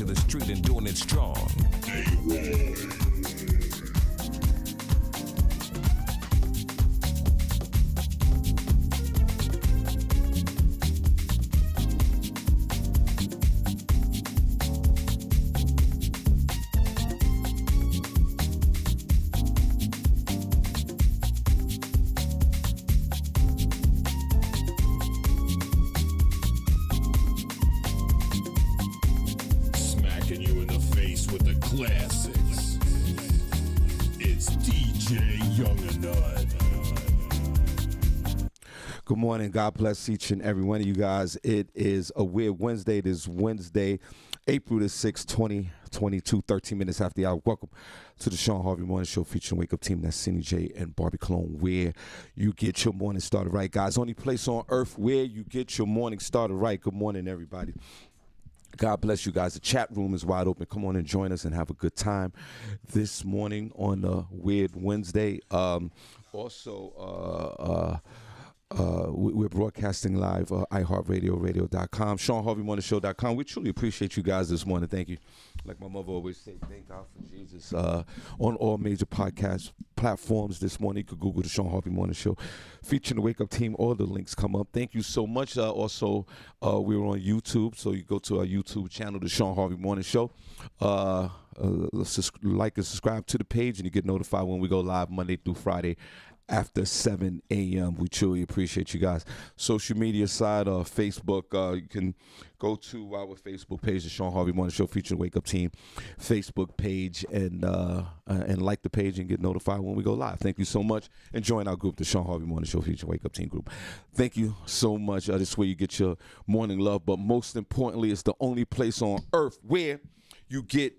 to the street and doing it strong. Good morning. God bless each and every one of you guys. It is a weird Wednesday. It is Wednesday, April the 6th, 2022, 13 minutes after the hour. Welcome to the Shawn Harvey Morning Show featuring Wake Up Team. That's Senny J and Barbi Cologne, where you get your morning started right, guys. Only place on earth where you get your morning started right. Good morning, everybody. God bless you guys. The chat room is wide open. Come on and join us and have a good time this morning on a weird Wednesday. We're broadcasting live, iHeartRadio, radio.com, ShawnHarveyMorningShow.com. We truly appreciate you guys this morning. Thank you. Like my mother always says, thank God for Jesus. On all major podcast platforms this morning, you could Google the Shawn Harvey Morning Show featuring the Wake Up Team. All the links come up. Thank you so much. We're on YouTube, so you go to our YouTube channel, the Shawn Harvey Morning Show. Like and subscribe to the page, and you get notified when we go live Monday through Friday after 7 a.m. We truly appreciate you guys. Social media side, Facebook, you can go to our Facebook page, the Shawn Harvey Morning Show featuring Wake Up Team Facebook page, and like the page and get notified when we go live. Thank you so much. And join our group, the Shawn Harvey Morning Show featuring Wake Up Team group. Thank you so much. This is where you get your morning love, but most importantly, it's the only place on earth where you get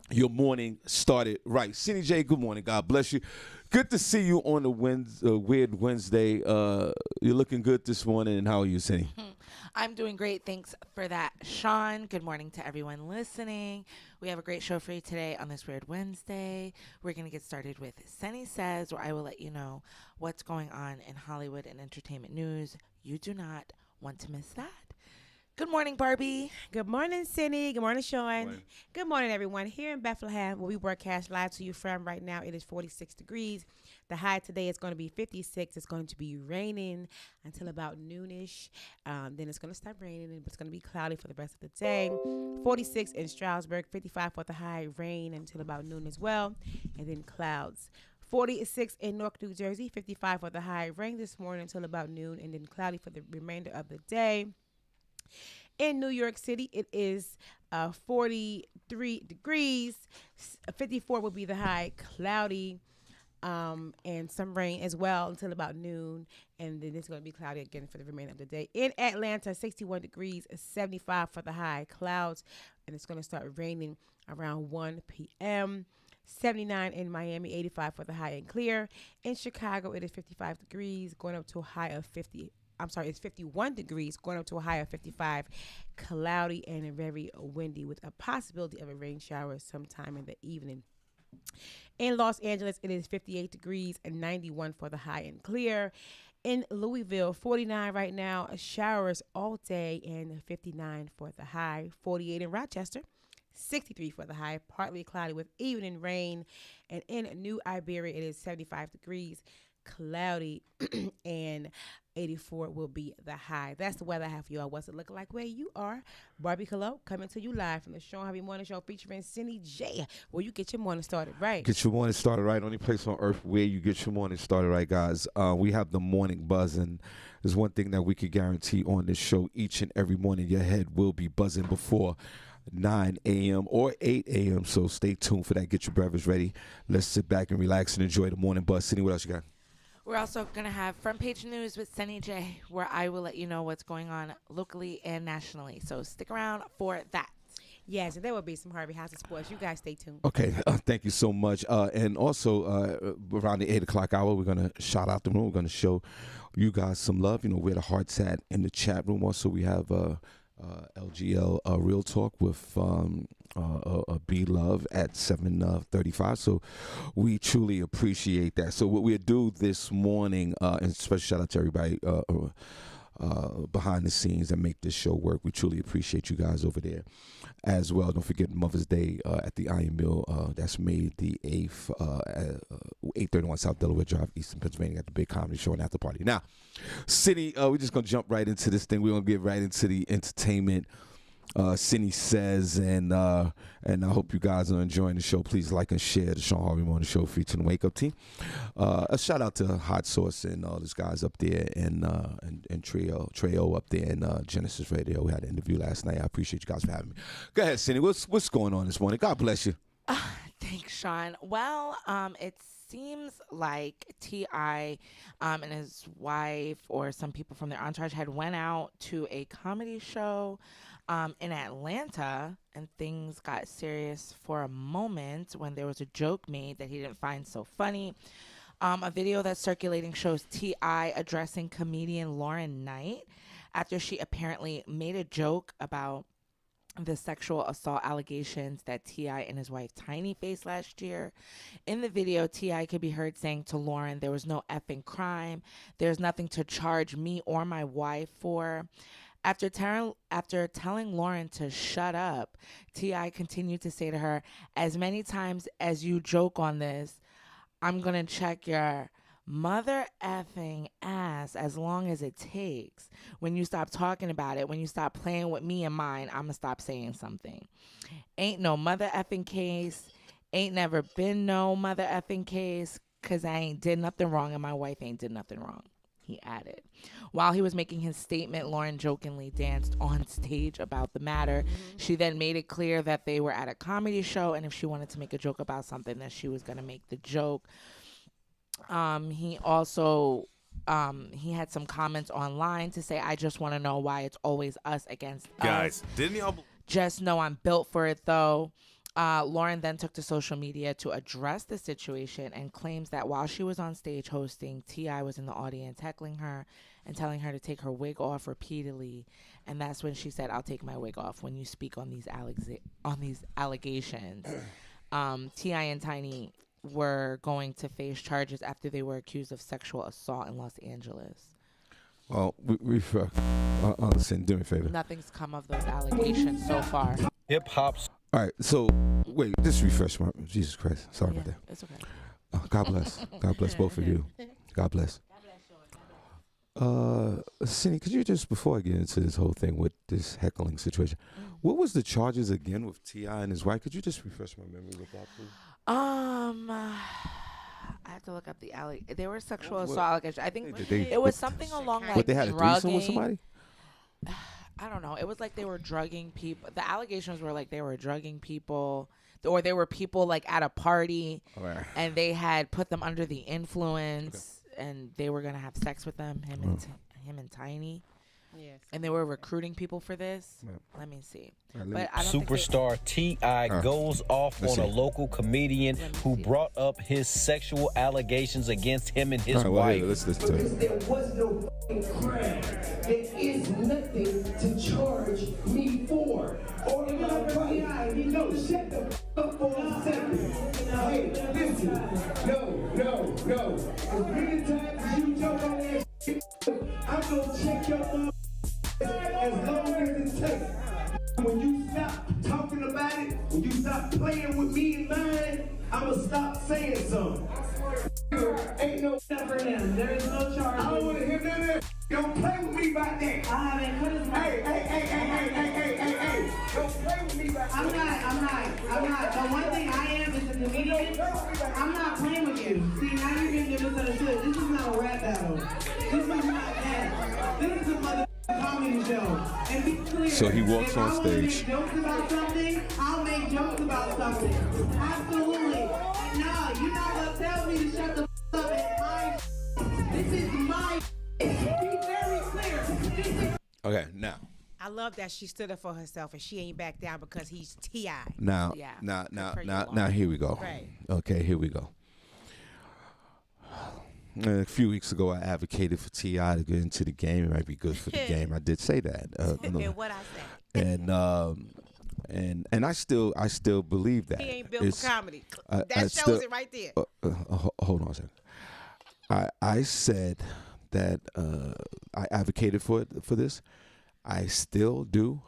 your morning started right. Senny J, good morning. God bless you. Good to see you on the weird Wednesday. You're looking good this morning. And how are you, Senny? I'm doing great. Thanks for that, Shawn. Good morning to everyone listening. We have a great show for you today on this weird Wednesday. We're going to get started with Senny Says, where I will let you know what's going on in Hollywood and entertainment news. You do not want to miss that. Good morning, Barbi. Good morning, Senny. Good morning, Shawn. Morning. Good morning, everyone. Here in Bethlehem, where we broadcast live to you from right now, it is 46 degrees. The high today is going to be 56. It's going to be raining until about noonish. Then it's going to stop raining, but it's going to be cloudy for the rest of the day. 46 in Stroudsburg, 55 for the high, rain until about noon as well, and then clouds. 46 in Newark, New Jersey, 55 for the high, rain this morning until about noon, and then cloudy for the remainder of the day. In New York City, it is 43 degrees. 54 will be the high, cloudy, and some rain as well until about noon. And then it's going to be cloudy again for the remainder of the day. In Atlanta, 61 degrees, 75 for the high, clouds, and it's going to start raining around 1 p.m. 79 in Miami, 85 for the high and clear. In Chicago, it is 55 degrees, going up to a high of 50. It's 51 degrees, going up to a high of 55, cloudy and very windy with a possibility of a rain shower sometime in the evening. In Los Angeles, it is 58 degrees and 91 for the high and clear. In Louisville, 49 right now, showers all day and 59 for the high. 48 in Rochester, 63 for the high, partly cloudy with evening rain. And in New Iberia, it is 75 degrees, cloudy, and 84 will be the high. That's the weather I have for you all. What's it looking like where you are? Barbi Cologne coming to you live from the Shawn Harvey Morning Show featuring Senny J, where you get your morning started right. Get your morning started right. Only place on earth where you get your morning started right, guys. We have the morning buzz, and there's one thing that we can guarantee on this show. Each and every morning, your head will be buzzing before 9 a.m. or 8 a.m. So stay tuned for that. Get your beverage ready. Let's sit back and relax and enjoy the morning buzz. Senny, what else you got? We're also going to have front page news with Senny J, where I will let you know what's going on locally and nationally. So stick around for that. Yes, and there will be some Harvey House of Sports. You guys stay tuned. Okay, thank you so much. And also, around the 8 o'clock hour, we're going to shout out the room. We're going to show you guys some love. You know, where the heart's at in the chat room. Also, we have LGL Real Talk with B Love at 7:35. So we truly appreciate that. So what we'll do this morning, and special shout out to everybody behind the scenes that make this show work. We truly appreciate you guys over there as well. Don't forget Mother's Day at the Iron Mill. That's May the 8th, 831 South Delaware Drive, Eastern Pennsylvania, at the big comedy show and after party. Now, Senny, we're just going to jump right into this thing. We're going to get right into the entertainment. Senny Says, and I hope you guys are enjoying the show. Please like and share the Shawn Harvey Morning Show featuring the Wake Up Team. A shout out to Hot Sauce and all those guys up there, and Treo up there in Genesis Radio. We had an interview last night. I appreciate you guys for having me. Go ahead, Senny. What's going on this morning? God bless you. Thanks, Shawn. Well, it seems like T.I. And his wife, or some people from their entourage, had went out to a comedy show in Atlanta, and things got serious for a moment when there was a joke made that he didn't find so funny. A video that's circulating shows T.I. addressing comedian Lauren Knight after she apparently made a joke about the sexual assault allegations that T.I. and his wife Tiny faced last year. In the video, T.I. could be heard saying to Lauren, "There was no effing crime. There's nothing to charge me or my wife for." After telling Lauren to shut up, T.I. continued to say to her, "As many times as you joke on this, I'm going to check your mother effing ass as long as it takes. When you stop talking about it, when you stop playing with me and mine, I'm going to stop saying something. Ain't no mother effing case. Ain't never been no mother effing case, because I ain't did nothing wrong and my wife ain't did nothing wrong," he added. While he was making his statement, Lauren jokingly danced on stage about the matter. She then made it clear that they were at a comedy show, and if she wanted to make a joke about something, that she was going to make the joke. He also he had some comments online to say, "I just want to know why it's always us against us. Didn't y'all Just know I'm built for it, though." Lauren then took to social media to address the situation and claims that while she was on stage hosting, T.I. was in the audience heckling her and telling her to take her wig off repeatedly. And that's when she said, "I'll take my wig off when you speak on these allegations." T.I. and Tiny were going to face charges after they were accused of sexual assault in Los Angeles. Well, listen, do me a favor. Nothing's come of those allegations so far. hip hop's? All right, so wait, just refresh my. Jesus Christ, sorry about that. It's okay. God bless. God bless both of you. God bless. Senny, could you just, before I get into this whole thing with this heckling situation, what was the charges again with T.I. and his wife? Could you just refresh my memory with that, please? I have to look up the They were sexual assault allegations. I think They it was something along like What, they had a threesome with somebody? I don't know. It was like they were drugging people. The allegations were like they were drugging people, or there were people like at a party, and they had put them under the influence, and they were gonna have sex with them. Him and Tiny. Yes. And they were recruiting people for this. Yep. Let me see. Right, But I don't Superstar T.I. goes off on a local comedian who brought up his sexual allegations against him and his wife. wife. Let's listen to it. There was no crime. There is nothing to charge me for. Or am I right? No, shut the up for a second. Hey, listen. No. As many times as you joke on that shit, I'm gonna check your mom as long as it takes. When you stop talking about it, when you stop playing with me and mine, I'ma stop saying something. Ain't no stuff for them. There is no charge. I don't want to hear none of that. Don't play with me about that. I haven't put his hey. Don't play with me about that. I'm not. The one thing I am is a comedian. I'm not playing with you. See, now you're getting misunderstood. This is not a rap battle. This is not that. This is a mother comedy show. And be clear. So he walks on stage. If I want to make jokes about something, I'll make jokes about something. Absolutely. No, you're not gonna tell me to shut the up at my. This is my. Be very clear. Okay, now. I love that she stood up for herself and she ain't back down because he's T.I. Now, Yeah. now, here we go. Right. Okay, here we go. A few weeks ago, I advocated for T.I. to get into the game. It might be good for the game. I did say that. And what I said. And I still believe that. He ain't built for comedy. That I shows still- it right there. Hold on a second. I said that I advocated for this. I still do.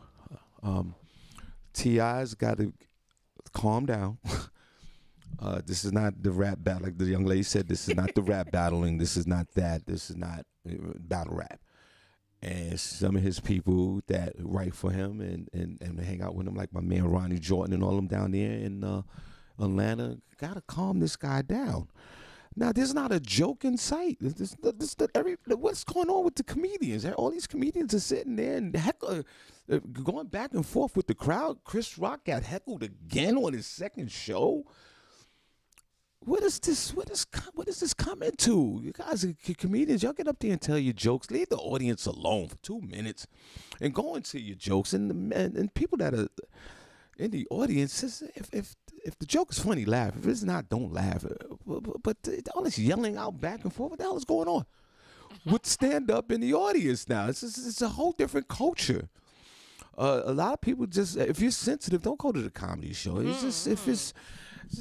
T.I.'s got to calm down. This is not the rap battle. Like the young lady said, this is not the rap battling. This is not that. This is not battle rap. And some of his people that write for him and hang out with him, like my man Ronnie Jordan and all them down there in Atlanta, got to calm this guy down. Now, there's not a joke in sight. What's going on with the comedians? All these comedians are sitting there and going back and forth with the crowd. Chris Rock got heckled again on his second show. What is this? What is this coming to? You guys are comedians. Y'all get up there and tell your jokes. Leave the audience alone for 2 minutes and go into your jokes. And people that are in the audience, if the joke is funny, laugh. If it's not, don't laugh. But all this yelling out back and forth, what the hell is going on with stand up in the audience now? It's a whole different culture. A lot of people just, if you're sensitive, don't go to the comedy show. It's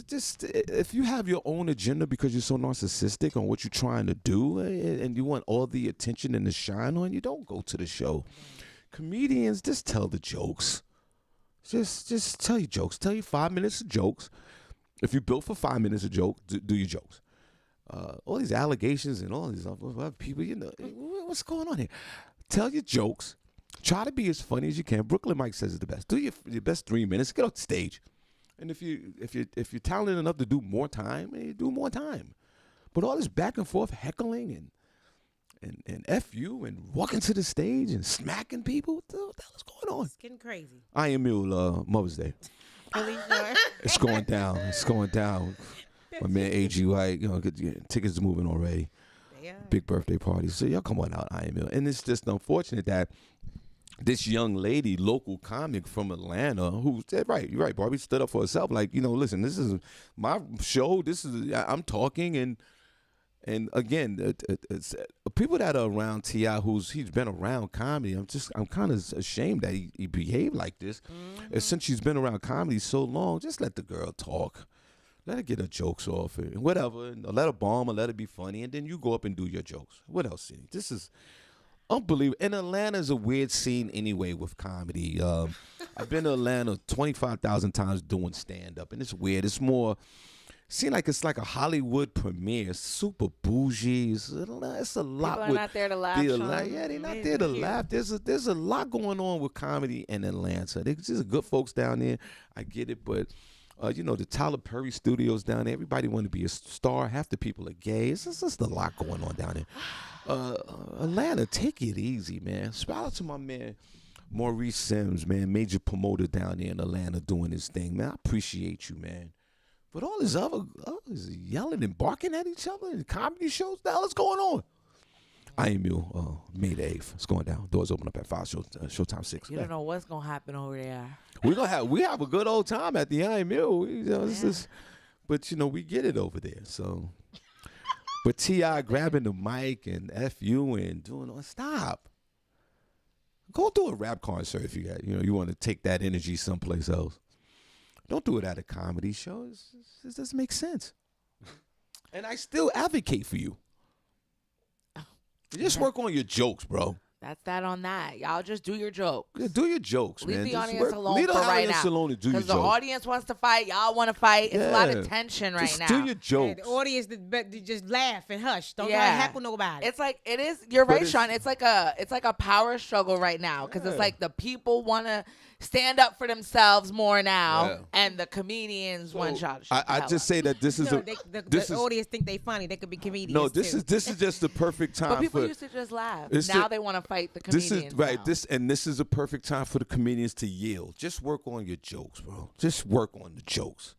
just if you have your own agenda because you're so narcissistic on what you're trying to do and you want all the attention and the shine on you, don't go to the show. Comedians, just tell the jokes. Just tell your jokes. Tell you 5 minutes of jokes. If you're built for 5 minutes of joke, do your jokes. All these allegations and all these other people, what's going on here? Tell your jokes. Try to be as funny as you can. Brooklyn Mike says it's the best. Do your best 3 minutes. Get off the stage. And if you're talented enough to do more time, you do more time. But all this back and forth heckling and F you and walking to the stage and smacking people, what the hell is going on? It's getting crazy. I Am Mule, Mother's Day. Really sure? It's going down. It's going down. My man A.G. White, tickets are moving already. Yeah. Big birthday party. So y'all come on out, I Am Mule. And it's just unfortunate that this young lady, local comic from Atlanta, who said, you're right, Barbi stood up for herself. Like, listen, this is my show. I'm talking and again, it's people that are around T.I. he's been around comedy. I'm kind of ashamed that he behaved like this. And since she's been around comedy so long, just let the girl talk. Let her get her jokes off and whatever. And let her bomb or let her be funny. And then you go up and do your jokes. What else, Senny? This is unbelievable. And Atlanta's a weird scene anyway with comedy. I've been to Atlanta 25,000 times doing stand-up. And it's weird. It's more... It's like a Hollywood premiere. It's super bougie. It's a lot. People are not there to laugh. They're not there to laugh. There's a lot going on with comedy in Atlanta. There's just good folks down there. I get it, but the Tyler Perry studios down there. Everybody want to be a star. Half the people are gay. It's just a lot going on down there. Atlanta, take it easy, man. Shout out to my man Maurice Sims, man, major promoter down there in Atlanta doing his thing, man. I appreciate you, man. But all this other yelling and barking at each other in comedy shows, the hell is going on? I Am Mule, May the 8th. It's going down. Doors open up at 5, showtime 6. You don't know what's going to happen over there. We have a good old time at the I Am Mule. But, we get it over there. So, but T.I. grabbing the mic and F you and doing all, stop. Go do a rap concert if you got, you want to take that energy someplace else. Don't do it at a comedy show. It doesn't make sense. And I still advocate for you. Just work on your jokes, bro. That's that on that. Y'all just do your jokes. Yeah, do your jokes, Leave man. the audience alone for right now. Because the audience wants to fight. Y'all want to fight. It's a lot of tension right now. Just do your jokes. The audience just laugh and hush. Don't heckle nobody. It's like it is. You're right, Shawn. It's like a power struggle right now because it's like the people want to stand up for themselves more now, and the comedians want to I just say that this is the audience think they funny. They could be comedians. No, this is just the perfect time. But people used to just laugh. Now they want to fight the comedians. This is right. This is a perfect time for the comedians to yield. Just work on your jokes, bro. Just work on the jokes.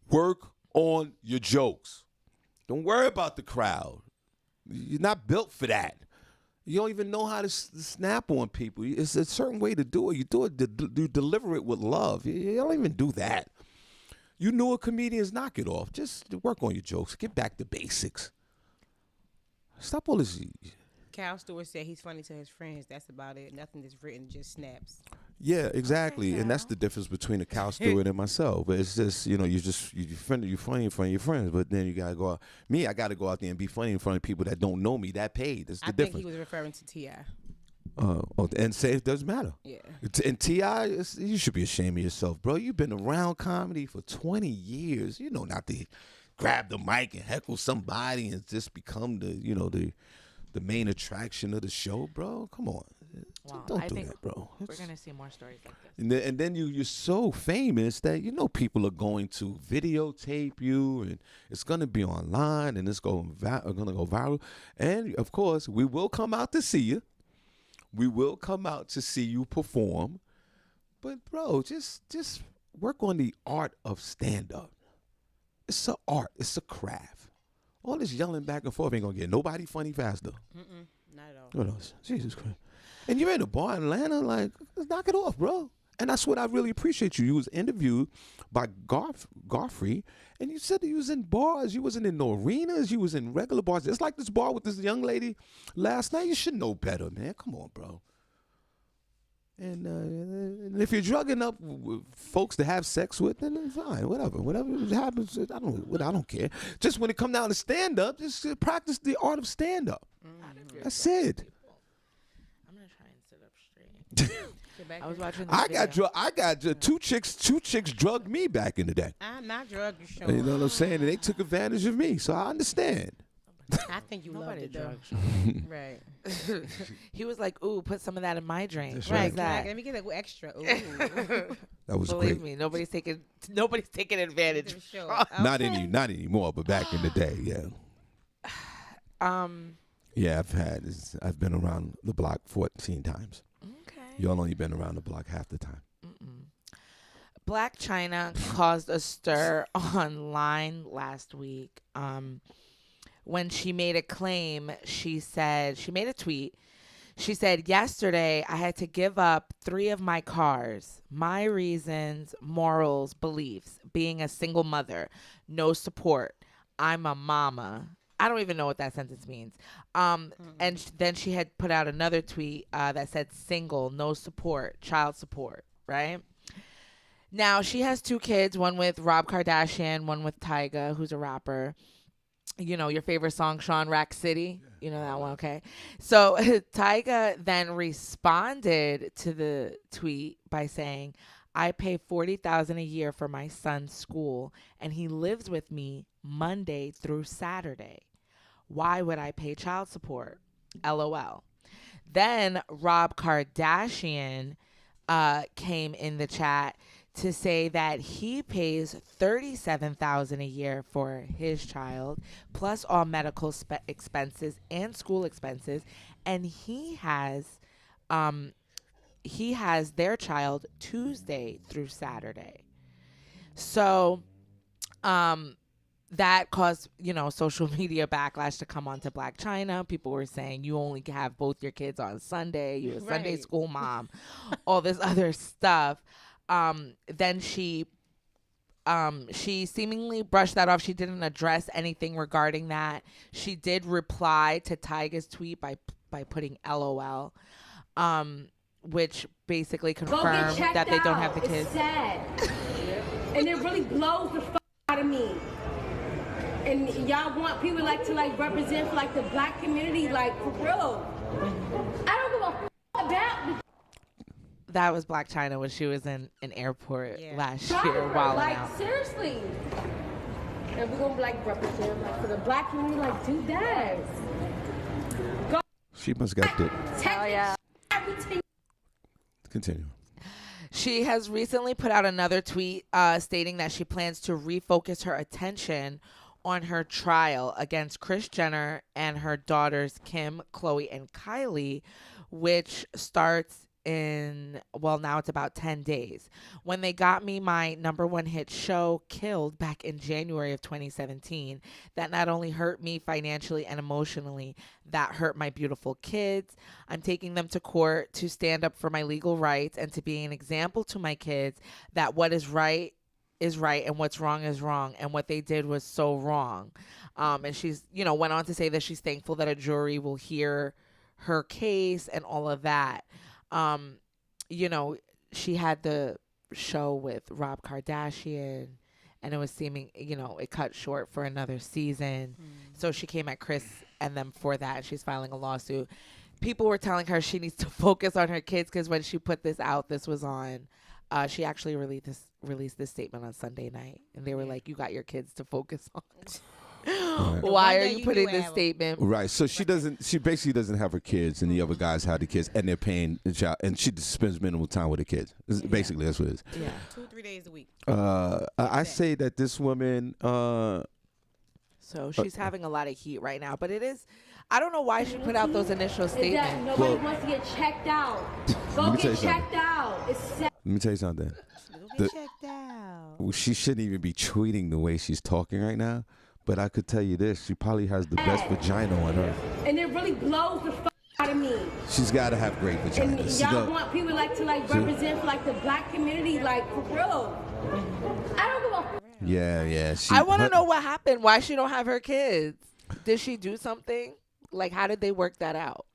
Work on your jokes. Don't worry about the crowd. You're not built for that. You don't even know how to snap on people. It's a certain way to do it. You do it. You deliver it with love. You don't even do that. You newer comedians, knock it off. Just work on your jokes. Get back to basics. Stop all this. Cal Stewart said he's funny to his friends. That's about it. Nothing that's written, just snaps. Yeah, exactly, and that's the difference between a cow steward and myself. But it's just, you funny in front of your friends, but then you gotta go out. Me, I gotta go out there and be funny in front of people that don't know me, that paid. That's the difference. I think he was referring to T.I. And say it doesn't matter. Yeah. And T.I., you should be ashamed of yourself, bro. You've been around comedy for 20 years. You know not to grab the mic and heckle somebody and just become the main attraction of the show, bro. Come on. Well, Don't I do think that, bro. We're going to see more stories like this. And then you're so famous that people are going to videotape you, and it's going to be online, and it's going to go viral. And, of course, we will come out to see you. We will come out to see you perform. But, bro, just work on the art of stand-up. It's an art. It's a craft. All this yelling back and forth ain't going to get nobody funny faster. Not at all. What else? Jesus Christ. And you're in a bar in Atlanta, like, let's knock it off, bro. And that's what I really appreciate you. You was interviewed by Godfrey, and you said that you was in bars. You wasn't in no arenas. You was in regular bars. It's like this bar with this young lady last night. You should know better, man. Come on, bro. And if you're drugging up folks to have sex with, then fine, whatever happens. I don't care. Just when it come down to stand up, just practice the art of stand up. That's it. I'm gonna try and sit up straight. I was watching. I got two chicks drugged me back in the day. I'm not drugged, you sure. You know what I'm saying? And they took advantage of me, so I understand. I think you loved it, though. Right. He was like, "Ooh, put some of that in my drink." That's Right. right. That. Let me get a extra. Ooh. That was Believe great. me, nobody's taking advantage. Sure. Not anymore, but back in the day, yeah. Yeah, I've been around the block 14 times. Okay. Y'all only been around the block half the time. Black China caused a stir online last week. When she made a claim, she made a tweet. She said, "Yesterday, I had to give up 3 of my cars. My reasons, morals, beliefs, being a single mother, no support. I'm a mama." I don't even know what that sentence means. And then she had put out another tweet that said, "Single, no support, child support," right? Now, she has 2 kids, one with Rob Kardashian, one with Tyga, who's a rapper. You know, your favorite song, Sean Rack City. You know that one, okay? So Tyga then responded to the tweet by saying, "I pay $40,000 a year for my son's school, and he lives with me Monday through Saturday. Why would I pay child support? LOL." Then Rob Kardashian came in the chat to say that he pays $37,000 a year for his child, plus all medical expenses and school expenses, and he has their child Tuesday through Saturday. So that caused, social media backlash to come onto Blac Chyna. People were saying you only have both your kids on Sunday. You're a Sunday school mom, all this other stuff. Then she seemingly brushed that off. She didn't address anything regarding that. She did reply to Tyga's tweet by putting LOL, which basically confirmed that they don't have the kids. It's sad. And it really blows the fuck out of me. And y'all want people to represent the black community, for real. I don't give a fuck about the. That was Blac Chyna when she was in an airport last year wilding out. Seriously. And we're going to represent for the black community, do that. Go. She must got the. Oh, yeah. Continue. She has recently put out another tweet stating that she plans to refocus her attention on her trial against Kris Jenner and her daughters Kim, Khloe, and Kylie, which starts now it's about 10 days. When They Got Me, my #1 hit show, killed back in January of 2017. That not only hurt me financially and emotionally, that hurt my beautiful kids. I'm taking them to court to stand up for my legal rights and to be an example to my kids that what is right is right and what's wrong is wrong, and what they did was so wrong. And she's, went on to say that she's thankful that a jury will hear her case and all of that. she had the show with Rob Kardashian, and it was seeming, it cut short for another season. So she came at Chris and them for that, and she's filing a lawsuit. People were telling her she needs to focus on her kids because when she put this out, this was on. She actually released this statement on Sunday night, and they were like, "You got your kids to focus on." Right. Why are you putting this statement? Right. So she basically doesn't have her kids, and the other guys have the kids, and they're paying the child, and she just spends minimal time with the kids. Basically, that's what it is. Yeah. 2-3 days a week. I say that this woman. So she's having a lot of heat right now, but it is. I don't know why she put out those initial statements. Nobody wants to get checked out. Go get checked out. Let me tell you something. Get checked out. She shouldn't even be tweeting the way she's talking right now. But I could tell you this: she probably has the best vagina on earth. And it really blows the out of me. She's got to have great vagina. And y'all want people to represent for the black community, for real. I don't give a. Yeah. I want to know what happened. Why she don't have her kids? Did she do something? How did they work that out?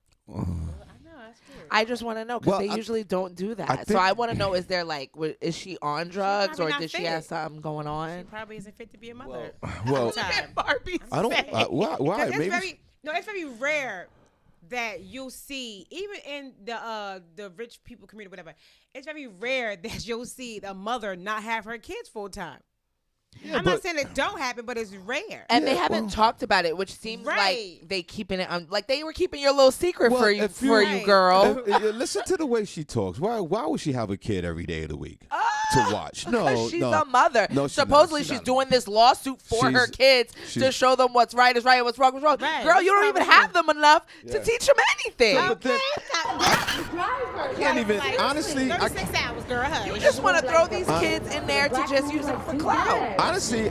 I just want to know because they usually don't do that. So I want to know: is there is she on drugs or does she have something going on? She probably isn't fit to be a mother. Well, Barbie. I don't. Why? Maybe. It's very rare that you'll see, even in the rich people community, whatever. It's very rare that you'll see a mother not have her kids full time. Yeah, I'm not saying it don't happen, but it's rare. And they haven't talked about it, which seems like they keeping it they were keeping your little secret for you, girl. Listen to the way she talks. Why would she have a kid every day of the week to watch? No, she's a mother. No, supposedly she's doing this lawsuit for her kids to show them what's right is right and what's wrong is wrong. Right. Girl, you don't even have them enough to teach them anything. I can't even honestly. 36 hours, girl. You just want to throw these kids in there to just use them for clout. Honestly,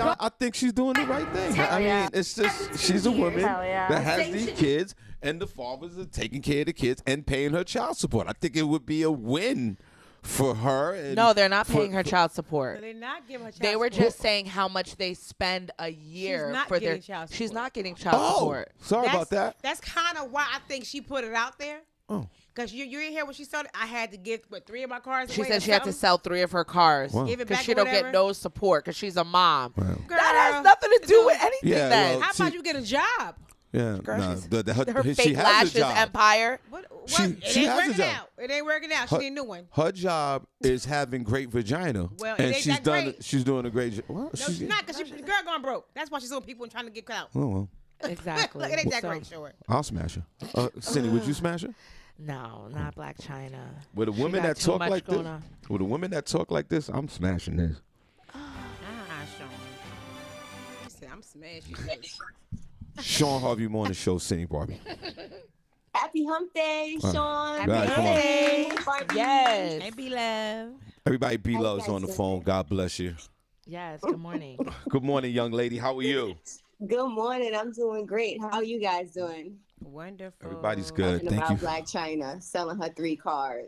I think she's doing the right thing. I mean, it's just she's a woman that has these kids, and the fathers are taking care of the kids and paying her child support. I think it would be a win for her. And no, they're not paying her child support. They're not giving her child support. They were just saying how much they spend a year for their child support. She's not getting child support. Sorry about that. That's kind of why I think she put it out there. Oh. Because you didn't hear what she started. I had to give 3 of my cars. She said she had to sell 3 of her cars because she don't get no support because she's a mom. Wow. Girl, that has nothing to do with anything. Yeah, then how about you get a job? Yeah, girl, her fake she has lashes a job. empire. She has a job. It ain't working out. She need a new one. Her job is having great vagina. Well, and she's great. She's doing a great job. Well, no, she's not because the girl gone broke. That's why she's on people and trying to get clout. Oh well. Exactly. Look, it ain't that great, sure. I'll smash her. Senny, would you smash her? No, not Black China. With a woman that talk like this, with a woman that talk like this, I'm smashing this. Sean. He said, I'm smashing this. Shawn Harvey Morning Show, Senny, Barbi. Happy hump day, Shawn. Happy hump day. Barbi. Yes. Hey, B-Love. Everybody, B-Love's on the phone. God bless you. Yes, good morning. Good morning, young lady. How are you? Good morning. I'm doing great. How are you guys doing? Wonderful. Everybody's good. Talking Thank about you. Black China selling her 3 cars.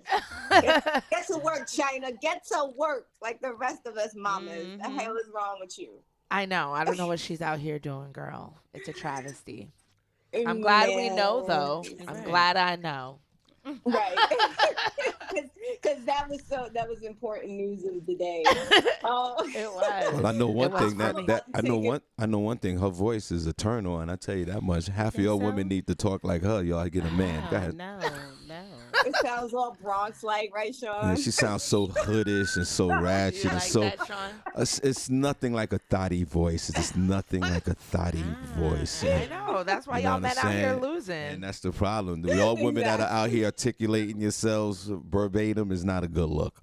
Get to work, China. Get to work like the rest of us mamas. The hell is wrong with you? I know. I don't know what she's out here doing, girl. It's a travesty. I'm glad we know, though. I'm glad I know. Right. Because that was important news of the day. It was. Well, I know one thing I know one thing. Her voice is a turn on. I tell you that much. Half of your women need to talk like her. Y'all get a man. Go ahead. No. It sounds all Bronx-like, right, Shawn? Yeah, she sounds so hoodish and so ratchet You and like so. that, Shawn? It's nothing like a thotty voice. It's just nothing like a thotty voice. I know. That's why You know y'all what I'm men out here saying? losing. And that's the problem. All women that are out here articulating yourselves verbatim is not a good look.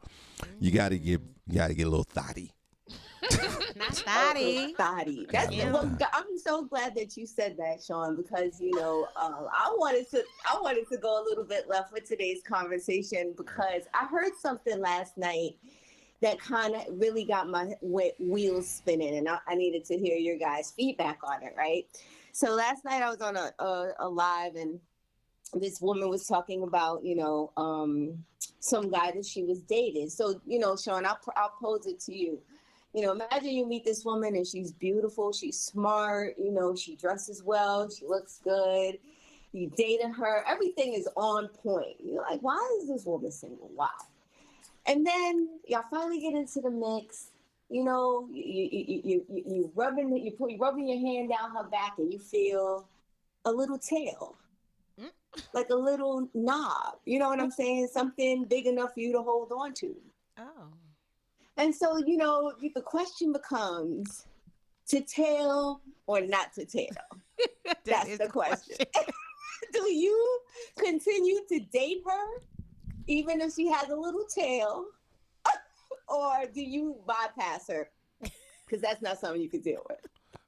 You gotta get a little thotty. Not thotty. Thotty. Well, I'm so glad that you said that, Shawn, because I wanted to go a little bit left with today's conversation because I heard something last night that kind of really got my wheels spinning, and I needed to hear your guys' feedback on it. Right. So last night I was on a live, and this woman was talking about some guy that she was dating. So Shawn, I'll pose it to you. Imagine you meet this woman and she's beautiful, she's smart, she dresses well, she looks good. You dated her, everything is on point. You're like, why is this woman single? Why? And then y'all finally get into the mix. You know, you rubbing your hand down her back, and you feel a little tail, like a little knob. You know what I'm saying? Something big enough for you to hold on to. Oh. And so, you know, the question becomes to tail or not to tail. That's the question. Do you continue to date her, even if she has a little tail? Or do you bypass her? Because that's not something you can deal with.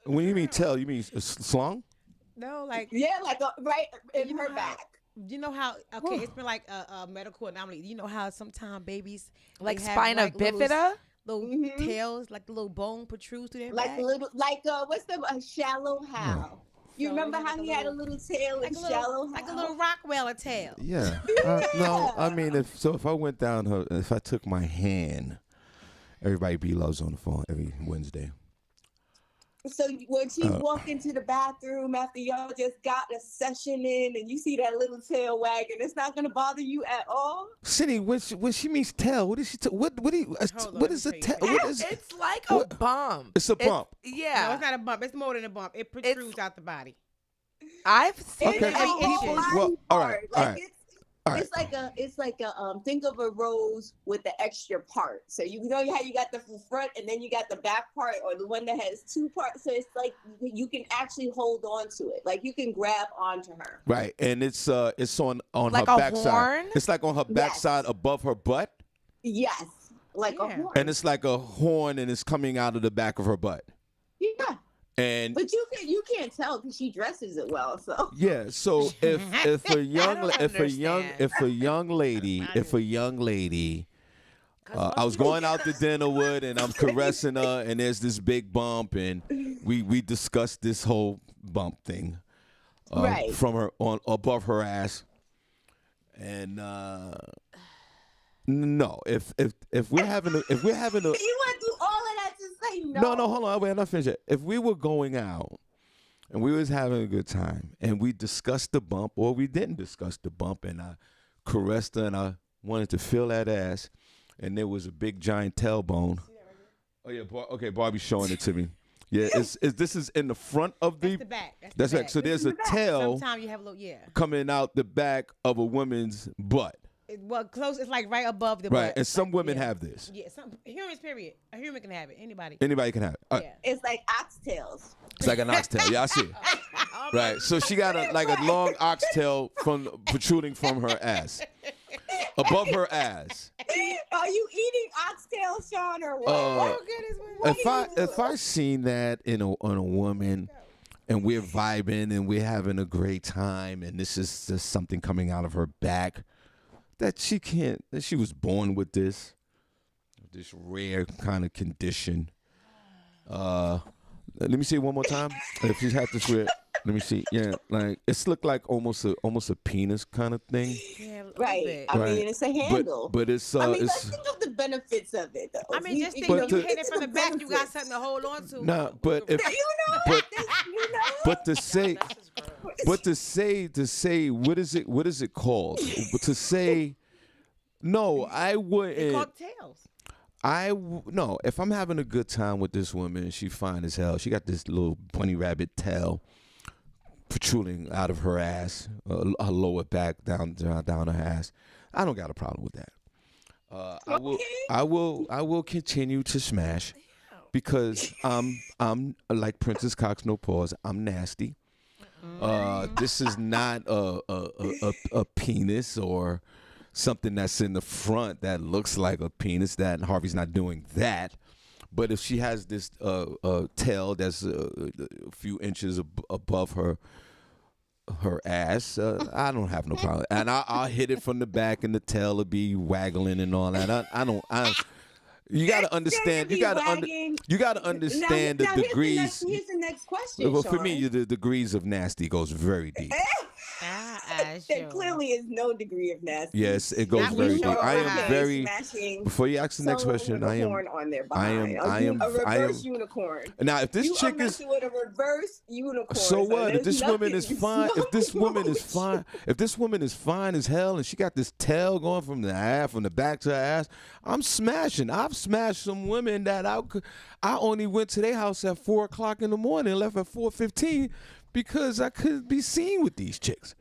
When you mean tail, you mean slung? No, like Yeah, like right in her back. You know how? Okay, it's been like a medical anomaly. You know how sometimes babies Like they have, spina like, bifida? little tails, like the little bone protrudes through their back. What's the shallow Hal? You So remember they have how like he a had a little- little tail like and a little, shallow like a Hal? little Rockefeller tail. Yeah. No, I mean, if I went down her, if I took my hand, everybody be loves on the phone every Wednesday. So when she walk into the bathroom after y'all just got a session in, and you see that little tail wagging, it's not gonna bother you at all. Cindy, when she means tail, what is she? What do you? What is a tail? What is? It's like a bump. It's a bump. Yeah. No, it's not a bump. It's more than a bump. It protrudes out the body. I've seen Okay. it on people. Well, all right, all right. It's like a think of a rose with the extra part. So you know how you got the front and then you got the back part, or the one that has two parts. So it's like you can actually hold on to it. Like you can grab onto her. Right, and it's on Like her a backside. horn? It's like on her backside above her butt, Yes, like a horn. and it's like a horn, and it's coming out of the back of her butt. Yeah. And But you can't tell because she dresses it well. So yeah, so if a young lady, I was going out to dinner with, and I'm caressing her, and there's this big bump, and we discussed this whole bump thing, Right. from her on above her ass, and no, if we're having a you want to do all of that to say no? No, hold on. Wait, I'm not finished yet. If we were going out and we was having a good time and we discussed the bump, or we didn't discuss the bump, and I caressed her and I wanted to feel that ass, and there was a big giant tailbone. Oh yeah, okay, Barbi's showing it to me. Yeah, this is in the front of the. That's the back. That's the right. back. So there's a tail Sometimes you have a little coming out the back of a woman's butt. Well, close. It's like right above the Right, butt. and some Like, women yeah. have this. Yeah, some humans. Period. A human can have it. Anybody. Anybody can have it. Yeah. It's like oxtails. It's like an oxtail. Yeah, I see it. Right. So she got a long oxtail protruding from her ass, above her ass. Are you eating oxtail, Shawn, or what? If I seen that on a woman, and we're vibing and we're having a great time, and this is just something coming out of her back, that she was born with this rare kind of condition. Let me see it one more time. If you have this rare, let me see. Yeah, like it's looked like almost a penis kind of thing. Yeah, Right. I mean, it's a handle. But it's I mean, it's let's think of the benefits of it, though. I mean, just think But you the- hit it from the back, you got something to hold on to. nah. But if but to say. But to say, what is it called? To say, no, I They wouldn't. call tails. No. If I'm having a good time with this woman, and she fine as hell, she got this little bunny rabbit tail protruding out of her ass, her lower back down her ass. I don't got a problem with that. I will continue to smash because I'm like Princess Cox, no pause. I'm nasty. This is not a penis or something that's in the front that looks like a penis. That Harvey's not doing that. But if she has this tail that's a few inches above her ass, I don't have no problem. And I'll hit it from the back, and the tail will be waggling and all that. You gotta understand. You gotta understand the degrees. Here's the next question. Well, for Shawn. me, the degrees of nasty goes very deep. there clearly is no degree of nasty. Yes, it goes Not very with deep. your I am eyes. very. Smashing Before you ask the next question, I am. on their I am. behind. A reverse unicorn. Now, if this You chick are is. messing with a reverse unicorn. So what? If there's this woman nothing- is fine, if this nothing woman wrong is with fine, if this woman is fine as hell, and she got this tail going from the back to her ass, I'm smashing. I've smashed some women that I only went to their house at 4:00 in the morning, and left at 4:15 because I couldn't be seen with these chicks.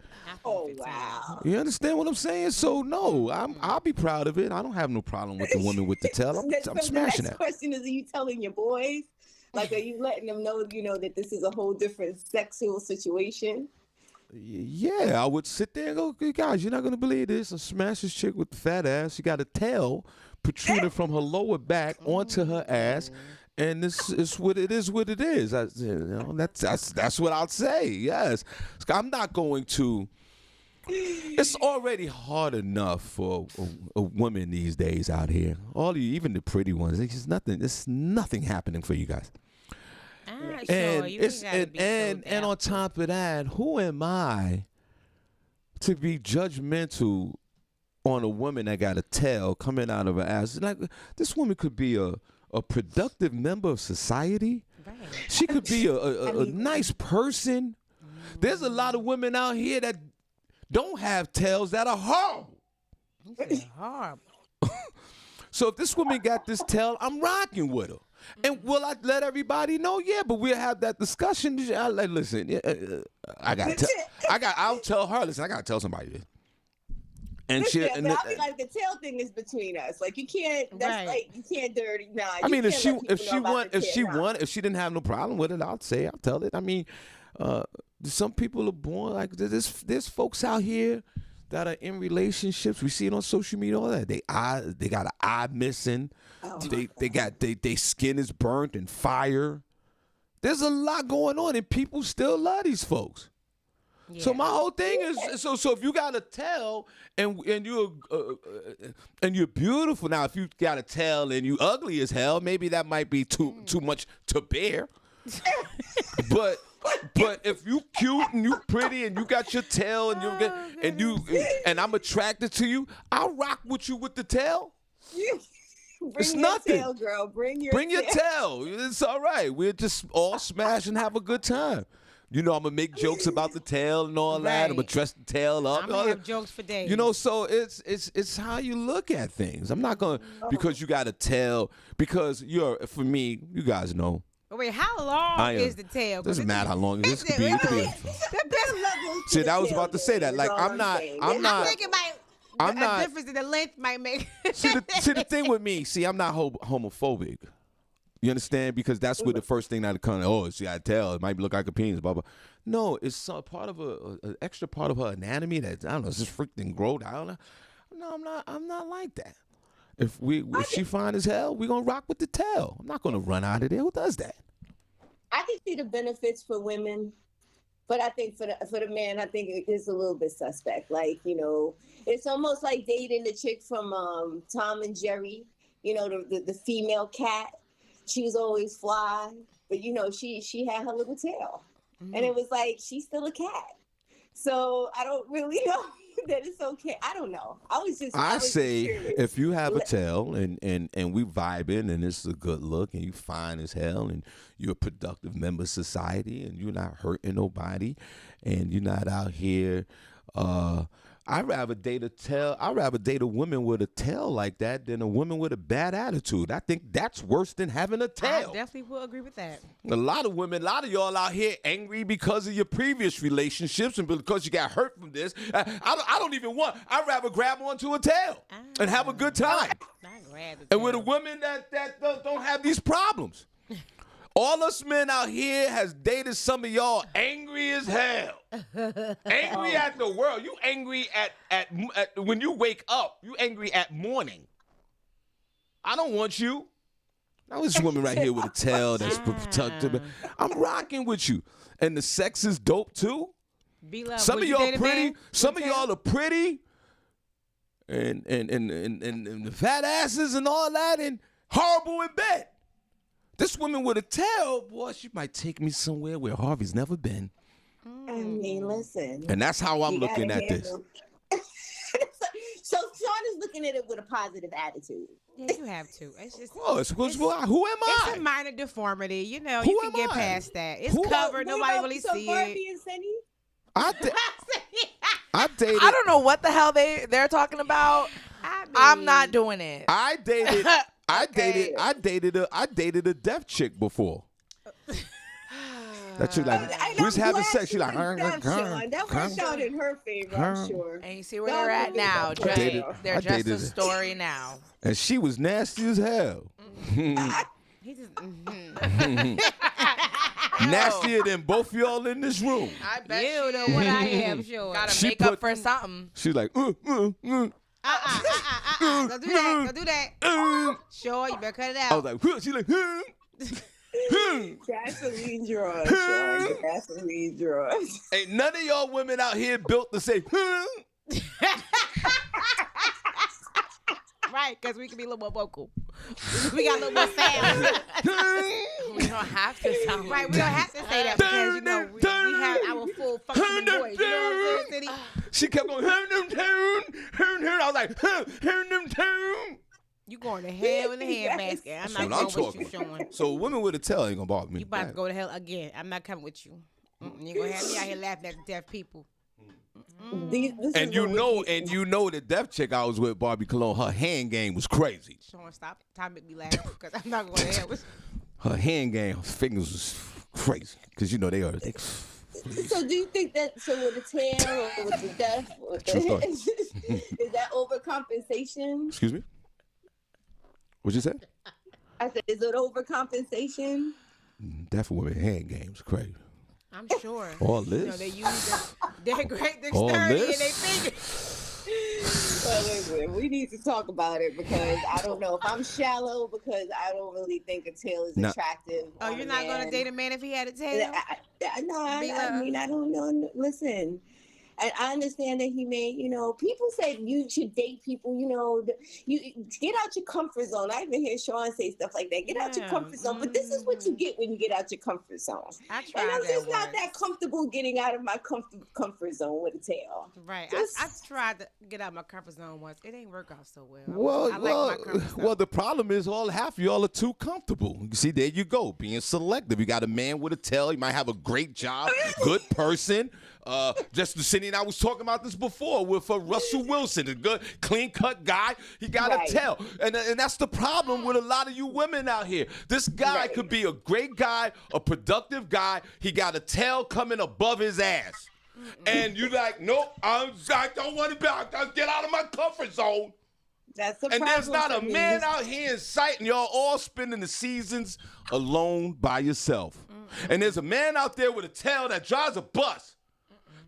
Oh wow! You understand what I'm saying? So no, I'll be proud of it. I don't have no problem with the woman with the tail. I'm smashing the that. next question is: are you telling your boys? Like, are you letting them know, that this is a whole different sexual situation? Yeah, I would sit there and go, "Hey, guys, you're not gonna believe this. I smashed this chick with the fat ass. She got a tail protruding from her lower back onto her ass." And this is what it is. What it is. That's what I'll say. Yes, I'm not going to. It's already hard enough for a woman these days out here. Even the pretty ones. It's nothing. It's nothing happening for you guys. And on top of that, who am I to be judgmental on a woman that got a tail coming out of her ass? Like, this woman could be a productive member of society. Right. She could be a nice person. There's a lot of women out here that don't have tails that are horrible. Horrible. So if this woman got this tail, I'm rocking with her. And will I let everybody know? Yeah, but we'll have that discussion. Listen, I'll tell her. Listen, I gotta tell somebody this. And I'll be like, the tail thing is between us. Like, you can't. That's like, you can't dirty. Nah. I mean, if she didn't have no problem with it, I'll tell it. I mean, some people are born like there's folks out here that are in relationships. We see it on social media, all that. They got an eye missing. Oh, they skin is burnt and fire. There's a lot going on, and people still love these folks. Yeah. So my whole thing is so if you got a tail and you're beautiful. Now, if you got a tail and you ugly as hell, maybe that might be too much to bear. But if you cute and you pretty and you got your tail and I'm attracted to you, I'll rock with you with the tail. It's nothing. Tail, girl. Bring your tail. It's all right. We'll just all smash and have a good time. I'm gonna make jokes about the tail and all that. I'm gonna dress the tail up. I'm gonna have jokes for days. So it's how you look at things. I'm not gonna because you got a tail because for me, you guys know. Wait, how long is the tail? Doesn't matter how long it is. It could be. See, I was about to say that. Like, I'm not. Thinking about a difference in the length might make. see, the thing with me. See, I'm not homophobic. You understand? Because that's what the first thing that comes. Oh, she got a tail. It might look like a penis. Blah blah. No, it's part of an extra part of her anatomy that I don't know. It's just freaking growth. I don't know. No, I'm not like that. If she fine as hell, we gonna rock with the tail. I'm not gonna run out of there. Who does that? I can see the benefits for women, but I think for the man, I think it's a little bit suspect. Like, it's almost like dating the chick from Tom and Jerry. The female cat. She was always fly, but she had her little tail, and it was like she's still a cat. So I don't really know that it's okay. I don't know. I say if you have a tail and we vibing and it's a good look and you fine as hell and you're a productive member of society and you're not hurting nobody and you're not out here. I'd rather date a woman with a tail like that than a woman with a bad attitude. I think that's worse than having a tail. I definitely will agree with that. A lot of y'all out here angry because of your previous relationships and because you got hurt from this. I don't even want. I'd rather grab onto a tail and have a good time. And with a woman that don't have these problems. All us men out here has dated some of y'all angry as hell. Angry at the world. You angry at when you wake up. You angry at morning. I don't want you. Now this woman right here with a tail that's protected. I'm rocking with you. And the sex is dope too. Some of y'all pretty. Some of y'all are pretty. And the fat asses and all that and horrible in bed. This woman with a tail, boy, she might take me somewhere where Harvey's never been. I mean, listen. And that's how I'm looking at this. So Shawn is looking at it with a positive attitude. Yeah, you have to. It's just. Oh, who am I? It's a minor deformity. You know, Who you can am get I? past that. It's covered. Nobody really see Barbi it. and Senny? I dated. I don't know what the hell they're talking about. I'm not doing it. I dated. I dated a deaf chick before. That chick like we was having sex. She like that worked out in her favor, I'm sure. And you see where they're at now. They're just a story now. And she was nasty as hell. He just. Nastier than both y'all in this room. I bet You know what I am, sure. Gotta make up for something. She's like, Don't do that. Don't do that. Sure, you better cut it out. I was like, she's like, Gasoline drawers, Shawn. Gasoline drawers. ain't none of y'all women out here built to say, Right, because we can be a little more vocal. We got a little more sound. We don't have to sound Right, we don't have to say that because, you know, we have our full functioning voice. You know what I'm saying, City? She kept going, I was like, You going to hell in the handbasket. I'm not going with you, Shawn. So women with a tail ain't gonna bother me. You about to go to hell again. I'm not coming with you. You ain't gonna have me out here laughing at the deaf people. And you know the deaf chick I was with, Barbi Cologne, her hand game was crazy. Shawn, stop. Time to make me laugh because I'm not going to hell with you. Her hand game, her fingers was crazy. Because you know they are. So do you think that with the tail or with the deaf, is that overcompensation? Excuse me? What'd you say? I said, is it overcompensation? Deaf women hand game's crazy. I'm sure. All this? You know, they use their great dexterity in their fingers. Well, listen, we need to talk about it because I don't know if I'm shallow because I don't really think a tail is attractive. Oh, you're not going to date a man if he had a tail? I mean, I don't know. Listen, I understand that he may, people say you should date people, you get out your comfort zone. I even hear Shawn say stuff like that. Get out your comfort zone. But this is what you get when you get out your comfort zone. I tried and I'm that just not that comfortable getting out of my comfort zone with a tail. Right. I tried to get out of my comfort zone once. It ain't work out so well. I like my comfort zone. Well, the problem is half of y'all are too comfortable. You see, there you go, being selective. You got a man with a tail. You might have a great job, good person. Just Senny and I was talking about this before with Russell Wilson, a good clean-cut guy. He got a tail. And that's the problem with a lot of you women out here. This guy could be a great guy, a productive guy. He got a tail coming above his ass. And you like, nope, I don't want to be out. Get out of my comfort zone. That's the problem. And there's not a man out here in sight, and y'all all spending the seasons alone by yourself. And there's a man out there with a tail that drives a bus.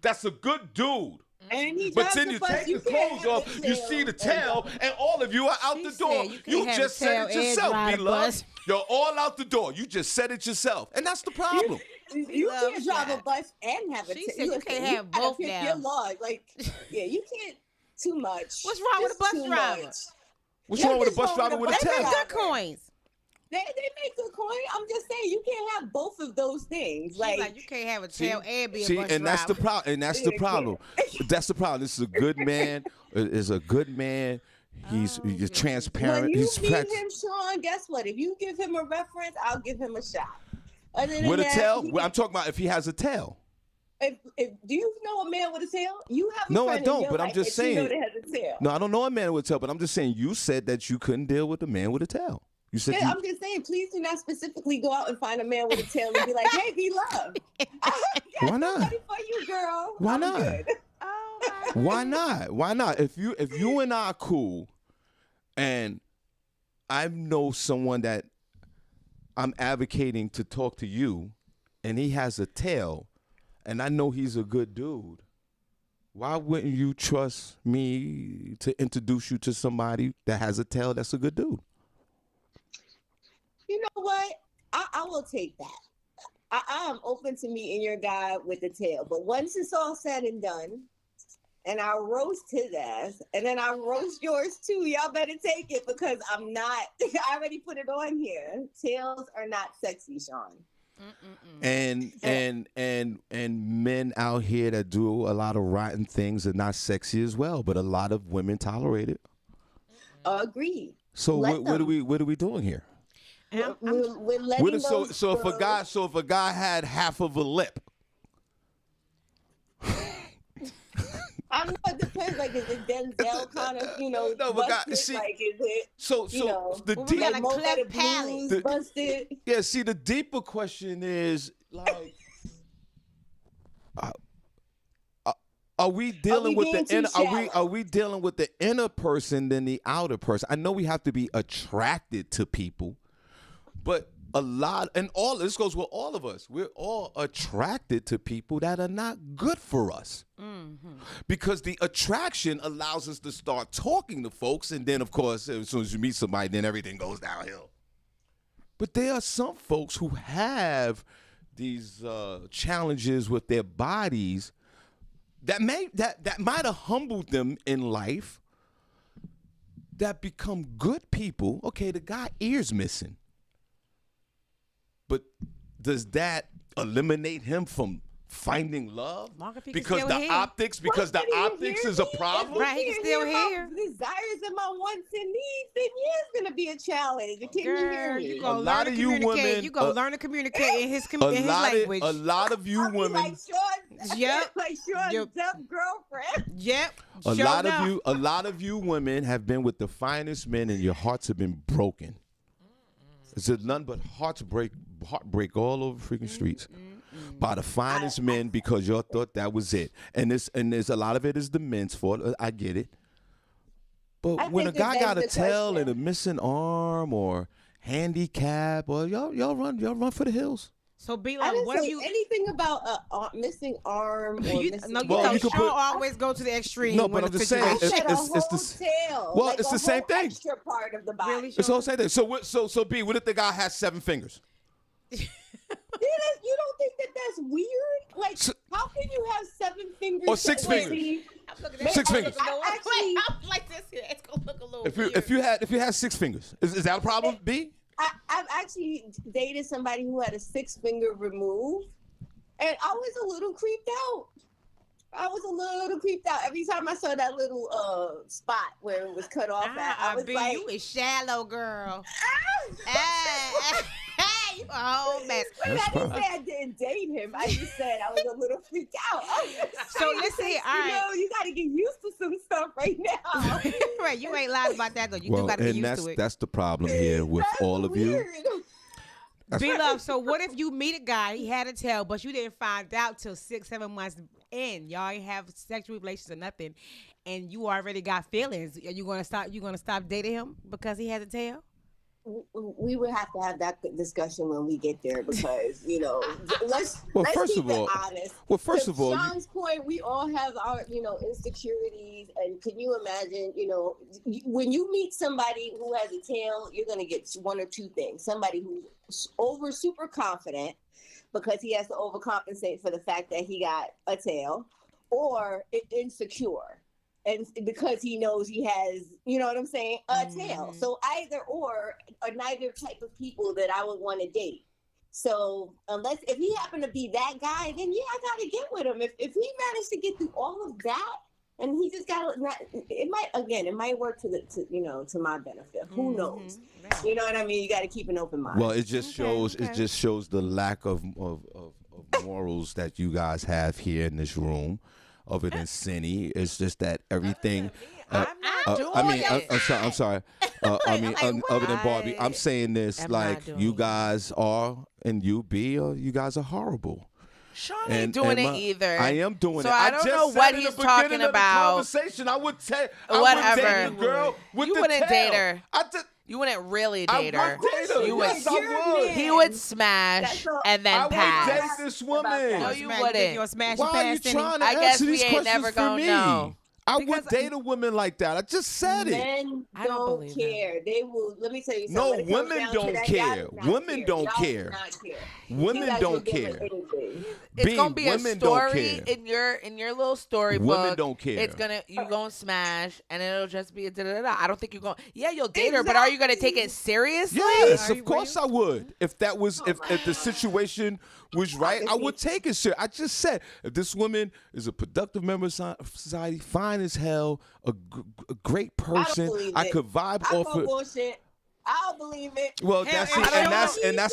That's a good dude. But then you take the clothes off, you see the tail, and all of you are out the door. You just said it yourself, beloved. You're all out the door. You just said it yourself. And that's the problem. You can't drive a bus and have a tail. She said you can't have both now. Your law. You can't too much. What's wrong with a bus driver? What's wrong with a bus driver with a tail? They make good coins. They make good coin. I'm just saying you can't have both of those things. Like you can't have a tail and be a bus driver. And that's the problem. That's the problem. This is a good man. Is a good man. He's transparent. When you meet him, Shawn, guess what? If you give him a reference, I'll give him a shot. With a tail? I'm talking about if he has a tail. Do you know a man with a tail? You have a no, friend I don't. In your but I'm life just that saying. You know that has a tail. No, I don't know a man with a tail. But I'm just saying. You said that you couldn't deal with a man with a tail. You said I'm just saying, please do not specifically go out and find a man with a tail and be like, "Hey, be loved." Why not? For you, girl. Why I'm not? Good. Why not? Why not? If you and I are cool, and I know someone that I'm advocating to talk to you, and he has a tail, and I know he's a good dude. Why wouldn't you trust me to introduce you to somebody that has a tail that's a good dude? You know what? I will take that. I am open to meeting your guy with the tail. But once it's all said and done, and I roast his ass, and then I roast yours too, y'all better take it because I'm not. I already put it on here. Tails are not sexy, Shawn. And men out here that do a lot of rotten things are not sexy as well, but a lot of women tolerate it. Agreed. So what are we doing here? We're letting so if a guy had half of a lip. I know it depends. Like, is it Denzel kind of, no, but God, see, like, is it? So the deep, got a cleft palate. Busted. Yeah, see, the deeper question is like, are we dealing with the inner? Are we dealing with the inner person than the outer person? I know we have to be attracted to people, but a lot, and all this goes with all of us. We're all attracted to people that are not good for us, because the attraction allows us to start talking to folks, and then of course, as soon as you meet somebody, then everything goes downhill. But there are some folks who have these challenges with their bodies that might have humbled them in life, that become good people. Okay, the guy ear's missing. But does that eliminate him from finding love? Because the optics is a problem. Right, he's still here. Desires and my wants and needs, then yeah, it's gonna be a challenge. Can you hear me? You gonna learn to communicate. You gonna learn to communicate in his language. A lot of you women. Like Sean's girlfriend. Yep. A lot of you women have been with the finest men, and your hearts have been broken. It's none but heartbreak all over freaking streets by the finest men, because y'all thought that was it. And there's a lot of it is the men's fault. I get it. But when a guy got a tail and a missing arm or handicap, or y'all run for the hills. So be I like, didn't what say if you anything about a missing arm or missing? Sean always go to the extreme. No, but I'm just saying, it's the tail. Well, like it's the same thing. Extra part of the body. Really, It's the whole same thing. So B, what if the guy has 7 fingers? You don't think that's weird? Like, how can you have 7 fingers or 6 fingers? 6 fingers. I'm like this here. It's gonna look a little weird. If you had 6 fingers, is that a problem, B? I've actually dated somebody who had a 6-finger remove, and I was a little creeped out. Every time I saw that little spot where it was cut off, I was like, "You is shallow, girl." You a whole mess. I didn't say I didn't date him. I just said I was a little freaked out. So listen, all right. You got to get used to some stuff right now. Right, you ain't lying about that though. You do got to get used to it. That's the problem here with all of you. B-Love, so what if you meet a guy, he had a tail, but you didn't find out till 6-7 months in? Y'all ain't have sexual relations or nothing, and you already got feelings. Are you gonna stop dating him because he has a tail? We would have to have that discussion when we get there, because let's first keep of all, it honest. Well, first of all, Sean's point, we all have our insecurities, and can you imagine? When you meet somebody who has a tail, you're gonna get one or two things: somebody who's super confident because he has to overcompensate for the fact that he got a tail, or insecure. And because he knows he has, a tail. So either or are neither type of people that I would want to date. So if he happened to be that guy, then yeah, I got to get with him. If he managed to get through all of that, and he just got it might work to my benefit. Who knows? Right. You know what I mean? You got to keep an open mind. Well, it just shows the lack of morals that you guys have here in this room. Other than Senny, it's just that everything. I'm sorry. Other than Barbi, I'm saying this you guys are, and you guys are horrible. Sean ain't doing it either. I am doing it. So I don't know what he's talking about. Conversation. I would say whatever. I would date a girl with you wouldn't date her. You wouldn't really date her. He would smash and then pass. I would date this woman. No, you wouldn't. You'll smash Why and are you pass. trying to I guess answer we these ain't questions never for gonna me? know. I would date a woman like that. I just said it. Men don't care. They will. Let me tell you something. No, When it comes women down don't to that, care. y'all do not Women don't Y'all care. do not care. Women You guys don't will give care. them anything. It's gonna be a women don't story care. in your little storybook. Women don't care. It's you gonna smash, and it'll just be a da-da-da-da. I don't think you're going. Yeah, you'll date her, but are you gonna take it seriously? Yes, of course I would. If that was, if the situation was right, I would take it serious. I just said, if this woman is a productive member of society, fine as hell, a great person, I could vibe off her. Bullshit. I'll believe it. Well, that's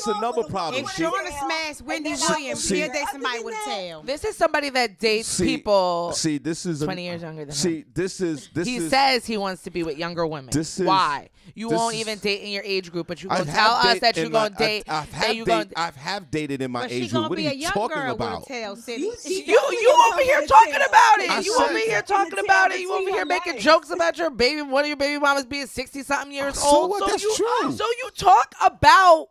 another problem. If Shawn smash Wendy Williams, he'll date somebody with a tail. This is somebody that dates people. See, this is 20 years younger than him. See, this is. He says he wants to be with younger women. Why? You won't even date in your age group, but you gonna tell us that you're gonna date. I have dated in my age group. What are you talking about? You over here talking about it. You over here talking about it. You over here making jokes about your baby. One of your baby mamas being 60-something years old. So what? That's true. So you talk about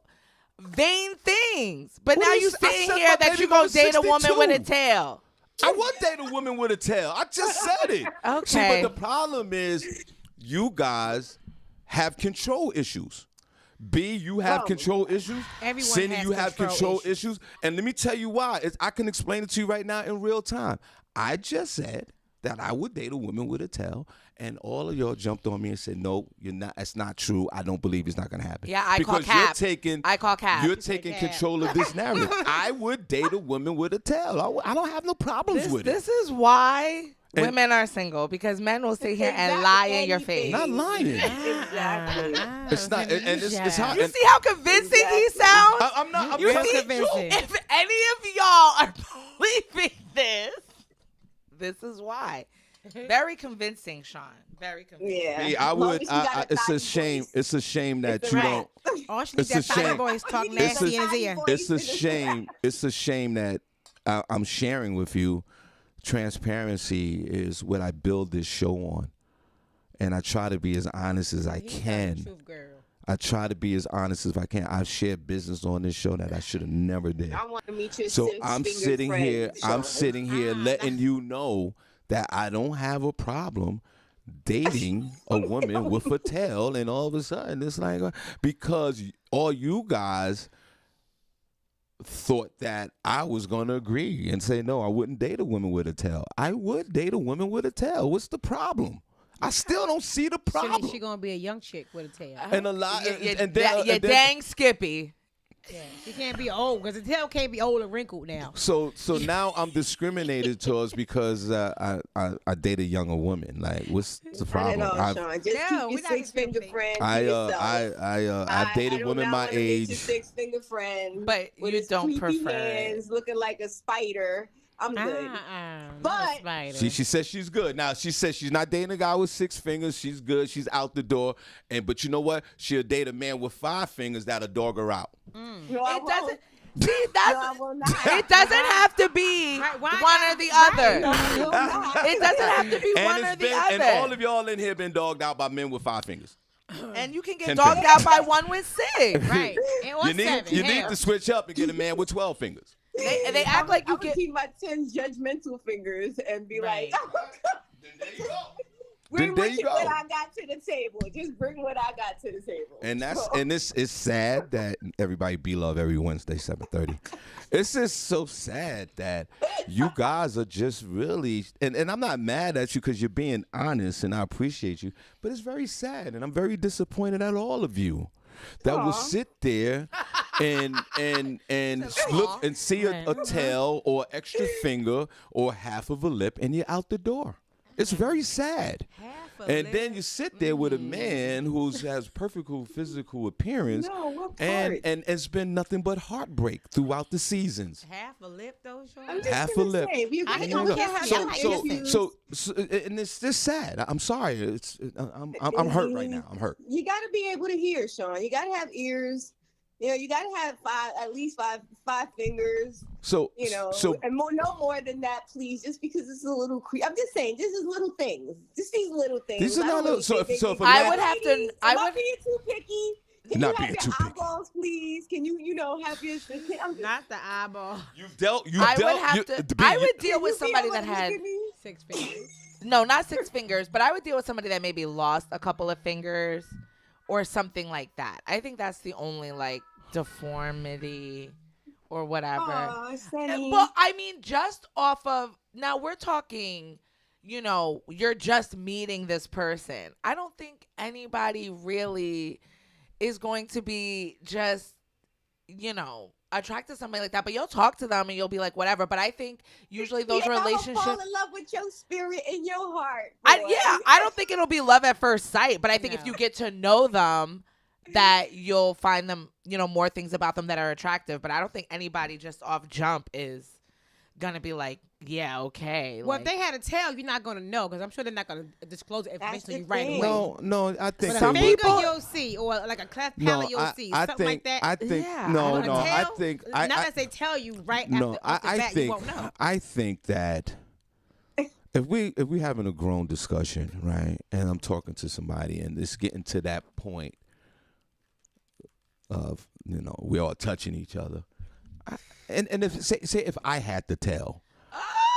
vain things, but now you saying here that you're going to date a woman with a tail. I would date a woman with a tail. I just said it. Okay. See, but the problem is you guys have control issues. B, you have control issues. Everyone Senny, has you have control control issues. And let me tell you why. I can explain it to you right now in real time. I just said that I would date a woman with a tail, and all of y'all jumped on me and said, "No, you're not. That's not true. I don't believe it's not going to happen." Yeah, I call cap. I call cap. You're taking control of this narrative. I would date a woman with a tail. I don't have no problems with it. This is why women are single, because men will sit here and lie in your face. Not lying. Exactly. It's not. And it's how. You see how convincing he sounds? I'm not. You see, if any of y'all are believing this is why. Very convincing, Shawn. Very convincing. Yeah. I would. It's a shame. It's a shame that you don't. Oh, she need that thigh voice talk nasty in his ear. It's a shame. It's a shame that I'm sharing with you. Transparency is what I build this show on, and I try to be as honest as I can. I try to be as honest as I can. I've shared business on this show that I should have never did. I want to meet your So I'm sitting here. I'm sitting here letting you know that I don't have a problem dating a woman with a tail, and all of a sudden it's like, because all you guys thought that I was going to agree and say, no, I wouldn't date a woman with a tail. I would date a woman with a tail. What's the problem? I still don't see the problem. She's going to be a young chick with a tail. And a lot, and dang Skippy. Yeah, she can't be old, because the tail can't be old and wrinkled now. So now I'm discriminated towards because I date a younger woman. Like, what's the problem? I don't know, Shawn. Just keep your six-finger friend to yourself. I've dated women my age. Your six-finger friend, but with you his don't creepy prefer hands, looking like a spider. I'm good. But she says she's good. Now she says she's not dating a guy with 6 fingers. She's good. She's out the door. But you know what? She'll date a man with 5 fingers that'll dog her out. it doesn't. It doesn't have to be one or the other. It doesn't have to be one or the other. And all of y'all in here been dogged out by men with 5 fingers. And you can get dogged out by one with 6. Right. You need to switch up and get a man with 12 fingers. They act like you keep my 10 judgmental fingers and be like, then there you go. Bring what I got to the table. Just bring what I got to the table. And it's sad that everybody be love every Wednesday 7:30. It's just so sad that you guys are just really, and I'm not mad at you because you're being honest and I appreciate you, but it's very sad and I'm very disappointed at all of you that will sit there and look and see a tail or extra finger or half of a lip and you're out the door. It's very sad. And then you sit there with a man who has perfect physical appearance and it's been nothing but heartbreak throughout the seasons. Half a lip though, Shawn? Half a lip. So and it's just sad. I'm sorry. I'm hurt right now. I'm hurt. You got to be able to hear, Shawn. You got to have ears. You know, you got to have at least five fingers. So and no more than that, please. Just because it's a little I'm just saying, this is little things. Just these little things. These are not little. So if I would have to. Am I being too picky? Can not you being have too your picky. eyeballs, please? Can you have your? Not the eyeball. I would deal with somebody that had 6 fingers. No, not 6 fingers, but I would deal with somebody that maybe lost a couple of fingers or something like that. I think that's the only like deformity or whatever. Oh, Senny. Well, I mean, just off of now we're talking, you're just meeting this person. I don't think anybody really is going to be just, attracted to somebody like that. But you'll talk to them and you'll be like, whatever. But I think usually those relationships fall in love with your spirit and your heart. I don't think it'll be love at first sight. But I think if you get to know them, that you'll find them, more things about them that are attractive. But I don't think anybody just off jump is gonna be like, yeah, okay. Well, if they had to tell, you're not gonna know, because I'm sure they're not gonna disclose the information to you right away. No, I think some people you'll see, or like a cleft palate you'll see, something like that. I think not that they tell you right after the bat, you won't know. I think that if we having a grown discussion, right, and I'm talking to somebody and it's getting to that point of we all touching each other, and if say if I had to tell,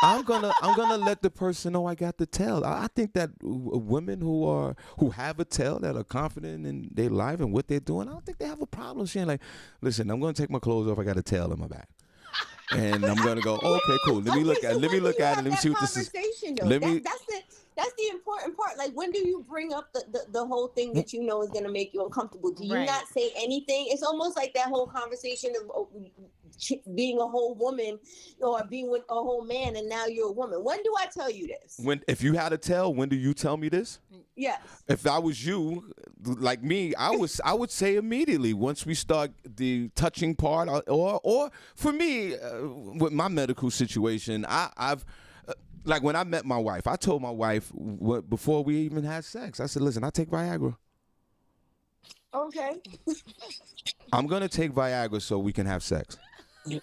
I'm gonna let the person know I got the tell. I think that women who have a tell, that are confident in their life and what they're doing, I don't think they have a problem saying like, listen, I'm gonna take my clothes off. I got a tell in my back, and I'm gonna go, okay, cool. Let me look at it. Let me see what this is. That's the important part. Like, when do you bring up the whole thing that you know is going to make you uncomfortable? Do you not say anything? It's almost like that whole conversation of being a whole woman or being with a whole man, and now you're a woman. When do I tell you this? If you had a tell, when do you tell me this? Yes. If I was you, like me, I would say immediately once we start the touching part, or for me, with my medical situation, I've. Like when I met my wife, I told my wife before we even had sex, I said, listen, I take Viagra. Okay. I'm going to take Viagra so we can have sex. Viagra's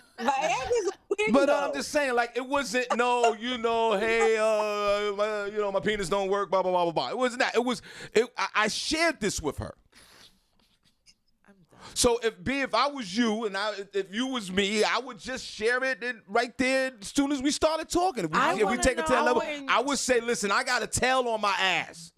weird. But I'm just saying, like, it wasn't, hey, my penis don't work, blah, blah, blah, blah, blah. It wasn't that. I shared this with her. So if I was you and if you was me, I would just share it right there as soon as we started talking. If we take it to that level, I would say, listen, I got a tail on my ass.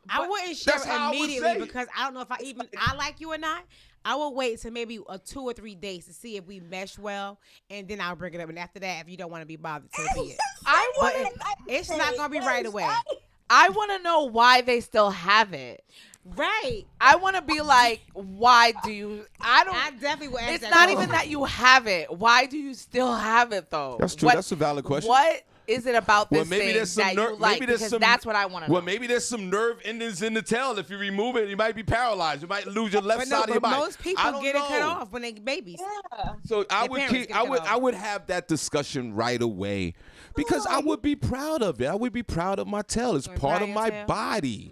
I wouldn't share it immediately because I don't know if I like you or not. I will wait till maybe 2 or 3 days to see if we mesh well, and then I'll bring it up. And after that, if you don't want to be bothered, so be it. It's not going to be right away. I want to know why they still have it. Right. I want to be like, why do you? I definitely would ask that. It's not even that you have it. Why do you still have it though? That's true. That's a valid question. What is it about this maybe thing there's some that you like? Because that's what I want to know. Well, maybe there's some nerve endings in the tail. If you remove it, you might be paralyzed. You might lose your left side of your body. Most people get it cut off when they babies. Yeah. So I would have that discussion right away because I would be proud of it. I would be proud of my tail. It's part of my body.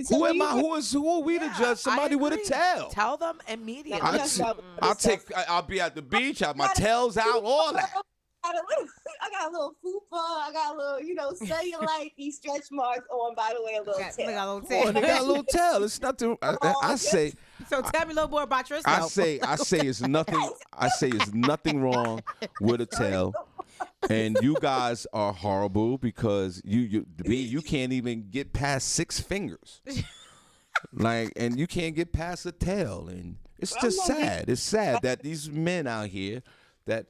So who am I? Who are we to judge somebody with a tail? Tell them immediately. I'll be at the beach, have my tails out, all that. I got a little fupa. I got a little, cellulite, these stretch marks on. By the way, a little tail. They got a little tail. It's nothing. I say. So tell me a little more about yourself. I say it's nothing. I say it's nothing wrong with a tail. And you guys are horrible because you can't even get past 6 fingers, and you can't get past a tail, and it's just sad. It's sad that these men out here that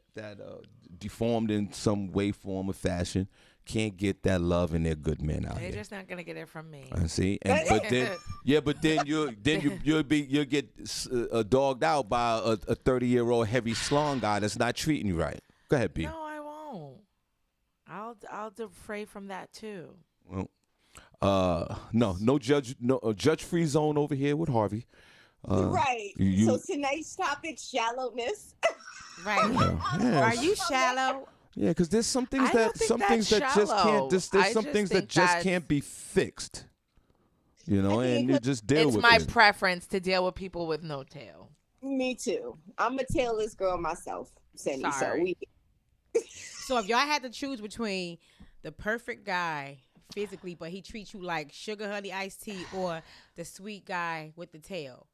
deformed in some way, form, or fashion can't get that love, and they're good men out here. They're just not gonna get it from me. I see, but then you'll get dogged out by a 30-year-old heavy slung guy that's not treating you right. Go ahead, B. No, I won't. I'll defray from that too. Well, no judge-free zone over here with Harvey. Right. So tonight's topic, shallowness. Right. Yeah. Are you shallow? Yeah, because there's some things that just can't be fixed. And you just deal with it. It's my preference to deal with people with no tail. Me too. I'm a tailless girl myself, Senny. Sorry. So if y'all had to choose between the perfect guy physically, but he treats you like sugar honey iced tea, or the sweet guy with the tail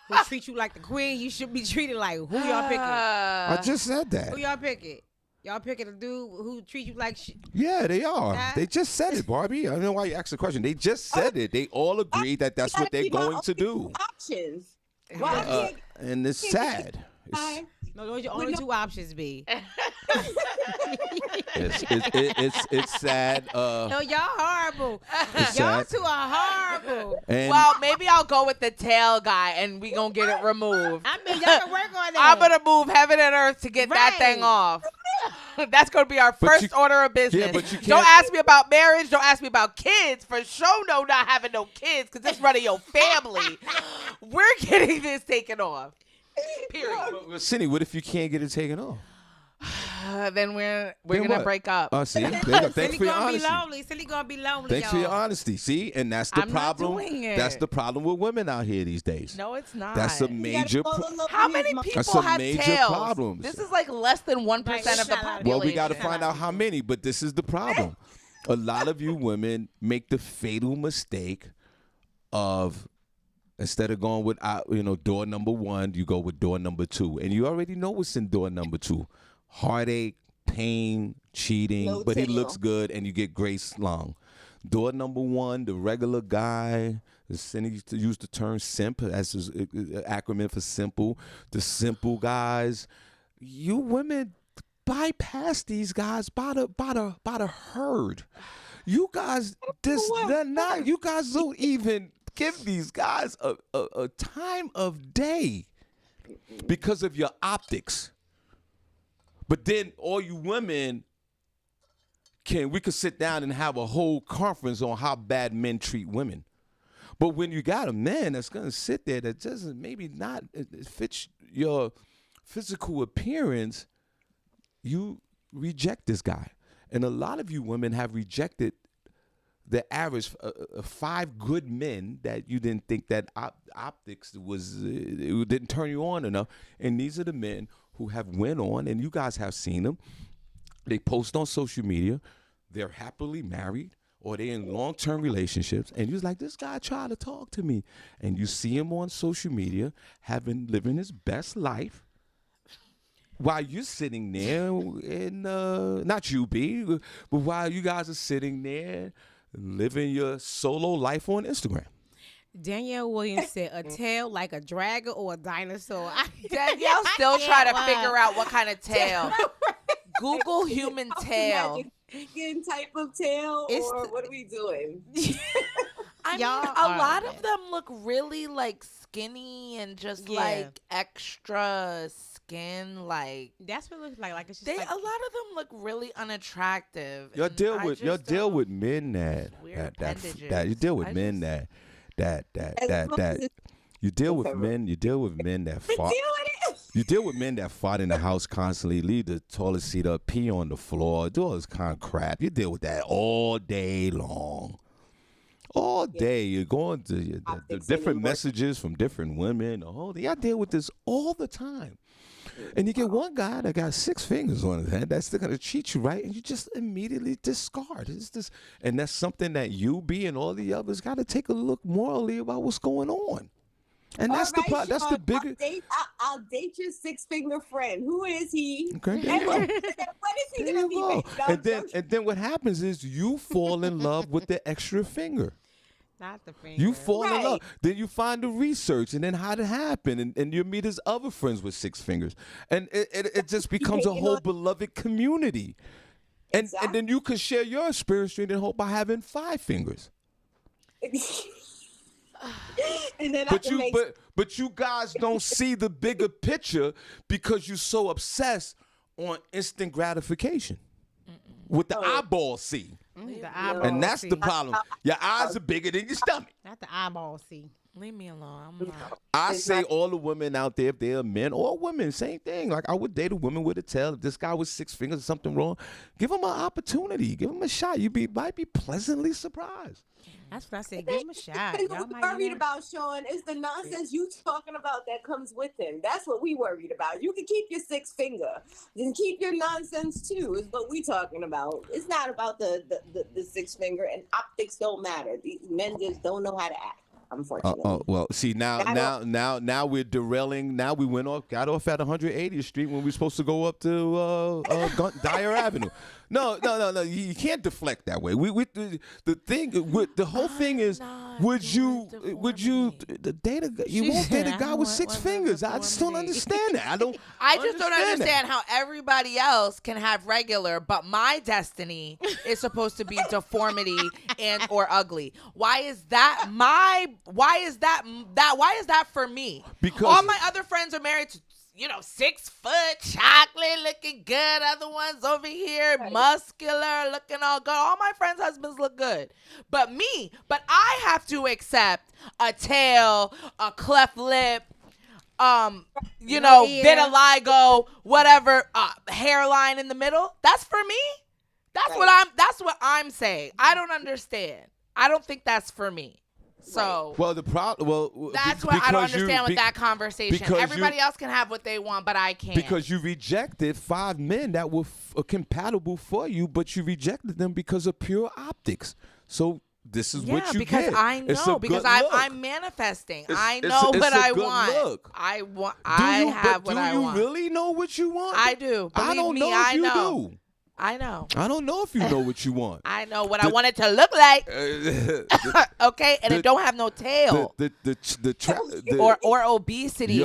who treats you like the queen you should be treated like, who y'all picking? I just said that. Who y'all picking? Y'all picking a dude who treat you like shit. Yeah, they are. Nah. They just said it, Barbie. I don't know why you asked the question. They just said it. They all agreed that that's what they're going to do. Options. Why And it's sad. No, those your only two options, B. It's sad. No, y'all horrible. It's Y'all sad. two are horrible. And Well, maybe I'll go with the tail guy and we gonna get it removed. I mean, y'all can work on that. I'm gonna move heaven and earth to get that Right. thing off. That's gonna be our first order of business. Yeah, but you Don't can't- ask me about marriage. Don't ask me about kids. For sure, no, not having no kids because it's running your family. We're getting this taken off. Period. Well, Senny, what if you can't get it taken off? Then we're Then gonna what? break up. See, there you go. Thanks Silly for your gonna be honesty. lonely. Silly gonna be lonely, Thanks y'all. for your honesty. See, and that's the I'm not problem. doing it. That's the problem with women out here these days. No, it's not. That's a major. How many people That's some have major tails? problems. This is like less than 1% of the Right. population. Well, we got to find out how many, but this is the problem. A lot of you women make the fatal mistake of instead of going with door number 1, you go with door number 2, and you already know what's in door number 2: heartache, pain, cheating. No but he tail. looks good, and you get grace long. Door number 1, the regular guy. Senny used to use the term simp as his acronym for simple. The simple guys. You women bypass these guys by the herd. You guys, you guys don't even give these guys a time of day because of your optics. But then all you women we could sit down and have a whole conference on how bad men treat women. But when you got a man that's gonna sit there that doesn't maybe not fit your physical appearance, you reject this guy. And a lot of you women have rejected the average 5 good men that you didn't think that optics was it didn't turn you on enough. And these are the men who have went on, and you guys have seen them. They post on social media. They're happily married, or they're in long-term relationships, and you're like, this guy tried to talk to me. And you see him on social media living his best life while you're sitting there in, not you, B, but while you guys are sitting there living your solo life on Instagram. Danielle Williams said a tail like a dragon or a dinosaur. Danielle still trying to figure out what kind of tail. Google human tail. Vegan type of tail, or what are we doing? I mean, Y'all a are lot bad. of them look really like skinny and just Yeah. like extra skin. Like That's what it looks like. Like it's just they, like a lot of them look really unattractive. Y'all and deal I with just deal don't- with men Weird that appendages. you deal with I men just- that you deal with men that fart. You deal with men that fart in the house constantly, leave the toilet seat up, pee on the floor, do all this kind of crap. You deal with that all day long. All day. You're going to the different messages from different women. The whole thing. I deal with this all the time. And you get one guy that got 6 fingers on his head that's still going to treat you right, and you just immediately discard. It's just, and that's something that you, B, and all the others got to take a look morally about what's going on. And that's All right, that's the Sean, bigger. I'll date your 6-finger friend. Who is he? Okay, there you go. When is he There gonna you be go. based? And then what happens is you fall in love with the extra finger. not the finger. You fall in Right. love. Then you find the research, and then how it happened, and you meet his other friends with 6 fingers, and it just becomes a whole beloved community. And then you can share your spirit stream and hope by having 5 fingers. And then But you guys don't see the bigger picture because you're so obsessed on instant gratification with the eyeball see. The eyeball And that's C. the problem. Your eyes are bigger than your stomach. Not the eyeball C. Leave me alone. I'm not. I say all the women out there, if they're men or women, same thing. Like I would date a woman with a tail. If this guy with 6 fingers, something wrong, give him an opportunity. Give him a shot. Might be pleasantly surprised. That's what I said. Give him a shot. What Y'all we might worried do that. about, Sean, is the nonsense you talking about that comes with him. That's what we worried about. You can keep your 6 finger, then keep your nonsense too. Is what we talking about. It's not about the 6 finger, and optics don't matter. These men just don't know how to act. unfortunately. Well, see now we're derailing. Now we got off at 180th Street when we were supposed to go up to Dyer Avenue. No. You can't deflect that way. The whole thing is, would you date a guy? You won't date a guy with six fingers. I just don't understand that. I just don't understand how everybody else can have regular, but my destiny is supposed to be deformity and or ugly. Why is that for me? Because all my other friends are married to 6 foot, chocolate looking good. Other ones over here, muscular, looking all good. All my friends' husbands look good. But I have to accept a tail, a cleft lip, vitiligo, whatever, hairline in the middle. That's for me. That's what I'm saying. I don't understand. I don't think that's for me. So that's what I don't understand with that conversation. Everybody else can have what they want, but I can't. Because you rejected 5 men that were compatible for you, but you rejected them because of pure optics. So this is what you because get. I know, because I'm manifesting. I know what I want. Look. I have what I want. Do you really know what you want? I do. I don't know if you do. I know. I don't know if you know what you want. I know what I want it to look like. Okay, and it don't have no tail. Or obesity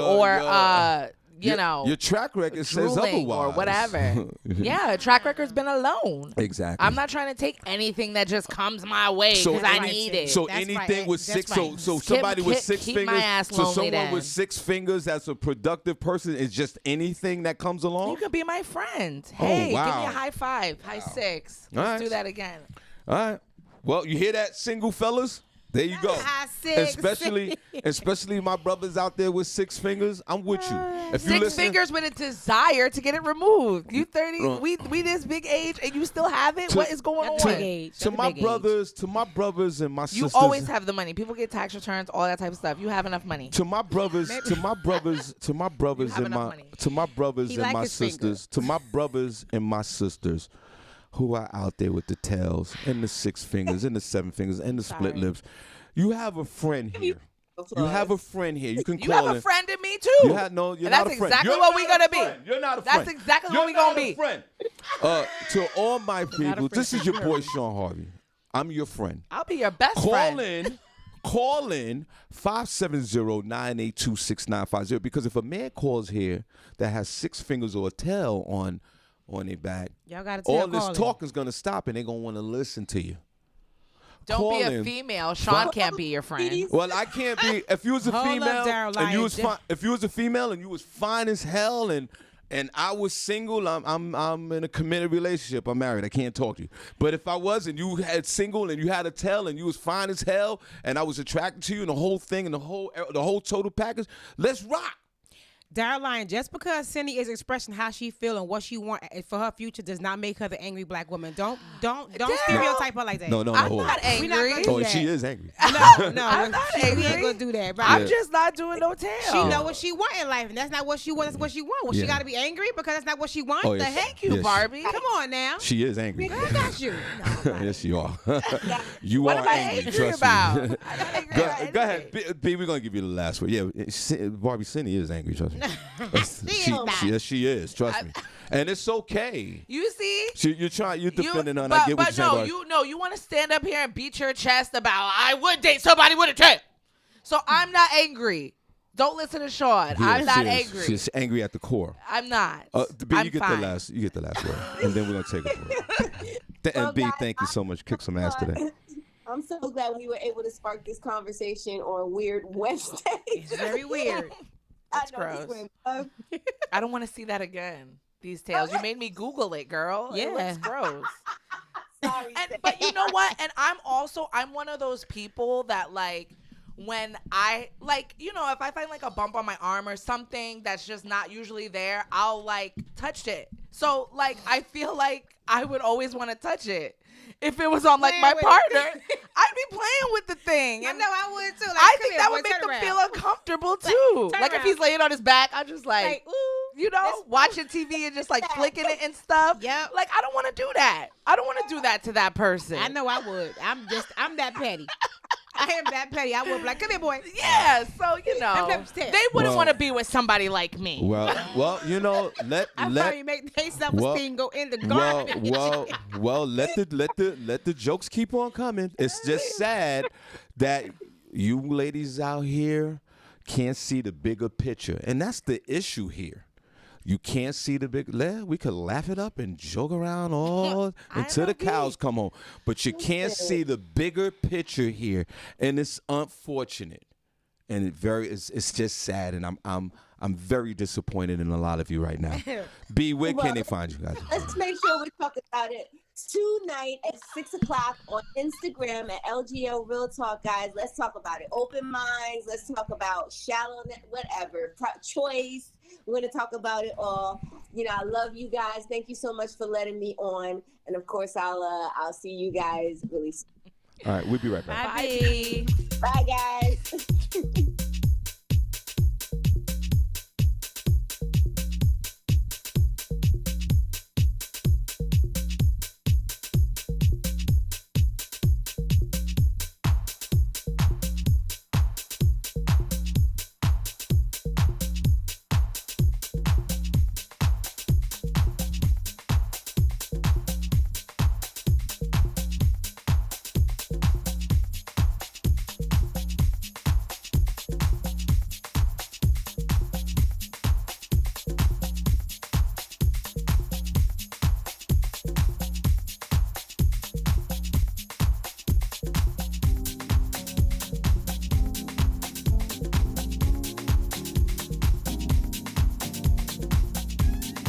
your track record says otherwise or whatever. Yeah, track record's been alone. Exactly. I'm not trying to take anything that just comes my way because I need it. So anything with six. So somebody with 6 fingers. So someone with 6 fingers that's a productive person is just anything that comes along. You could be my friend. Hey, give me a high 5, high 6. Let's do that again. All right. Well, you hear that, single fellas? There you go. Especially my brothers out there with 6 fingers. I'm with you. If you 6 fingers with a desire to get it removed. You 30, we this big age, and you still have it. What is going on? To my brothers and my sisters. You always have the money. People get tax returns, all that type of stuff. You have enough money. To my brothers and my sisters who are out there with the tails and the 6 fingers and the 7 fingers and the split lips. You have a friend here. You have a friend here. You can call You have a friend in me, too. You're not a friend. That's exactly what we're going to be. You're not a friend. That's exactly what we're going to be. Friend. To all my people, this is your boy, Shawn Harvey. I'm your friend. I'll be your best friend. Call in 570-982-6950 because if a man calls here that has 6 fingers or a tail on their back, all this talk is going to stop and they're going to want to listen to you. Don't be a female. Shawn can't be your friend. Well, I can't be. If you was a female and you was fine, if you was a female and you was fine as hell and I was single, I'm in a committed relationship. I'm married. I can't talk to you. But if I was and you had single and you had a tail and you was fine as hell and I was attracted to you and the whole thing and the whole total package, let's rock. Darline, just because Senny is expressing how she feel and what she want for her future does not make her the angry black woman. Don't stereotype her like that. No. I'm not angry. She is angry. No, I'm not angry. We ain't gonna do that. Bro. I'm just not doing no tail. She know what she want in life, and that's not what she wants. That's what she want. Well, she got to be angry because that's not what she wants. Oh, yes. Thank you, Barbi. Come on now. She is angry. I got you. Yes, you are. You what are am I angry. angry Trust about? me. Go ahead, B. We're gonna give you the last word. Yeah, Barbi, Senny is angry. Trust me. She is. Trust me, and it's okay. You see, you're defending her. And I get what you're saying. You want to stand up here and beat your chest about I would date somebody with a tail. So I'm not angry. Don't listen to Shawn. I'm not angry. She's angry at the core. I'm not. B, you get the last word, and then we're gonna take a break. And B, thank you so much. Kick some ass today. I'm so glad we were able to spark this conversation on Weird Wednesday. It's very weird. That's gross. I don't want to see that again. These tails. You made me Google it, girl. Yeah. It looks gross. Sorry. But you know what? And I'm one of those people that like when I if I find like a bump on my arm or something that's just not usually there, I'll like touch it. So like I feel like I would always want to touch it. If it was on like my partner, I'd be playing with the thing. And I know I would too. Like, I think that would make them feel uncomfortable too. Like if he's laying on his back, I'm just like ooh, watching TV and just like flicking it and stuff. Yep. Like I don't want to do that. I don't want to do that to that person. I know I would. I'm that petty. I am that petty. I would be like, come here, boy. Yeah, so upstairs. they wouldn't Well- want to be with somebody like me. Well, I'm sorry, you make their self-esteem go in the garbage. well, let the jokes keep on coming. It's just sad that you ladies out here can't see the bigger picture, and that's the issue here. You can't see the big. We could laugh it up and joke around all until the cows come home, but you can't see the bigger picture here, and it's unfortunate, and it's just sad, and I'm very disappointed in a lot of you right now. B, where can they find you guys? Let's make sure we talk about it tonight at 6:00 on Instagram at LGL Real Talk, guys. Let's talk about it. Open minds. Let's talk about shallowness, whatever. Choice. We're going to talk about it all. I love you guys. Thank you so much for letting me on. And of course, I'll see you guys really soon. All right, we'll be right back. Bye. Bye, guys.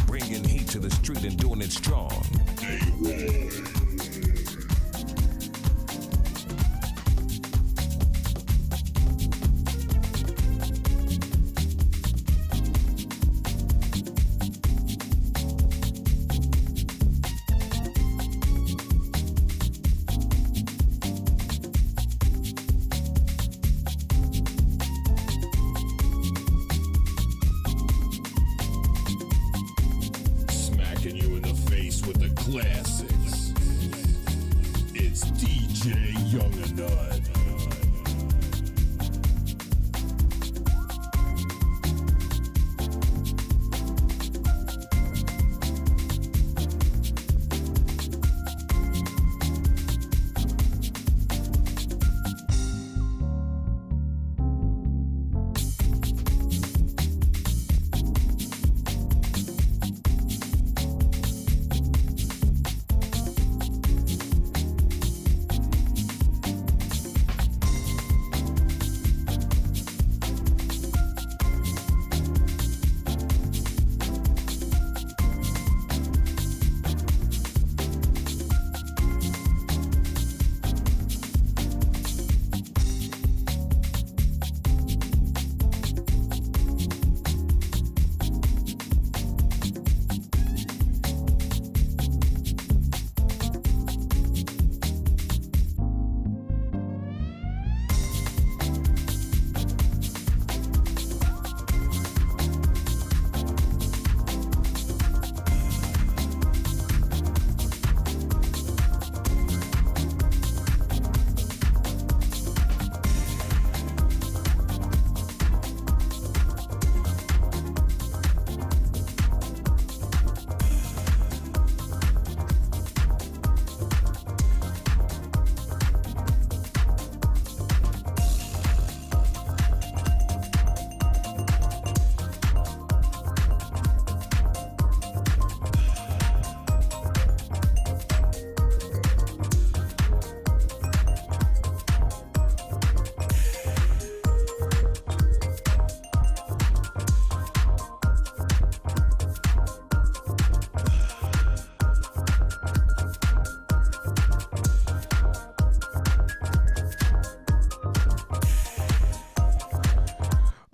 Bringing heat to the street and doing it strong. Smacking you in the face with the classics. It's DJ Young and Nut.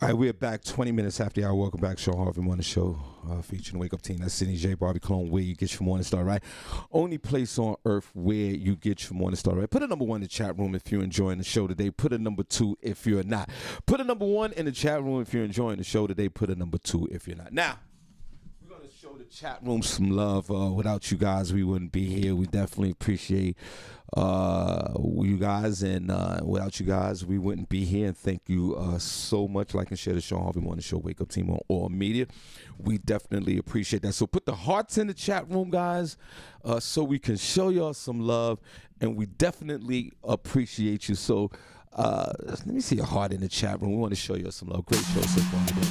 All right, we're back 20 minutes after the hour. Welcome back, Shawn Harvey Morning Show, featuring the Wake Up Team. That's Senny J, Barbi Clone, where you get your morning start right. Only place on earth where you get your morning start right. Put a number 1 in the chat room if you're enjoying the show today. Put a number 2 if you're not. Put a number 1 in the chat room if you're enjoying the show today. Put a number 2 if you're not. Now, we're going to show the chat room some love. Without you guys, we wouldn't be here. We definitely appreciate you guys, and without you guys, we wouldn't be here. And thank you so much. Like and share the Shawn Harvey Morning Show Wake Up Team on all media. We definitely appreciate that. So put the hearts in the chat room, guys, so we can show y'all some love, and we definitely appreciate you. So let me see a heart in the chat room. We want to show you some love. Great show so far today.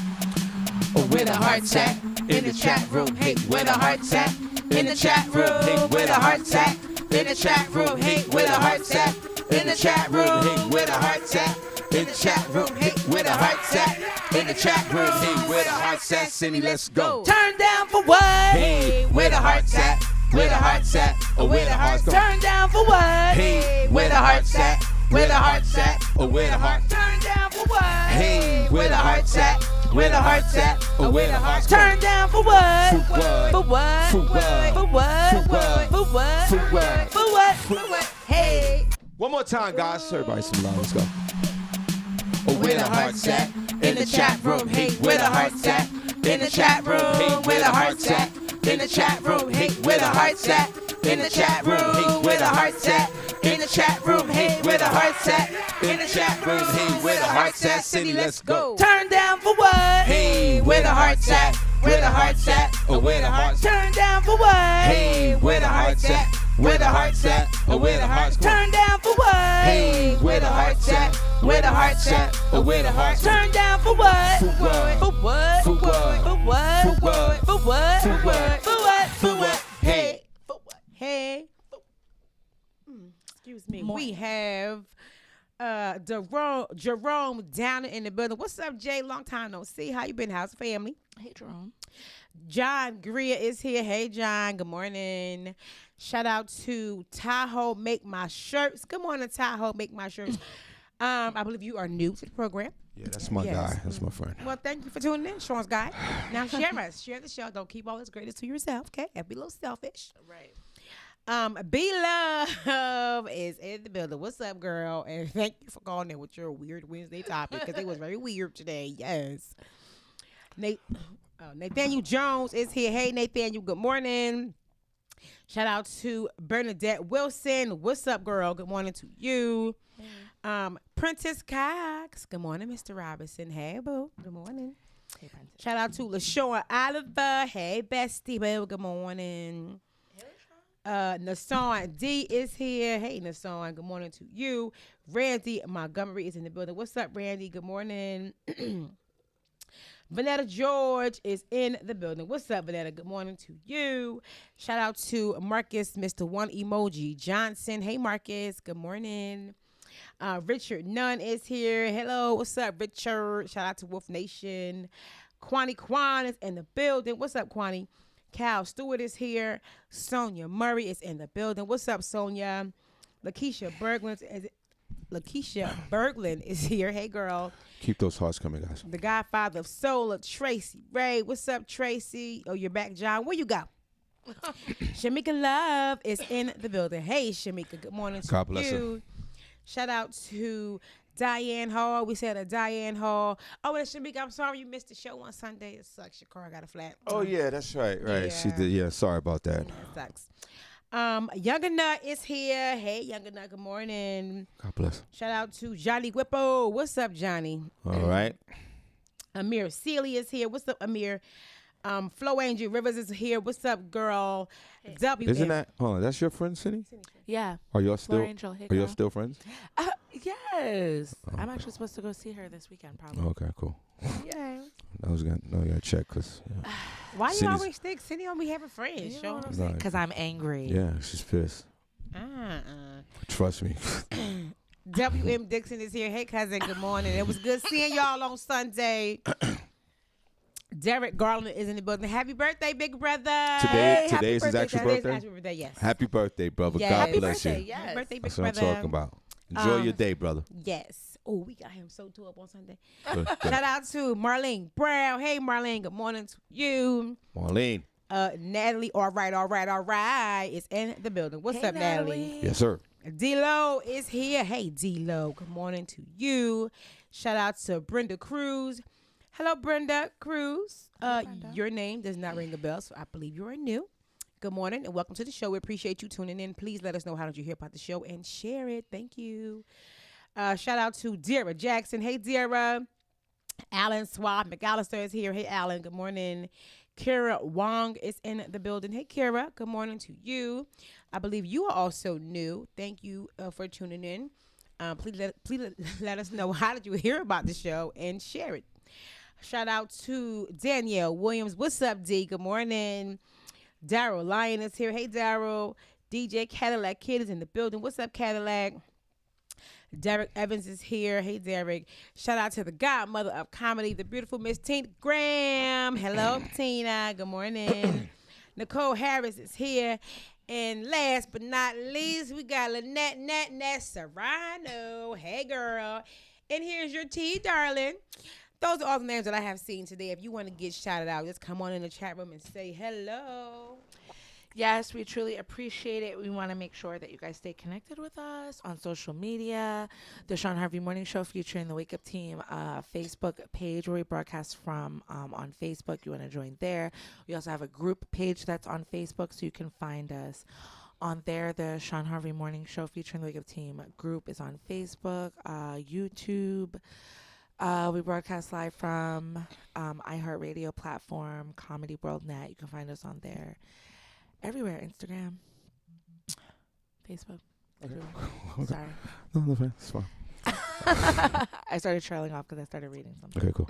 Oh, where the hearts at? In the chat room. Hey, where the hearts at? In the chat room. Hey, where the hearts at? In the chat room. Hey, where the hearts at? In the chat room. Hey, where the hearts at? In the chat room. Hey, where the hearts at? In the chat room. Hey, where the hearts at? Senny, let's go. Turn down for what? Hey, where the hearts at? Where the hearts at? Oh, where the hearts go? Turn down for what? Hey, where the hearts at? Where the hearts at? Oh, where the hearts? Turn down for what? Hey, where the hearts at? Where the hearts at? Oh, where the hearts go? Turn down for what? For what? For what? For what? For what? For what? For what? For what? For what? For what? Hey. One more time, guys. Everybody some love. Let's go. Oh, where the hearts at? In the chat room. Hey, where the hearts at? In the chat room. Hey, where the hearts at? In the chat room. Hey, where the hearts at? In the chat room. Hey, where the hearts at? In the chat room. Hey, where the hearts at? In the chat room. Hey, where the hearts at? Senny, let's go. Turn down for what? Hey, where the hearts at? Where the hearts at? Oh, where the hearts? Turn down for what? Hey, where the hearts at? Where the hearts at? Oh, where the hearts? Turn down for what? Hey, where the hearts at? Where the hearts at? Oh, where the hearts? Turn down for what? For what? For what? For what? For what? For what? For what? For what? For what? For what? Hey. For what? Hey. Excuse me. We have Jerome down in the building. What's up, Jay? Long time no see. How you been? How's the family? Hey, Jerome. John Greer is here. Hey, John. Good morning. Shout out to Tahoe Make My Shirts. Good morning, Tahoe Make My Shirts. I believe you are new to the program. Yeah, that's my guy. That's my friend. Well, thank you for tuning in, Shawn's guy. Now share us. Share the show. Don't keep all this greatness to yourself, okay? And be a little selfish. Right. B-Love is in the building. What's up, girl? And thank you for calling in with your weird Wednesday topic because it was very weird today. Yes. Nathaniel Jones is here. Hey, Nathaniel, good morning. Shout out to Bernadette Wilson. What's up, girl? Good morning to you. Hey. Princess Cox. Good morning, Mr. Robinson. Hey, boo. Good morning. Hey, Princess. Shout out to LaShawn Oliver. Hey, bestie, boo. Good morning. Nassan D is here. Hey, Nassan. Good morning to you. Randy Montgomery is in the building. What's up, Randy? Good morning. Vanetta George is in the building. What's up, Vanetta? Good morning to you. Shout out to Marcus, Mr. One Emoji Johnson. Hey, Marcus. Good morning. Richard Nunn is here. Hello. What's up, Richard? Shout out to Wolf Nation. Kwani Kwan is in the building. What's up, Kwani? Cal Stewart is here. Sonia Murray is in the building. What's up, Sonia? Lakeisha Berglund is here. Hey, girl. Keep those hearts coming, guys. The Godfather of Solar, Tracy Ray. What's up, Tracy? Oh, you're back, John. Where you go? Shamika Love is in the building. Hey, Shamika. Good morning to God bless you. her. Shout out to Diane Hall. We said a Diane Hall. Oh, and Shamika, I'm sorry you missed the show on Sunday. It sucks. Your car got a flat. Oh, yeah, that's right. Right. Yeah. She did. Yeah, sorry about that. Yeah, it sucks. Younger Nut is here. Hey, Younger Nut. Good morning. God bless. Shout out to Johnny Whippo. What's up, Johnny? All right. Amir Sealy is here. What's up, Amir? Flo Angel Rivers is here. What's up, girl? Hey. Isn't that? Oh, that's your friend, Senny? Yeah. Are y'all still? Angel, hey, are y'all girl. still friends? Yes. Oh, I'm actually supposed to go see her this weekend, probably. Okay, cool. Yeah. I was gonna check because. Yeah. Why you Cindy's- always think Cindy don't be having friends? You know what I'm No. saying? Because I'm angry. Yeah, she's pissed. Trust me. W.M. Dixon is here. Hey, cousin. Good morning. It was good seeing y'all on Sunday. Derek Garland is in the building. Happy birthday, big brother. Today is his actual Today's birthday? actual birthday, yes. Happy birthday, brother. Yes. God Happy bless birthday, you. yes. Happy birthday, big That's what brother. I'm talking about. Enjoy your day, brother. Yes. Oh, we got him so tore up on Sunday. Good. Shout out to Marlene Brown. Hey, Marlene. Good morning to you. Marlene. Natalie, all right, is in the building. What's up, Natalie? Yes, sir. D-Lo is here. Hey, D-Lo. Good morning to you. Shout out to Brenda Cruz. Hello, Brenda Cruz. Brenda. Your name does not ring a bell, so I believe you are new. Good morning and welcome to the show. We appreciate you tuning in. Please let us know how did you hear about the show and share it. Thank you. Shout out to Dira Jackson. Hey, Dira. Alan Swab McAllister is here. Hey, Alan. Good morning. Kira Wong is in the building. Hey, Kira. Good morning to you. I believe you are also new. Thank you for tuning in. Please let us know how did you hear about the show and share it. Shout out to Danielle Williams. What's up, D? Good morning. Daryl Lyon is here. Hey, Daryl. DJ Cadillac Kid is in the building. What's up, Cadillac? Derek Evans is here. Hey, Derek. Shout out to the godmother of comedy, the beautiful Miss Tina Graham. Hello, Tina. Good morning. Nicole Harris is here. And last but not least, we got Lynette Serrano. Hey, girl. And here's your tea, darling. Those are all the names that I have seen today. If you want to get shouted out, just come on in the chat room and say hello. Yes, we truly appreciate it. We want to make sure that you guys stay connected with us on social media. The Shawn Harvey Morning Show featuring the Wake Up Team Facebook page where we broadcast from on Facebook. You want to join there. We also have a group page that's on Facebook, so you can find us on there. The Shawn Harvey Morning Show featuring the Wake Up Team group is on Facebook, YouTube. We broadcast live from iHeartRadio platform, Comedy World Net. You can find us on there. Everywhere. Instagram, Facebook. Okay. Sorry. No, it's fine. I started trailing off because I started reading something. Okay, cool.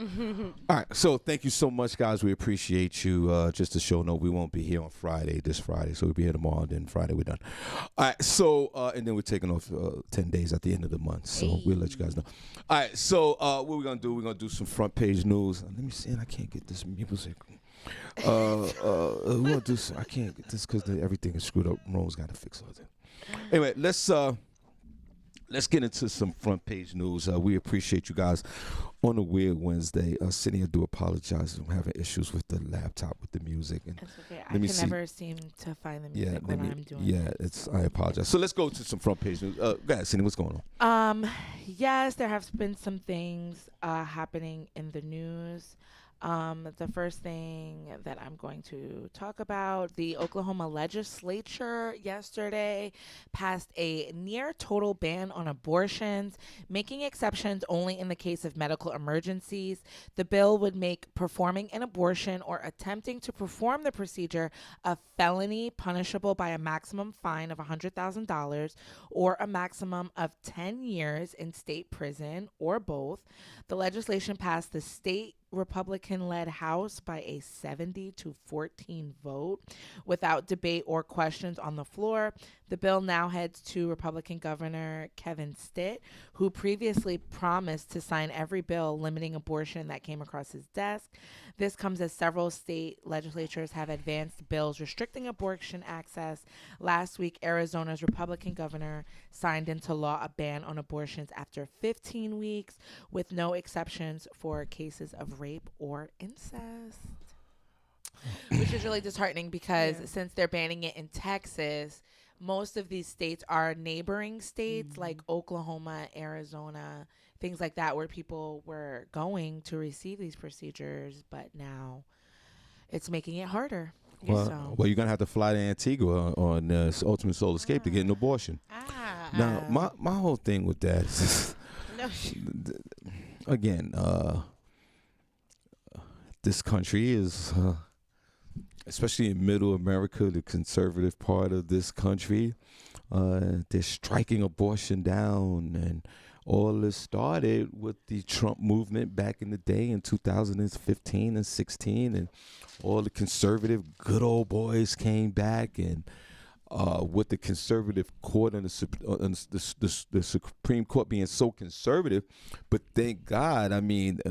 All right, so thank you so much, guys. We appreciate you. Just to show, no, we won't be here on this Friday. So we'll be here tomorrow, and then Friday we're done. All right, so, and then we're taking off 10 days at the end of the month. So we'll let you guys know. All right, so what we're going to do, we're going to do some front page news. Let me see, I can't get this music. We'll do some, I can't get this because everything is screwed up. Rome's got to fix all that. Anyway, let's get into some front page news. We appreciate you guys on a weird Wednesday. Senny, I do apologize. I'm having issues with the laptop with the music. And it's okay. I can never seem to find the music when I'm doing it. I apologize. So let's go to some front page news. Go ahead, Senny, what's going on? Yes, there have been some things happening in the news. The first thing that I'm going to talk about, the Oklahoma legislature yesterday passed a near total ban on abortions, making exceptions only in the case of medical emergencies. The bill would make performing an abortion or attempting to perform the procedure a felony punishable by a maximum fine of $100,000 or a maximum of 10 years in state prison or both. The legislation passed the state Republican-led House by a 70-14 vote without debate or questions on the floor. The bill now heads to Republican Governor Kevin Stitt, who previously promised to sign every bill limiting abortion that came across his desk. This comes as several state legislatures have advanced bills restricting abortion access. Last week, Arizona's Republican governor signed into law a ban on abortions after 15 weeks, with no exceptions for cases of rape or incest. Which is really disheartening because since they're banning it in Texas, most of these states are neighboring states like Oklahoma, Arizona, things like that, where people were going to receive these procedures, but now it's making it harder. Well, you're going to have to fly to Antigua on Ultimate Soul Escape to get an abortion. Now, my whole thing with that is, again, this country is, especially in middle America, the conservative part of this country, they're striking abortion down. And all this started with the Trump movement back in the day in 2015 and 16. And all the conservative good old boys came back, and with the conservative court and the Supreme Court being so conservative. But thank God, I mean,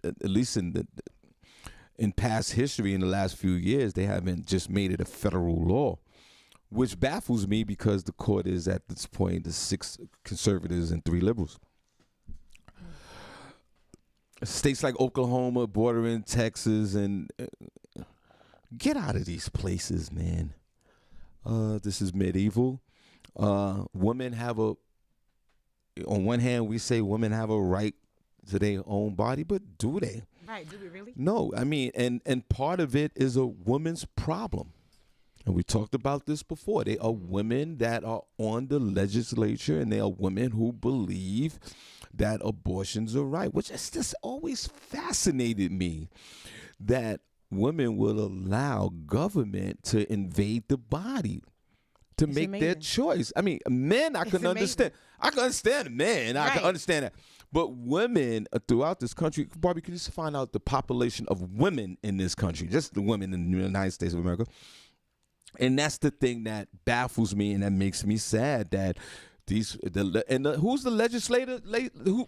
at least in past history, in the last few years, they haven't just made it a federal law, which baffles me because the court is at this point the 6 conservatives and 3 liberals. States like Oklahoma, bordering Texas, and get out of these places, man. This is medieval. Women have on one hand, we say women have a right to their own body, but do they? Right, do we really? No, I mean, and part of it is a woman's problem. And we talked about this before. They are women that are on the legislature, and they are women who believe that abortions are right, which has just always fascinated me, that women will allow government to invade the body to make their choice. I mean, men, I can understand. I can understand men. I can understand that. But women throughout this country, Barbie, can you just find out the population of women in this country, just the women in the United States of America? And that's the thing that baffles me and that makes me sad, that who's the legislator?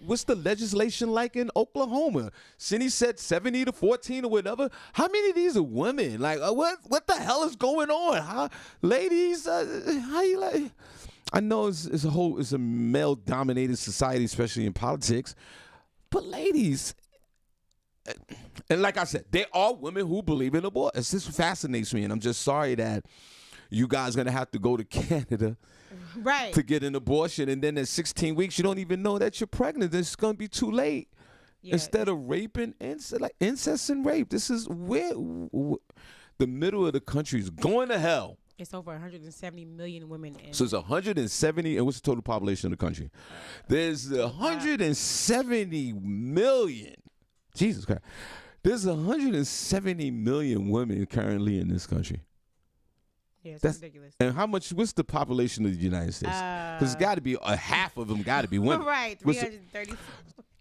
What's the legislation like in Oklahoma? Senny said 70-14 or whatever. How many of these are women? Like, what the hell is going on? Ladies, how you like? I know it's a male-dominated society, especially in politics. But ladies, and like I said, there are women who believe in abortion. It just fascinates me, and I'm just sorry that you guys are gonna have to go to Canada, to get an abortion, and then at 16 weeks you don't even know that you're pregnant. It's gonna be too late. Yeah. Instead of raping, incest and rape, this is where the middle of the country is going to hell. It's over 170 million women. So it's 170, and what's the total population of the country? There's 170 million. Jesus Christ. There's 170 million women currently in this country. Yeah, that's ridiculous. And what's the population of the United States? Because it's got to be half of them got to be women. Right, 334.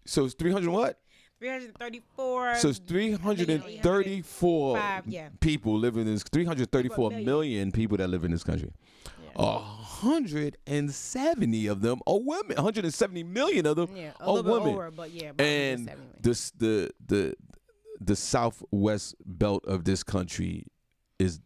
So it's 300 what? 334. So it's 334 people living in this, 334 million people that live in this country. 170 of them are women. 170 million of them are women. Over, but and the southwest belt of this country is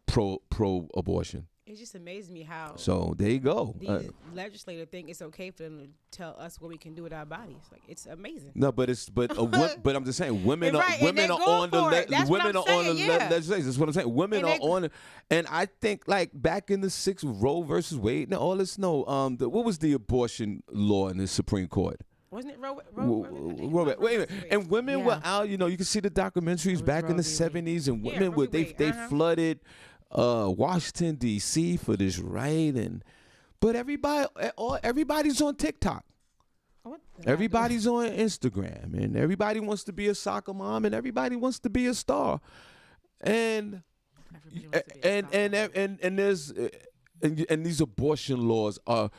pro-abortion. It just amazes me how. So there you go. These legislators think it's okay for them to tell us what we can do with our bodies. Like, it's amazing. No, but I'm just saying women are on the legislation. That's what I'm saying. Women are on it, and I think like back in the Roe versus Wade and all this. No, what was the abortion law in the Supreme Court? Wasn't it Roe? Wait a minute. And women were out. You can see the documentaries back in the 70s, and women were they flooded Washington D.C. for this right, but everybody's on TikTok. Everybody's on Instagram, and everybody wants to be a soccer mom, and everybody wants to be a star, and there's these abortion laws are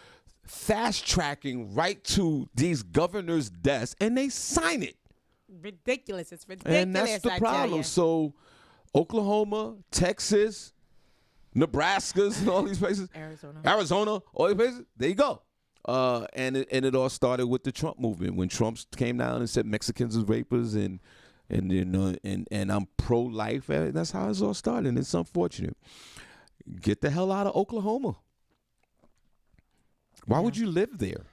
fast tracking right to these governors' desks, and they sign it. Ridiculous! It's ridiculous. And that's the problem. So, Oklahoma, Texas, Nebraska's and all these places, Arizona, all these places, there you go. And it all started with the Trump movement when Trump came down and said Mexicans are rapers and I'm pro-life. And that's how it's all started. And it's unfortunate. Get the hell out of Oklahoma. Why would you live there?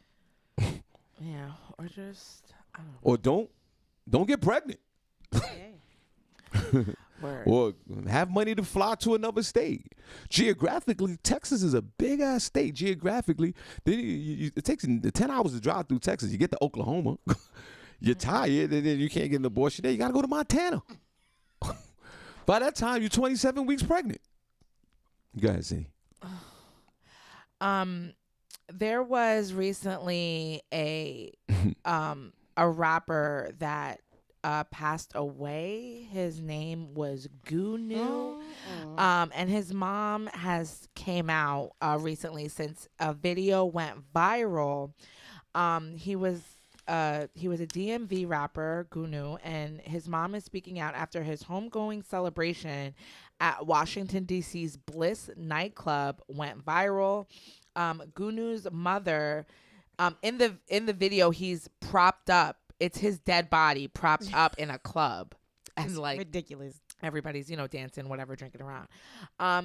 Yeah, or just or don't get pregnant. Or have money to fly to another state. Geographically, Texas is a big ass state. Geographically, it takes 10 hours to drive through Texas. You get to Oklahoma, you're tired, and then you can't get an abortion there. You got to go to Montana. By that time, you're 27 weeks pregnant. Go ahead, Senny. There was recently a rapper that passed away. His name was Gunu. And his mom has came out recently since a video went viral. He was a DMV rapper, Gunu, and his mom is speaking out after his homegoing celebration at Washington D.C.'s Bliss nightclub went viral. Gunu's mother, in the video, he's propped up. It's his dead body propped up in a club. And it's like ridiculous. Everybody's, dancing, whatever, drinking around.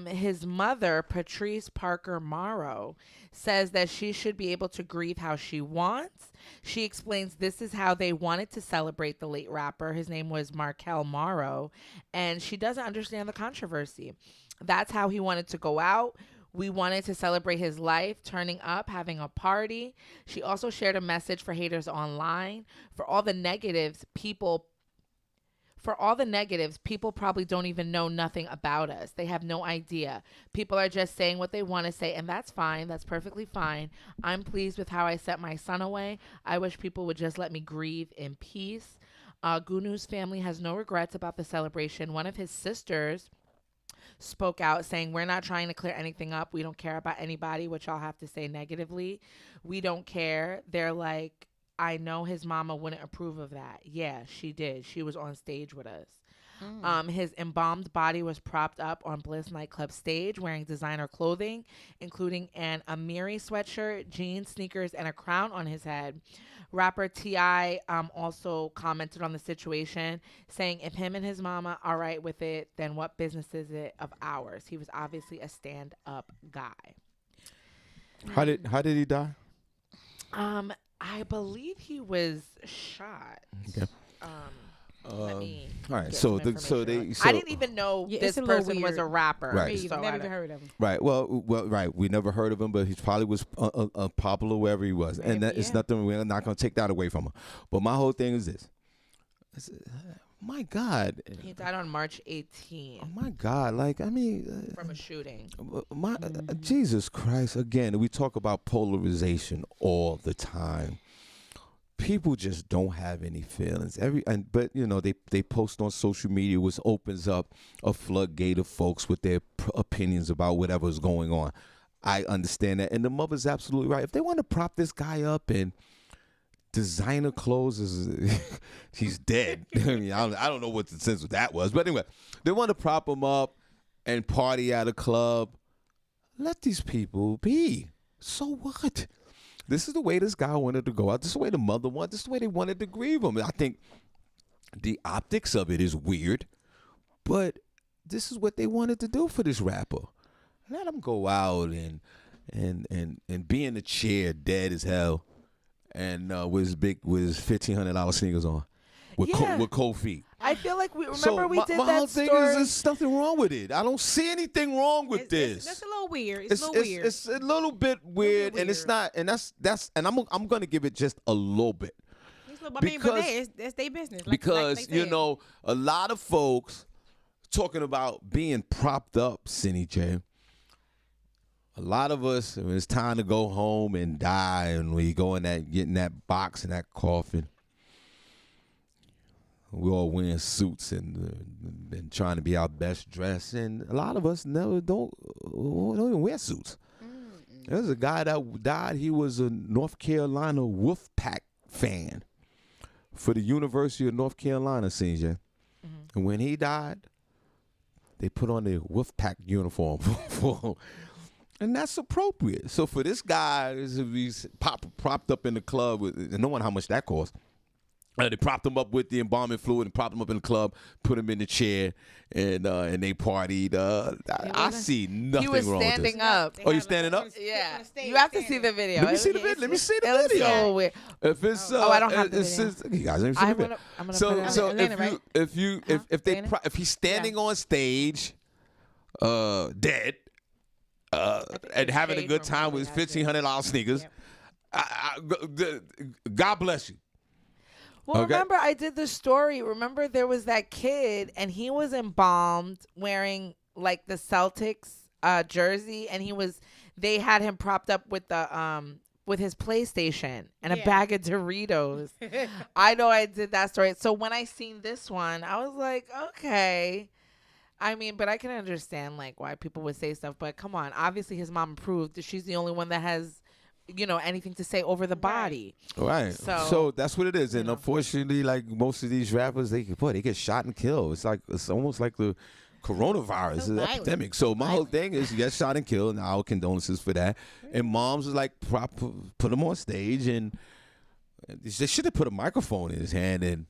His mother, Patrice Parker Morrow, says that she should be able to grieve how she wants. She explains this is how they wanted to celebrate the late rapper. His name was Markel Morrow, and she doesn't understand the controversy. That's how he wanted to go out. We wanted to celebrate his life, turning up, having a party. She also shared a message for haters online, for all the negatives people for all the negatives, people probably don't even know nothing about us. They have no idea. People are just saying what they want to say, and that's fine. That's perfectly fine. I'm pleased with how I sent my son away. I wish people would just let me grieve in peace. Gunu's family has no regrets about the celebration. One of his sisters spoke out saying, we're not trying to clear anything up. We don't care about anybody, which I'll have to say negatively. We don't care. They're like, I know his mama wouldn't approve of that. Yeah, she did. She was on stage with us. His embalmed body was propped up on Bliss nightclub stage wearing designer clothing, including an Amiri sweatshirt, jeans, sneakers, and a crown on his head. Rapper T.I. Also commented on the situation, saying if him and his mama are right with it, then what business is it of ours? He was obviously a stand-up guy. How did he die? I believe he was shot. Okay. Let me all right. get So some information on it. I didn't even know this person was a rapper. Right. So Never even heard of him. Right. Well, right. We never heard of him, but he probably was popular wherever he was, and that it's nothing. We're not going to take that away from him. But my whole thing is this. My God. He died on March 18th. Oh my God! Like I mean, from a shooting. Jesus Christ! Again, we talk about polarization all the time. People just don't have any feelings. But you know they post on social media, which opens up a floodgate of folks with their opinions about whatever's going on. I understand that, and the mother's absolutely right. If they want to prop this guy up and designer clothes, he's dead. I mean, I don't know what the sense of that was, but anyway, they want to prop him up and party at a club. Let these people be. So what? This is the way this guy wanted to go out. This is the way the mother wanted. This is the way they wanted to grieve him. I think the optics of it is weird, but this is what they wanted to do for this rapper. Let him go out and be in a chair, dead as hell, and with his $1,500 sneakers on, with cold feet. I feel like we did my that whole thing story. is there's nothing wrong with it. I don't see anything wrong with this. That's a little weird. It's a little weird. It's a little bit weird, and it's not. And that's. And I'm going to give it just a little bit. I mean, but it's their business. Because you know, a lot of folks talking about being propped up, Senny J. A lot of us, when it's time to go home and die, and we go in that, get in that box and that coffin. We all wearing suits and trying to be our best dressed, and a lot of us don't even wear suits. There's a guy that died. He was a North Carolina Wolfpack fan for the University of North Carolina, CJ. And when he died, they put on the Wolfpack uniform for him. And that's appropriate. So for this guy to be propped up in the club, and no one how much that cost. They propped him up with the embalming fluid and propped him up in the club, put him in the chair, and they partied. I see nothing wrong with this. He was standing up. Oh, you standing up? Yeah. You have to see the video. Let me see the video. Let me see the It video. looks so weird. If it's I don't have the video. You guys, let me see the video. I'm gonna put it So on. if he's standing on stage, dead, and having a good time with his $1,500 sneakers, God bless you. Well, remember I did the story. Remember there was that kid, and he was embalmed wearing like the Celtics jersey, and they had him propped up with the with his PlayStation and a bag of Doritos. I know I did that story. So when I seen this one, I was like, okay. I mean, but I can understand like why people would say stuff, but come on. Obviously his mom proved that she's the only one that has, you know, anything to say over the body. Right. So that's what it is. And unfortunately, like most of these rappers, they get shot and killed. It's almost like the coronavirus, an epidemic. So my whole thing is you get shot and killed, and our condolences for that. And moms was like, put him on stage, and they should have put a microphone in his hand, and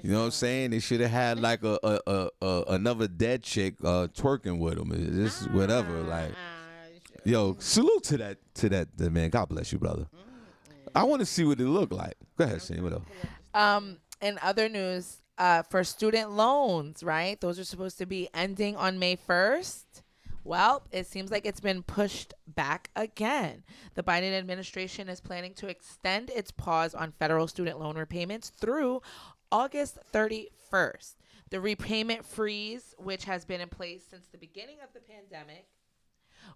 you know what I'm saying? They should have had like another dead chick twerking with him. It's just whatever. Like, yo, salute to that man. God bless you, brother. I want to see what it look like. Go ahead, Shane. What else? In other news, for student loans, right? Those are supposed to be ending on May 1st. Well, it seems like it's been pushed back again. The Biden administration is planning to extend its pause on federal student loan repayments through August 31st. The repayment freeze, which has been in place since the beginning of the pandemic,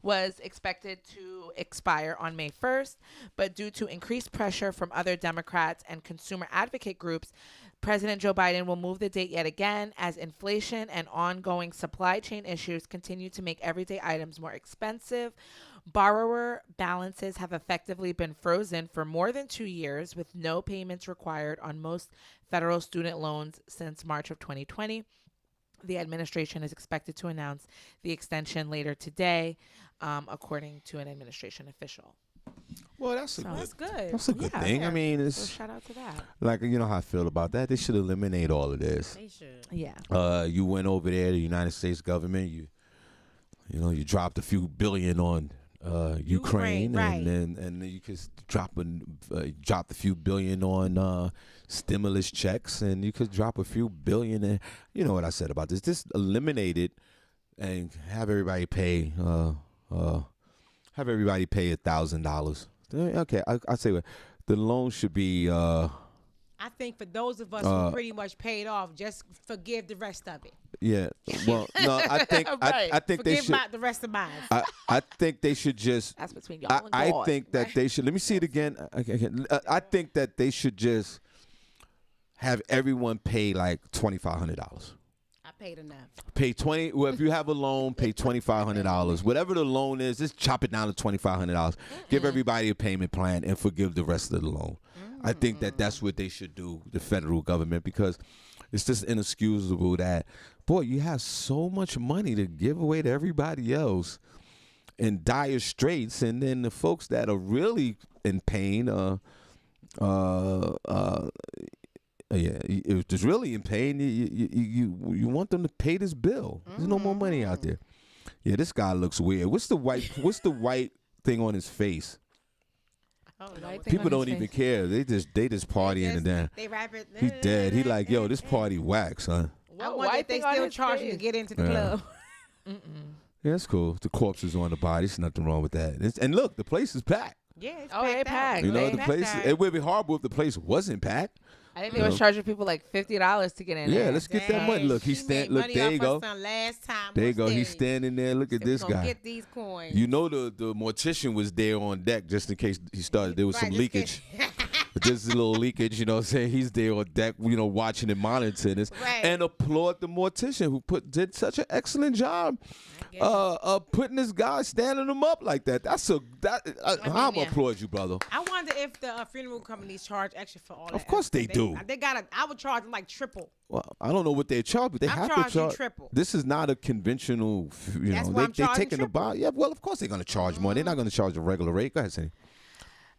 was expected to expire on May 1st, but due to increased pressure from other Democrats and consumer advocate groups, President Joe Biden will move the date yet again as inflation and ongoing supply chain issues continue to make everyday items more expensive. Borrower balances have effectively been frozen for more than 2 years, with no payments required on most federal student loans since March of 2020. The administration is expected to announce the extension later today, according to an administration official. Well, that's So- a That's good. good. That's a good thing. I mean, So it's shout out to that. like, you know how I feel about that. They should eliminate all of this. They should. Yeah. You went over there, the United States government. You dropped a few billion on Ukraine, right. and then you could drop a few billion on stimulus checks, and you could drop a few billion. And you know what I said about this? Just eliminate it and have everybody pay. Have everybody pay $1,000. Okay, I say what the loan should be. I think for those of us who pretty much paid off, just forgive the rest of it. Yeah. Well, no, I think Right. I think they Forgive should. the rest of mine. I think they should just. That's between y'all and I God. think that they should. Let me see it again. I think that they should just have everyone pay like $2,500. I paid enough. Pay 20. Well, if you have a loan, pay $2,500. Whatever the loan is, just chop it down to $2,500. Give everybody a payment plan and forgive the rest of the loan. I think that that's what they should do, the federal government, because it's just inexcusable that, boy, you have so much money to give away to everybody else in dire straits, and then the folks that are really in pain, if it's really in pain, you want them to pay this bill. There's no more money out there. Yeah, this guy looks weird. What's the white thing on his face? People don't even care. They just partying and then They rap it. he dead. He like, yo, this party whack, son. I wonder if they still charge you to get into the club. Yeah, that's cool. The corpse is on the body. There's nothing wrong with that. And look, the place is packed. Yeah, it's Oh, they packed out. packed. You know, They the place. It would be horrible if the place wasn't packed. I think they was charging people like $50 to get in there. Yeah, let's get that money. Look, he's standing. Look, there you go. Last time There you on go. He's stage. standing there. Look at Said, "We this gonna guy. Get these coins. You know the mortician was there on deck just in case he started. There was some leakage. But there's a little leakage, you know what I'm saying? He's there on deck, watching and monitoring this. Right. And applaud the mortician who did such an excellent job putting this guy, standing him up like that. I'm applaud you, brother. I wonder if the funeral companies charge extra for all that. Of course they do. I would charge them like triple. Well, I don't know what they charge, but they I'm have to charging charge. triple. This is not a conventional, That's why I'm they're charging taking the bond. Yeah, well, of course they're going to charge more. They're not going to charge a regular rate. Go ahead, Senny.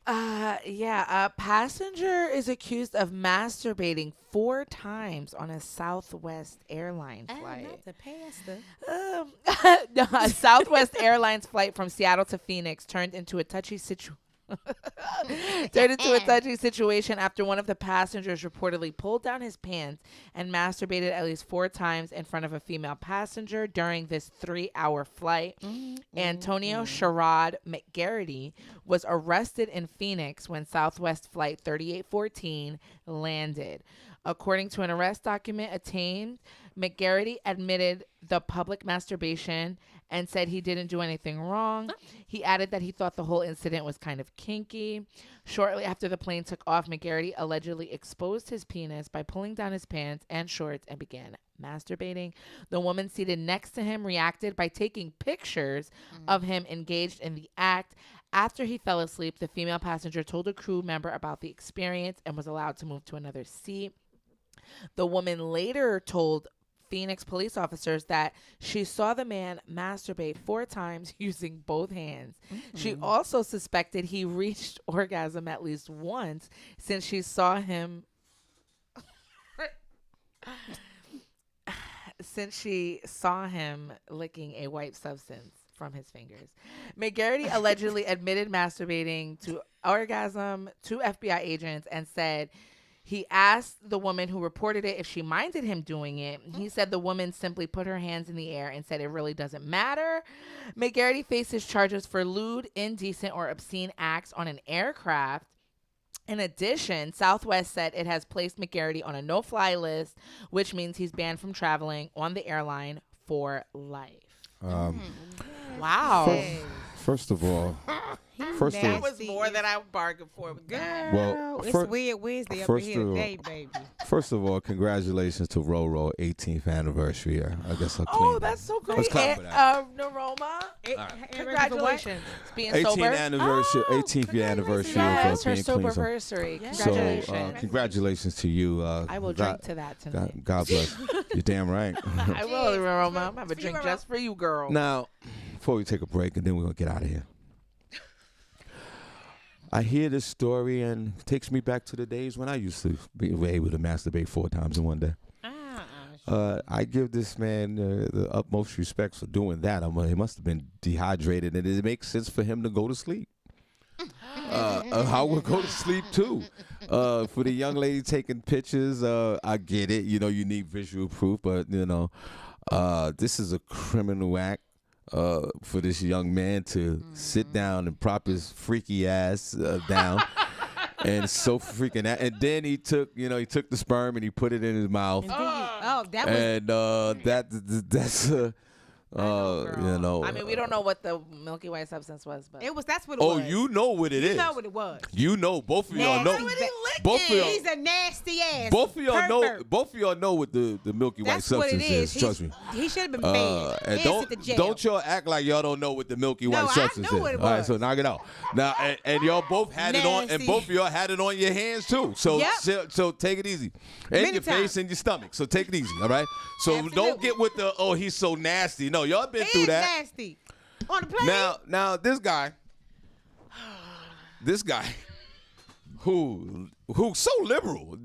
A passenger is accused of masturbating 4 times on a Southwest Airlines flight. Not the pastor. No, a Southwest Airlines flight from Seattle to Phoenix turned into a touchy situation. After one of the passengers reportedly pulled down his pants and masturbated at least 4 times in front of a female passenger during this 3-hour flight. Antonio Sherrod McGarity was arrested in Phoenix when Southwest Flight 3814 landed. According to an arrest document obtained, McGarity admitted the public masturbation and said he didn't do anything wrong. He added that he thought the whole incident was kind of kinky. Shortly after the plane took off, McGarity allegedly exposed his penis by pulling down his pants and shorts and began masturbating. The woman seated next to him reacted by taking pictures of him engaged in the act. After he fell asleep, the female passenger told a crew member about the experience and was allowed to move to another seat. The woman later told Phoenix police officers that she saw the man masturbate 4 times using both hands. She also suspected he reached orgasm at least once since she saw him licking a white substance from his fingers. McGarity allegedly admitted masturbating to orgasm to FBI agents and said he asked the woman who reported it if she minded him doing it. He said the woman simply put her hands in the air and said it really doesn't matter. McGarity faces charges for lewd, indecent, or obscene acts on an aircraft. In addition, Southwest said it has placed McGarity on a no-fly list, which means he's banned from traveling on the airline for life. Wow. First of all, that was more than I bargained for. Girl, well, it's Weird Wednesday up in here today, baby. First of all, congratulations to Roro, 18th anniversary. I guess I'll clean. Oh, that's so great. Let's clap for that. Naroma, Right. congratulations. Being 18th sober. anniversary, 18th year anniversary Yes, of her being clean. sober-versary. So, Congratulations. congratulations to you. I will drink to that tonight. God bless. You're damn right. I will, Naroma. I'm going to have a drink just for you, girl. Now, before we take a break, and then we're going to get out of here. I hear this story, and it takes me back to the days when I used to be able to masturbate 4 times in one day. I give this man the utmost respect for doing that. He must have been dehydrated, and it makes sense for him to go to sleep. I would go to sleep too. For the young lady taking pictures, I get it. You know, you need visual proof, but you know, this is a criminal act. For this young man to sit down and prop his freaky ass down, and so freaking. And then he took the sperm and he put it in his mouth. That's. You know. I mean, we don't know what the Milky Way substance was, but that's what it was. Oh, you know what it is. You know what it was. You know, both of y'all know. Both of y'all. He's a nasty ass. Both of y'all pervert. know. Both of y'all know what the Milky Way That's what substance it is. Trust me. He should have been banned. And don't y'all act like y'all don't know what the Milky Way substance I know is. what it All right, was. so knock it out. Now, and y'all both had it on, and Nasty. both of y'all had it on your hands too. So, so take it easy, and Many your face times. and your stomach. So take it easy, all right. So don't get with the he's so nasty. No, y'all been through that. Nasty. On the plane. Now this guy, who's so liberal.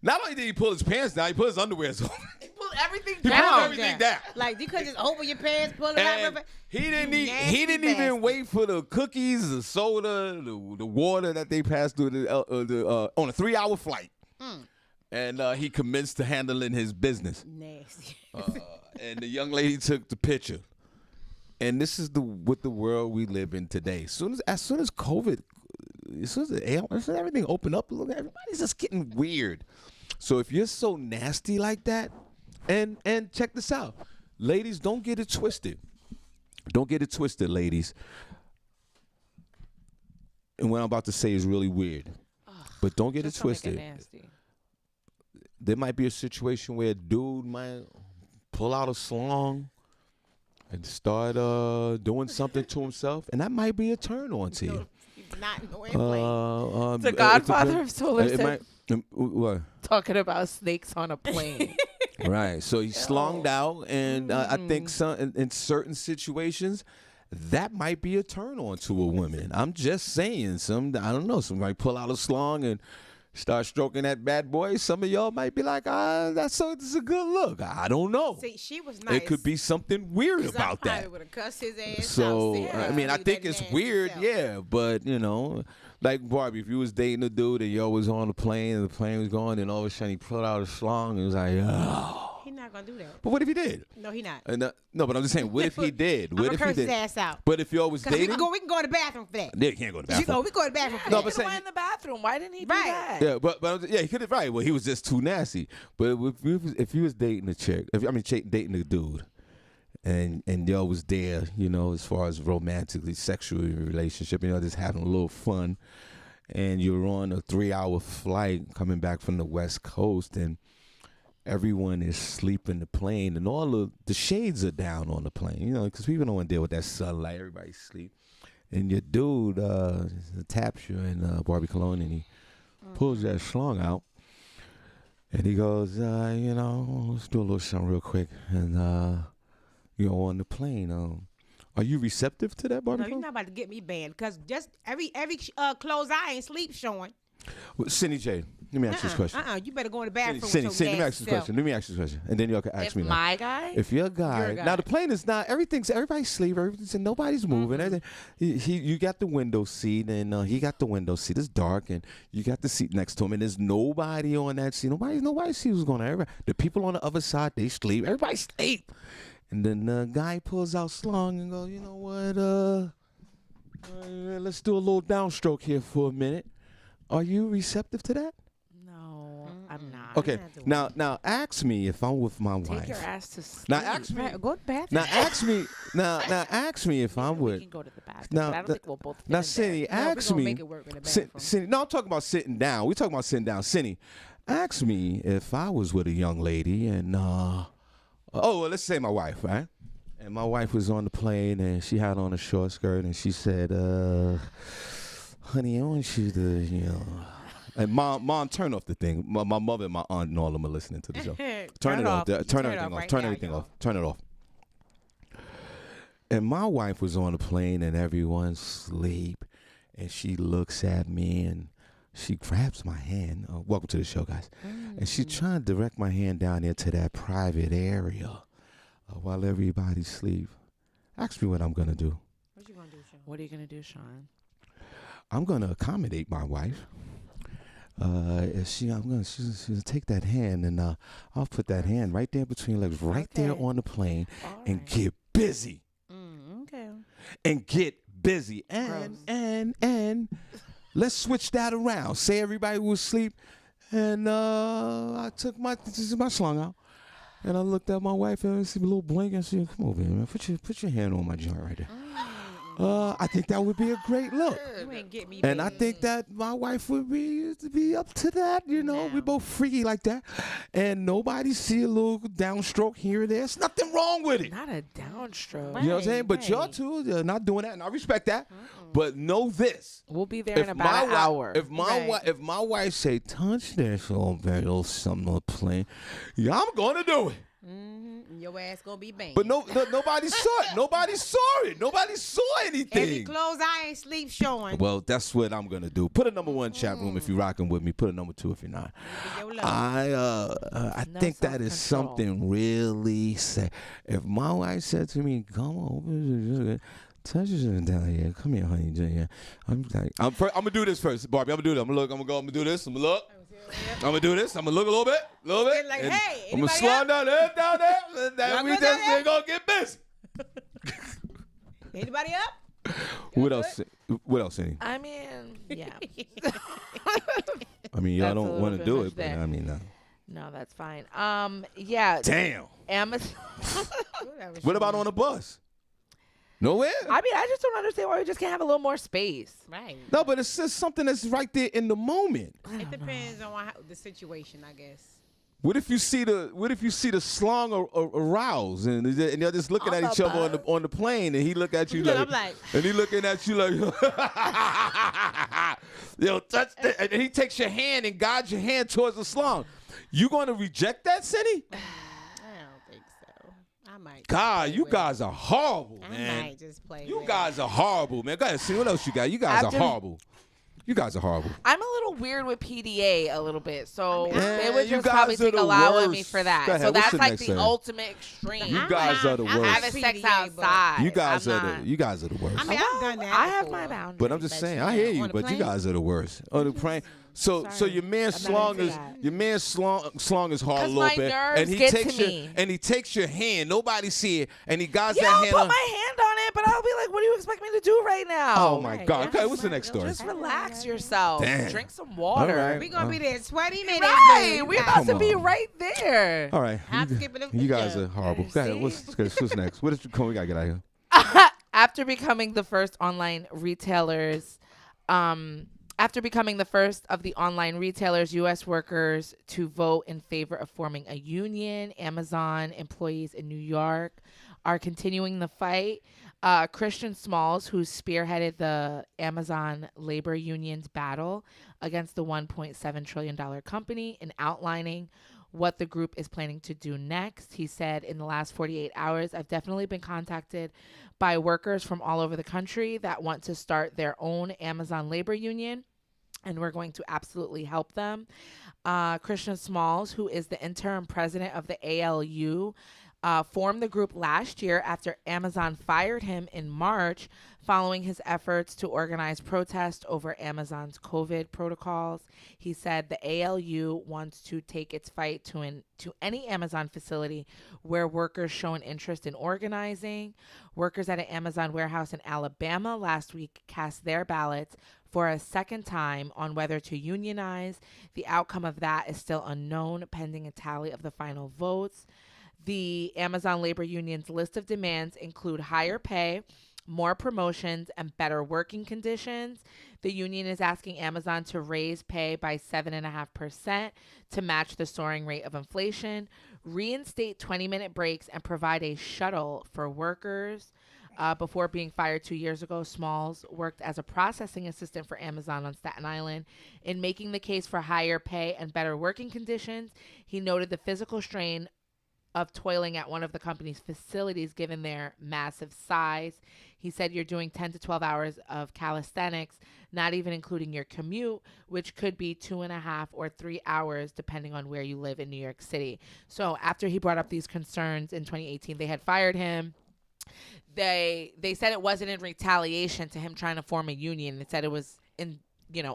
Not only did he pull his pants down, he put his underwear on. he pulled everything He down. pulled everything down. Like you could just open your pants, pull it And out. he didn't even wait for the cookies, the soda, the water that they passed through on a 3-hour flight. And he commenced to handling his business. Nasty. And the young lady took the picture. And this is what the world we live in today. As soon as COVID, as soon as everything opened up, look, everybody's just getting weird. So if you're so nasty like that, and check this out, ladies, don't get it twisted. Don't get it twisted, ladies. And what I'm about to say is really weird, but don't get it twisted. There might be a situation where a dude might pull out a slong and start doing something to himself, and that might be a turn on to you. The Godfather of Solar said, what? talking about snakes on a plane. Right. So he's slonged out, and I think in certain situations, that might be a turn on to a woman. I'm just saying. I don't know. Somebody pull out a slong and start stroking that bad boy. Some of y'all might be like, this is a good look. I don't know. See, she was nice. It could be something weird about that. I would have cussed his ass. So, out. I mean, I think it's weird, yeah, but, you know, like Barbi, if you was dating a dude and y'all was on the plane and the plane was going, and all of a sudden he pulled out a schlong and was like, oh. He's not going to do that. But what if he did? No, he not. No, but I'm just saying, what if he did? I'm What gonna if he curse his did? ass out. But if y'all was dating? We can go to the bathroom for that. Yeah, you can't go to the bathroom. We go to the bathroom for No, that. but saying, in the bathroom. Why didn't he do that? yeah, but he could have, right. Well, he was just too nasty. But if you was dating a chick, dating a dude, and y'all was there, you know, as far as romantically, sexual relationship, you know, just having a little fun, and you're on a 3-hour flight coming back from the West Coast, and everyone is sleeping in the plane, and all of the shades are down on the plane, you know, because people don't want to deal with that sunlight. Everybody's asleep. And your dude taps you in Barbi Cologne, and he pulls that schlong out, and he goes, you know, let's do a little something real quick. And, you know, on the plane, are you receptive to that, Barbi? No, you're not about to get me banned, because just every clothes I ain't sleep showing. Well, Senny J, let me ask you this question. You better go in the bathroom Senny, with your let me ask you this question. Let me ask you this question, and then y'all can ask me. My guy? If you're a guy, now the plane is not everybody's sleep, and nobody's moving. You got the window seat, and he got the window seat. It's dark, and you got the seat next to him, and there's nobody on that seat. Nobody sees what's going on. The people on the other side, they sleep. Everybody sleep. And then the guy pulls out slung and goes, you know what? Let's do a little downstroke here for a minute. Are you receptive to that? No, I'm not. Okay. Now ask me if I'm with my wife. Take your ass to sleep. Now ask me. Go to the bathroom. Now ask me. Now ask me if I'm We with. can go to the bathroom, Now, but I don't think we'll both fit Now, in Senny, there. ask gonna me. make it work in the bathroom. Senny, no, I'm talking about sitting down. We're talking about sitting down. Senny, ask me if I was with a young lady and well, let's say my wife, right? And my wife was on the plane and she had on a short skirt and she said, honey, I want you to, and mom, turn off the thing. My mother and my aunt and all of them are listening to the show. Turn it off. Turn everything off. Turn everything off. Turn it off. And my wife was on the plane and everyone's asleep. And she looks at me and she grabs my hand. Welcome to the show, guys. And she's trying to direct my hand down there to that private area while everybody's asleep. Ask me what I'm going to do. What you gonna do, Sean? What are you gonna do, Sean? I'm going to accommodate my wife. She's gonna take that hand and I'll put that hand right there between legs, right there on the plane, and get busy. Okay. And get busy. And let's switch that around. Say everybody was asleep, and I took my slung out, and I looked at my wife and I see a little blink and she said, "Come over here, man. Put your hand on my joint right there." I think that would be a great look. You ain't get me. And I think that my wife would be up to that. We both freaky like that. And nobody see a little downstroke here or there. There's nothing wrong with it. Not a downstroke. You know what I'm saying? But y'all two, you're not doing that, and I respect that. But know this. We'll be there in about an hour. If my wife say, touch this little bit, little something on the plane, yeah, I'm going to do it. Your ass gonna be banged. But nobody saw it. Nobody saw it. Nobody saw anything. Every clothes I ain't sleep showing. Well, that's what I'm gonna do. Put a number 1 chat room if you're rocking with me. Put a number 2 if you're not. I think that is something really sad. If my wife said to me, "Come over, touch your down here. Come here, honey." Yeah. I'm gonna do this first, Barbi. I'm gonna do this. I'm gonna do this. I'm gonna look. I'm gonna do this. I'm gonna look a little bit. Like, hey, I'm gonna slow down there. Then we just gonna get busy. Anybody up? What else? What else, Senny? I mean, yeah. I mean, y'all That's don't want to do it, but there. I mean, No, that's fine. Yeah. Damn. Amazon. What about on a bus? Nowhere? I mean, I just don't understand why we just can't have a little more space. Right. No, but it's just something that's right there in the moment. It depends on the situation, I guess. What if you see the slong arouse and they're just looking at each other on the plane and he look at you like, I'm like, and he looking at you like, touch that, and he takes your hand and guides your hand towards the slong. You going to reject that, Senny? I don't think so. I might. God, you guys are horrible, man. I might just play. You guys are horrible, man. Go ahead, see what else you got. You guys are horrible. You guys are horrible. I'm a little weird with PDA a little bit, so they would you just guys probably are take a the lot with worst. me for that. Go ahead, So what's that's the like next the thing? ultimate extreme. You guys are the worst. Having sex outside. You guys are the worst. I mean, I've done that. I have before. my boundaries. But I'm just saying, I hear you, On the but you plane? guys are the worst. On the plane. So your man slong is hard a little my bit, nerves and he get takes to your me. and he takes your hand. Nobody see it, and he guides Yeah, that I'll hand put on. my hand on it, but I'll be like, what do you expect me to do right now? Oh my God! Okay, what's the next story? Just relax yourself. Damn. Drink some water. All right. We gonna be there 20 minutes. Right. babe. We're about to Come be on. right there. All right, I'm skipping a you guys video. are horrible. Go ahead, what's next? What is we gotta get out of here? After becoming the first of the online retailers, U.S. workers to vote in favor of forming a union, Amazon employees in New York are continuing the fight. Christian Smalls, who spearheaded the Amazon labor union's battle against the $1.7 trillion company, in outlining what the group is planning to do next. He said, in the last 48 hours, I've definitely been contacted by workers from all over the country that want to start their own Amazon labor union, and we're going to absolutely help them. Christian Smalls, who is the interim president of the ALU, formed the group last year after Amazon fired him in March following his efforts to organize protests over Amazon's COVID protocols. He said the ALU wants to take its fight to any Amazon facility where workers show an interest in organizing. Workers at an Amazon warehouse in Alabama last week cast their ballots for a second time on whether to unionize. The outcome of that is still unknown, pending a tally of the final votes. The Amazon labor union's list of demands include higher pay, more promotions, and better working conditions. The union is asking Amazon to raise pay by 7.5% to match the soaring rate of inflation, reinstate 20-minute breaks, and provide a shuttle for workers. Before being fired 2 years ago, Smalls worked as a processing assistant for Amazon on Staten Island. In making the case for higher pay and better working conditions, he noted the physical strain of toiling at one of the company's facilities given their massive size. He said you're doing 10 to 12 hours of calisthenics, not even including your commute, which could be 2.5 or 3 hours depending on where you live in New York City. So after he brought up these concerns in 2018, they had fired him. They said it wasn't in retaliation to him trying to form a union. It said it was in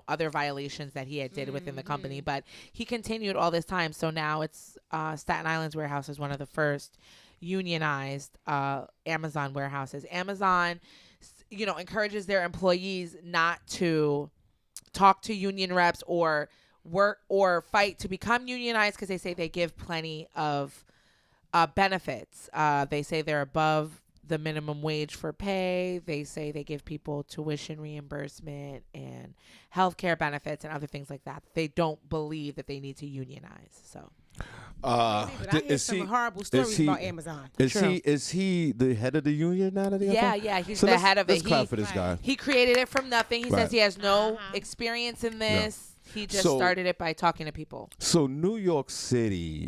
other violations that he had did within the company, but he continued all this time. So now it's Staten Island's warehouse is one of the first unionized Amazon warehouses. Amazon, encourages their employees not to talk to union reps or work or fight to become unionized because they say they give plenty of benefits. They say they're above the minimum wage for pay. They say they give people tuition reimbursement and healthcare benefits and other things like that. They don't believe that they need to unionize. So, I hear some horrible stories about Amazon. Is he the head of the union now that he he's the head of it. Let's clap for this guy. He created it from nothing. He says he has no experience in this. Yeah. He just started it by talking to people. So New York City,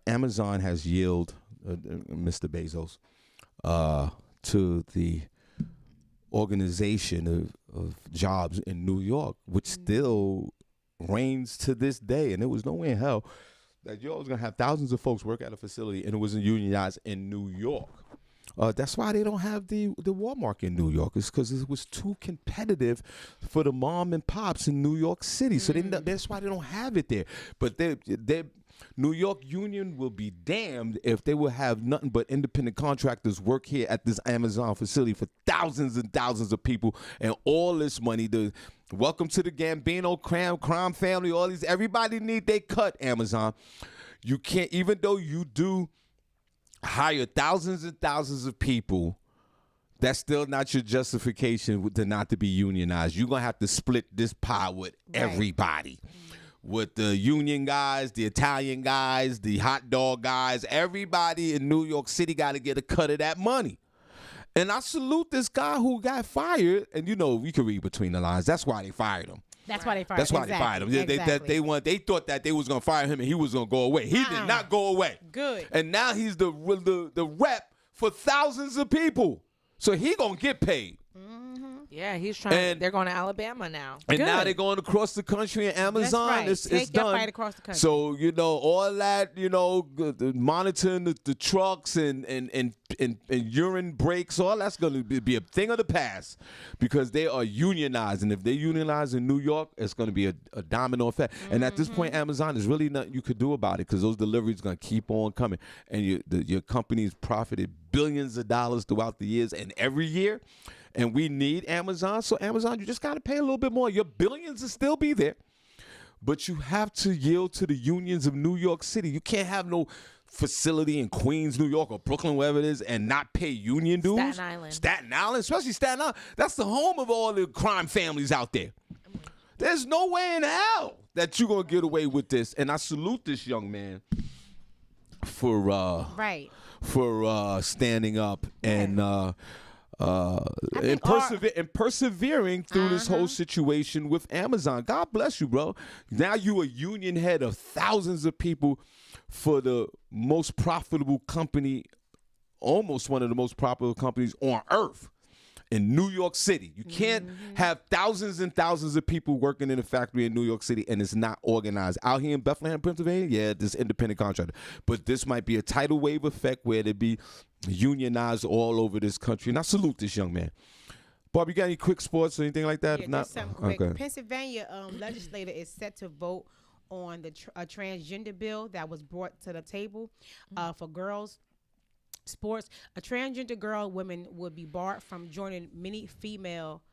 Amazon has yielded Mr. Bezos to the organization of jobs in New York, which still reigns to this day. And there was no way in hell that you was going to have thousands of folks work at a facility and it wasn't unionized in New York. That's why they don't have the Walmart in New York. It's because it was too competitive for the mom and pops in New York City. So that's why they don't have it there. But they New York Union will be damned if they will have nothing but independent contractors work here at this Amazon facility for thousands and thousands of people and all this money. Welcome to the Gambino crime family. All these, everybody need their cut, Amazon. You can't, even though you do hire thousands and thousands of people, that's still not your justification to not to be unionized. You're going to have to split this pie with everybody. With the union guys, the Italian guys, the hot dog guys, everybody in New York City got to get a cut of that money. And I salute this guy who got fired. And, we can read between the lines. That's why they fired him. That's why they fired him. They fired him. They thought that they was going to fire him and he was going to go away. He did not go away. Good. And now he's the rep for thousands of people. So he going to get paid. Yeah, he's trying. They're going to Alabama now. And now they're going across the country and Amazon. That's right. It's done. Fight across the country. So, all that, monitoring the trucks and urine breaks, all that's going to be a thing of the past because they are unionized. And if they unionize in New York, it's going to be a domino effect. And at this point, Amazon, there's really nothing you could do about it because those deliveries are going to keep on coming. And your company's profited billions of dollars throughout the years and every year. And we need Amazon. So Amazon, you just got to pay a little bit more. Your billions will still be there. But you have to yield to the unions of New York City. You can't have no facility in Queens, New York, or Brooklyn, wherever it is, and not pay union dues. Staten Island, especially Staten Island. That's the home of all the crime families out there. There's no way in hell that you're going to get away with this. And I salute this young man for standing up and persevering through this whole situation with Amazon. God bless you, bro. Now you a union head of thousands of people for the most profitable company, almost one of the most profitable companies on earth in New York City. You can't have thousands and thousands of people working in a factory in New York City and it's not organized. Out here in Bethlehem, Pennsylvania, this independent contractor. But this might be a tidal wave effect where they be unionized all over this country. And I salute this young man. Bob, you got any quick sports or anything like that? Yeah, just something quick. Okay. Pennsylvania legislator is set to vote on a transgender bill that was brought to the table for girls sports. A transgender girl women would be barred from joining many female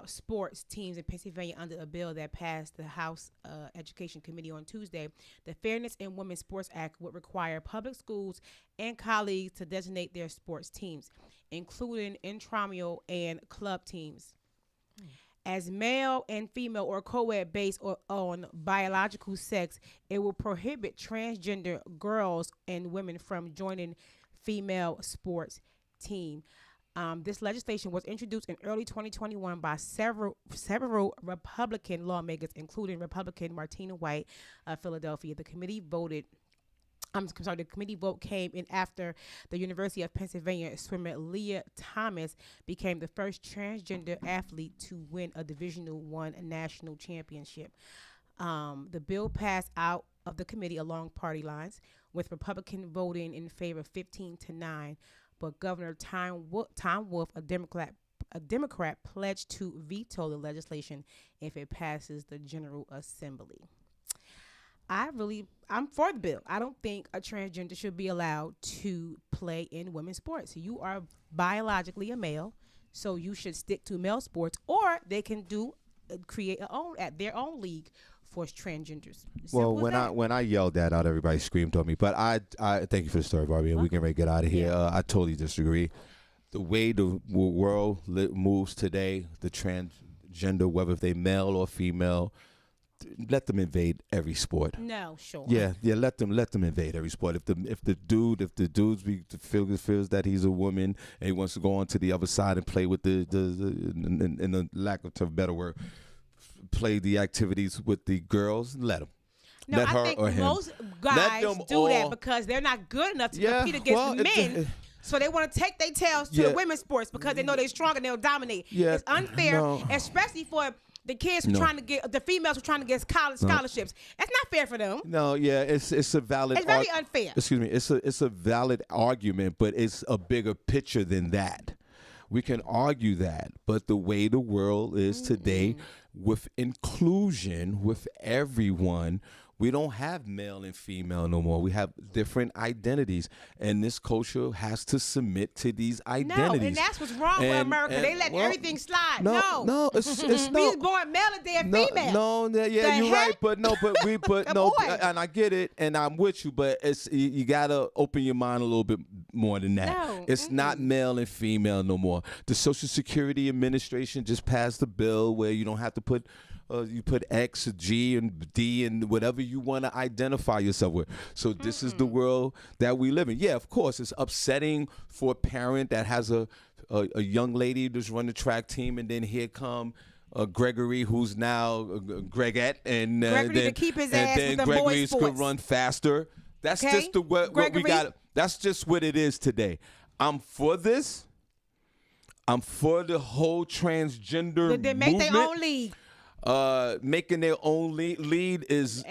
sports teams in Pennsylvania under a bill that passed the House Education Committee on Tuesday. The Fairness in Women's Sports Act would require public schools and colleges to designate their sports teams, including intramural and club teams, as male and female or co-ed based on biological sex. It will prohibit transgender girls and women from joining female sports team. This legislation was introduced in early 2021 by several Republican lawmakers, including Republican Martina White of Philadelphia. The committee voted. The committee vote came in after the University of Pennsylvania swimmer Leah Thomas became the first transgender athlete to win a Division I national championship. The bill passed out of the committee along party lines, with Republican voting in favor 15-9. But Governor Tom Wolf, a Democrat, pledged to veto the legislation if it passes the General Assembly. I'm for the bill. I don't think a transgender should be allowed to play in women's sports. You are biologically a male, so you should stick to male sports, or they can create their own league for transgenders. Well, when I yelled that out, everybody screamed on me. But I thank you for the story, Barbie, and we can get out of here. Yeah. I totally disagree. The way the world moves today, the transgender, whether they male or female, let them invade every sport. No, sure. Yeah, let them invade every sport. If the dude feels that he's a woman and he wants to go on to the other side and play with in the lack of a better word, play the activities with the girls, let him. No, let her I think or him. most guys do that because they're not good enough to compete against the men. So they want to take their tails to the women's sports because they know they're strong and they'll dominate. Yeah, it's unfair, especially for the kids who trying to get, the females who trying to get college scholarships. That's not fair for them. No, yeah, it's a valid. It's very unfair. Excuse me, it's a valid argument, but it's a bigger picture than that. We can argue that, but the way the world is today, with inclusion, with everyone, we don't have male and female no more. We have different identities, and this culture has to submit to these identities. No, and that's what's wrong with America. They let everything slide. No, it's we was born male and they're female. You're right, but and I get it, and I'm with you, but you gotta open your mind a little bit more than that. No. It's not male and female no more. The Social Security Administration just passed a bill where you don't have to put. You put X, G, and D, and whatever you want to identify yourself with. So this is the world that we live in. Yeah, of course, it's upsetting for a parent that has a young lady that's run the track team, and then here come Gregory, who's now Gregette, and to keep his ass then with the Gregory's boy sports. could run faster. That's just what we got. That's just what it is today. I'm for this. I'm for the whole transgender They make their own league. Making their own lead is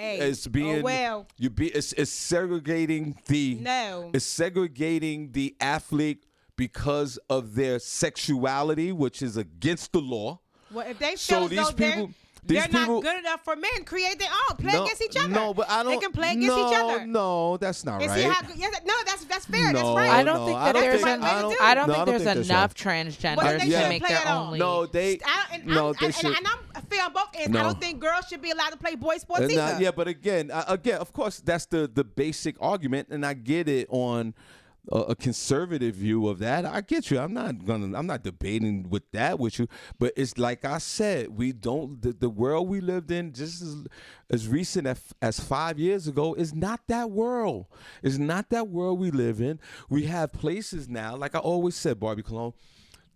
being it's segregating the athlete because of their sexuality, which is against the law. Well, if they feel they're not good enough for men, create their own. Play against each other. No, but I don't. They can play against each other. No, that's not right. That's fair. That's right. I don't think that there's enough transgenders to make their own league. No, they should. And I'm fair on both ends. I don't think girls should be allowed to play boy sports either. Yeah, but again, of course, that's the basic argument, and I get it on a conservative view of that. I get you. I'm not debating with that with you, but it's like I said, we don't, the world we lived in just as recent as 5 years ago is not that world. It's not that world we live in. We have places now, like I always said, Barbie Cologne,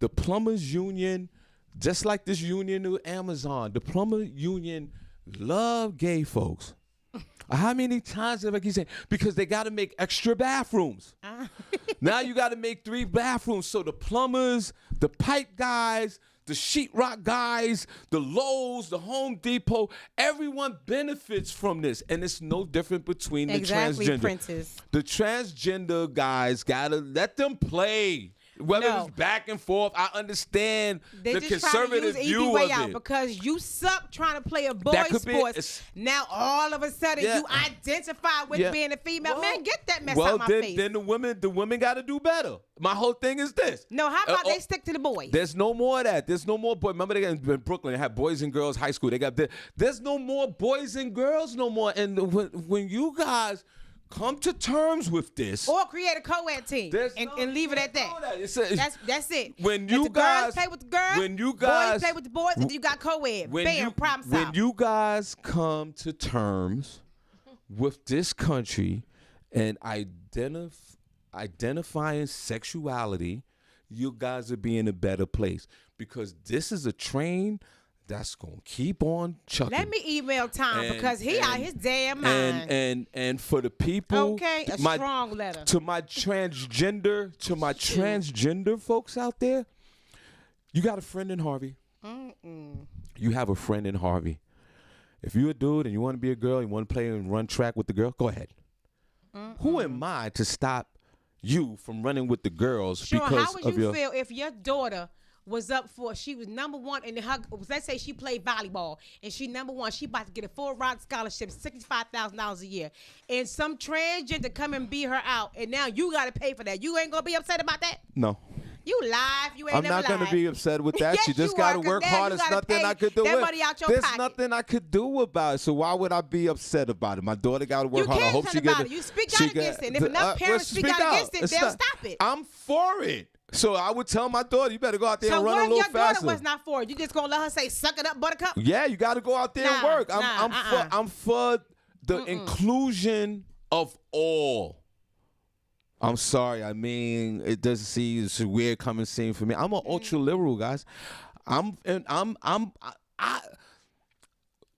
the plumbers union, just like this union with Amazon, the plumber union love gay folks. How many times have I keep saying? Because they got to make extra bathrooms. Now you got to make 3 bathrooms. So the plumbers, the pipe guys, the sheetrock guys, the Lowe's, the Home Depot, everyone benefits from this. And it's no different between the transgender. Princess. The transgender guys got to let them play. Whether No. it's back and forth, I understand They the just trying to conservative use easy view way of out it. because you suck trying to play a boy That could be- sports. it's- Now all of a sudden Yeah. you identify with Yeah. being a female. Man, get that mess well, out my then, face. then the women got to do better. My whole thing is this. No, how about oh, they stick to the boys? There's no more of that. There's no more boy. Remember, they got in Brooklyn. They had boys and girls high school. They got there's no more boys and girls no more. And when you guys come to terms with this, Or create a co-ed team and leave it at that. That's it. When Let you the guys girls play with the girls, when you guys boys play with the boys, and you got co-ed. Bam, problem solved. when you guys come to terms with this country and identifying sexuality, you guys will be in a better place because this is a train that's gonna keep on chucking. Let me email Tom because he out his damn mind. And for the people, Okay, a strong letter. to my transgender folks out there. You got a friend in Harvey. You have a friend in Harvey. If you're a dude and you want to be a girl, you want to play and run track with the girl, go ahead. Who am I to stop you from running with the girls Sean, because how would of you your feel if your daughter was up for, she was number one in her, let's say she played volleyball and she number one, she about to get a full ride scholarship, $65,000 a year, and some transgender come and beat her out, and now you got to pay for that. You ain't gonna be upset about that? No. You live, you ain't I'm never not going to lied. be upset with that. Yes, You just you got to are, 'cause work then hard. you There's gotta nothing I pay could do. that money out your There's pocket. nothing I could do about it. So why would I be upset about it? My daughter got to work You hard. I can't hope do she nothing gets about it. You speak out against it. And if enough parents speak out against it, It's they'll not- stop it. I'm for it. So I would tell my daughter, you better go out there So and run what a if little your daughter faster. was not for it? You just gonna let her say, "Suck it up, buttercup"? Yeah, you got to go out there and work. I'm for the inclusion of all. I'm sorry. I mean, it doesn't seem it's a weird coming scene for me. I'm an ultra liberal, guys. I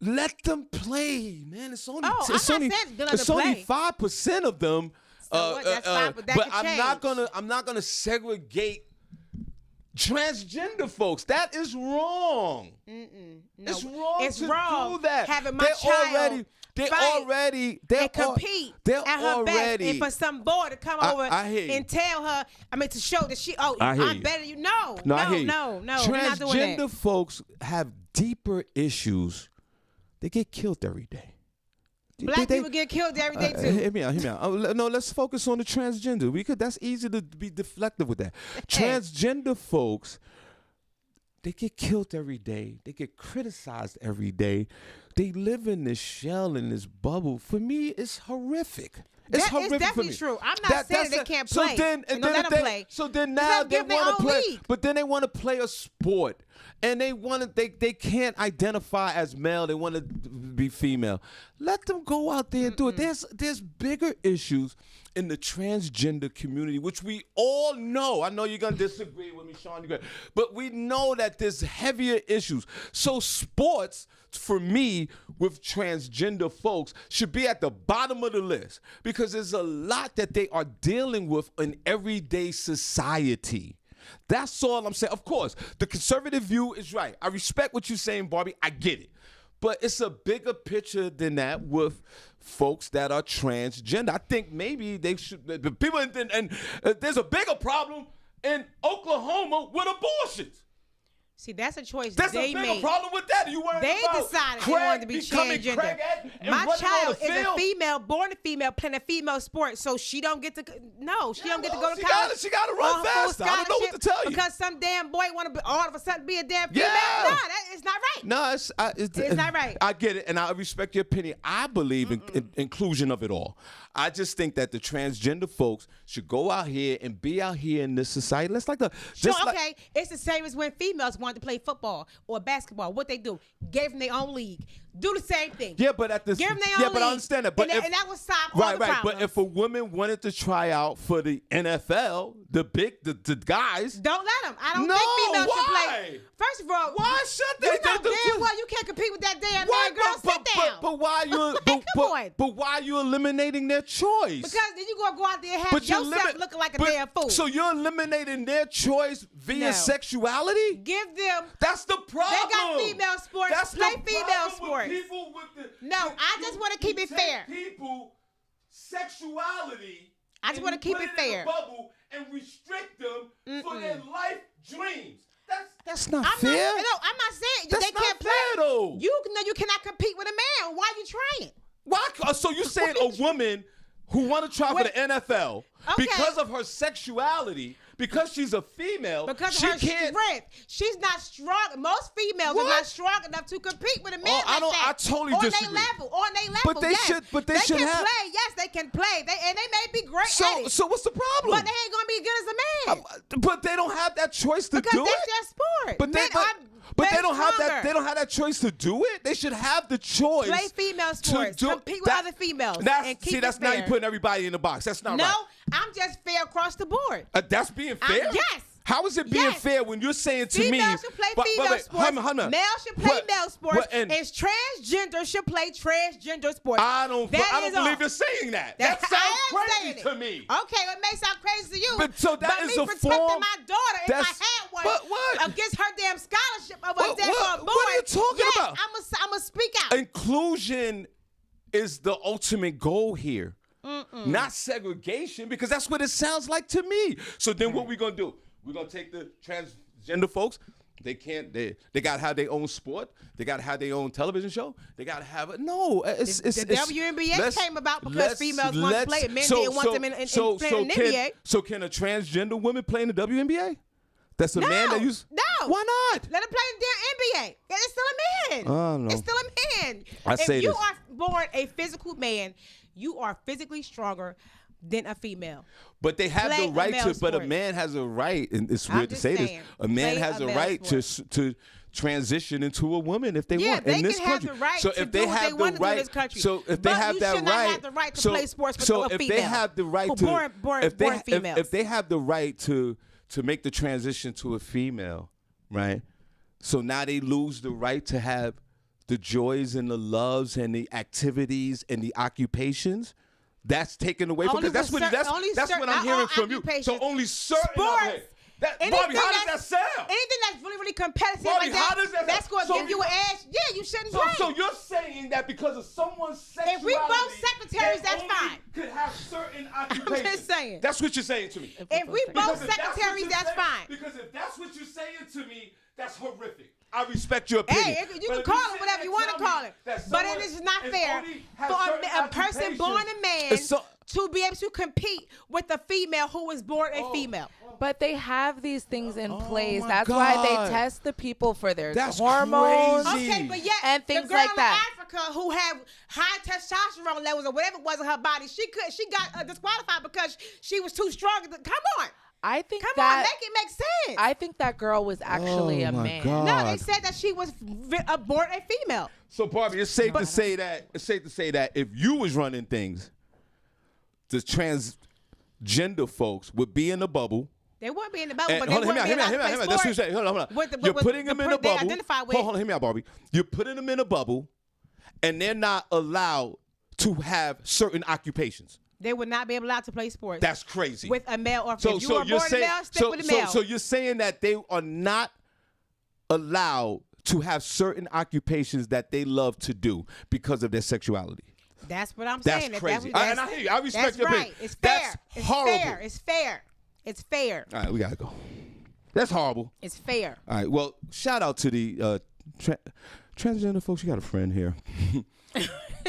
let them play, man. It's only Oh, it's I'm only not saying let it's them only play. 5% of them. So what? That's fine, but that but could I'm not gonna segregate transgender folks. That is wrong. No, It's wrong it's to wrong do that. having my They're child they're and compete at her best, and for some boy to come over I hear you. and tell her, I mean, to show that I hear I'm you. better than you. No, I hear you. no, we're not doing that. Transgender folks have deeper issues. They get killed every day. Black people get killed every day too. Hear me out. No, let's focus on the transgender. That's easy to be deflective with that. Transgender folks, they get killed every day. They get criticized every day. They live in this shell, in this bubble. For me, it's horrific. It's horrific It's definitely for me. true. I'm not saying they can't play. Don't let them play. So then Just now let they them give their want to own play, league. but then they want to play a sport, and they can't identify as male. They want to be female. Let them go out there and do it. There's bigger issues in the transgender community, which we all know. I know you're gonna disagree with me, Sean, but we know that there's heavier issues. So sports, for me, with transgender folks, should be at the bottom of the list because there's a lot that they are dealing with in everyday society. That's all I'm saying. Of course, the conservative view is right. I respect what you're saying, Barbi. I get it. But it's a bigger picture than that with folks that are transgender. I think maybe they should, the people, and there's a bigger problem in Oklahoma with abortions. See, that's a choice That's they a bigger made. problem with that. You worried They about decided they Craig wanted to be becoming transgender. Craighead and My running on child the is a field? female, born a female, playing a female sport, so she don't get to. No, she don't get to go to she college. she gotta run on her full faster. I don't know what to tell you. Because some damn boy want to all of a sudden be a damn female. Yeah. Nah, that is not right. No, It's not right. I get it, and I respect your opinion. I believe in inclusion of it all. I just think that the transgender folks should go out here and be out here in this society. Let's Okay, it's the same as when females wanted to play football or basketball. What they do? Gave them their own league. Do the same thing. Yeah, but at this, give them their own league. but I understand that. But and if, that would stop all the problems. But if a woman wanted to try out for the NFL, the guys, don't let them. I don't No, think females should why? play. First of all, why should they? You know damn well you can't compete with that damn Why? man, girl. Sit down. But why you? But why are you eliminating their choice? Because then you gonna go out there and have But you're yourself looking like a damn fool. So you're eliminating their choice via No. sexuality? Give them. That's the problem. They got female sports. That's Play the female problem sports. With people with the, No, I just want to keep it fair. People sexuality. I just want to keep it fair. In a bubble and restrict them for their life dreams. That's not I'm fair. I'm not saying That's they not can't play. fair, though. You know you cannot compete with a man. Why are you trying? Why? So you saying a woman who want to try for the NFL because of her sexuality, because she's a female, because she of her can't. strength, she's not strong. Most females are not strong enough to compete with a man like that. I totally on disagree. On their level, But they should. But they should can have. play. Yes, they can play. And they may be great at it. So what's the problem? But they ain't gonna be as good as a man. But they don't have that choice to because do it. Because that's their sport. But they don't have that. They don't have that choice to do it. They should have the choice. Play female sports. Compete with other females. That's now you're putting everybody in the box. That's not right. No, I'm just fair across the board. That's being fair. Yes. How is it being fair when you're saying to me? Females should play female sports. Males should play male sports. And transgender should play transgender sports. I don't believe you're saying that. That sounds crazy to me. Okay, it may sound crazy to you. But so that is a protecting form. My daughter, if I had one, against her damn scholarship of a damn boy. What are you talking about? I'm gonna speak out. Inclusion is the ultimate goal here, not segregation, because that's what it sounds like to me. So then, what we gonna do? We're gonna take the transgender folks. They can't. They gotta have their own sport. They gotta have their own television show. They gotta have it. No, it's the WNBA came about because females want to play it. Men didn't want them in the NBA. So can a transgender woman play in the WNBA? That's a man that used. No. Why not? Let him play in the damn NBA. It's still a man. Oh, no. It's still a man. If you are born a physical man, you are physically stronger than a female. But they have the right to. But a man has a right, and it's weird to say this. A man has a right to transition into a woman if they want in this country. So if they have the right, so if they have that right, to play sports with a female. If they have the right to, if they have the right to make the transition to a female, right? So now they lose the right to have the joys and the loves and the activities and the occupations. That's taken away from, because that's what I'm hearing from you. So only certain sports. Barbie, how does that sound? Anything that's really, really competitive Barbie, like that, how does that that's going to give you an edge. Yeah, you shouldn't play. So you're saying that because of someone's sexuality, if we both secretaries, that's fine. Could have certain occupations. I'm just saying. That's what you're saying to me. If we both secretaries, that's fine. Because if that's what you're saying to me, that's horrific. I respect your opinion. Hey, you can call it whatever you want to call it. But it is not fair for a person born a man to be able to compete with a female who was born a female. But they have these things in place. That's God. why they test the people for their That's hormones. crazy. Okay, but yet and things the girl like that. in Africa who have high testosterone levels or whatever it was in her body, she got disqualified because she was too strong. Come on. I think Come on, make it make sense. I think that girl was actually a man. God. No, they said that she was born a female. So Barbie, it's safe to say that if you was running things, the transgender folks would be in the bubble. They wouldn't be in the bubble, but hold they on, wouldn't be allowed to play That's what you're saying. Hold on. You're putting them in a bubble. Hold on, hear me out, Barbie. You're putting them in a bubble, and they're not allowed to have certain occupations. They would not be allowed to play sports. That's crazy. With a male or female. You are born a male, stick with a male. So you're saying that they are not allowed to have certain occupations that they love to do because of their sexuality. That's what I'm saying. That's crazy. And I hear you. I respect your opinion. It's fair. That's horrible. It's fair. It's fair. All right, we got to go. That's horrible. It's fair. All right, well, shout out to the transgender folks. You got a friend here.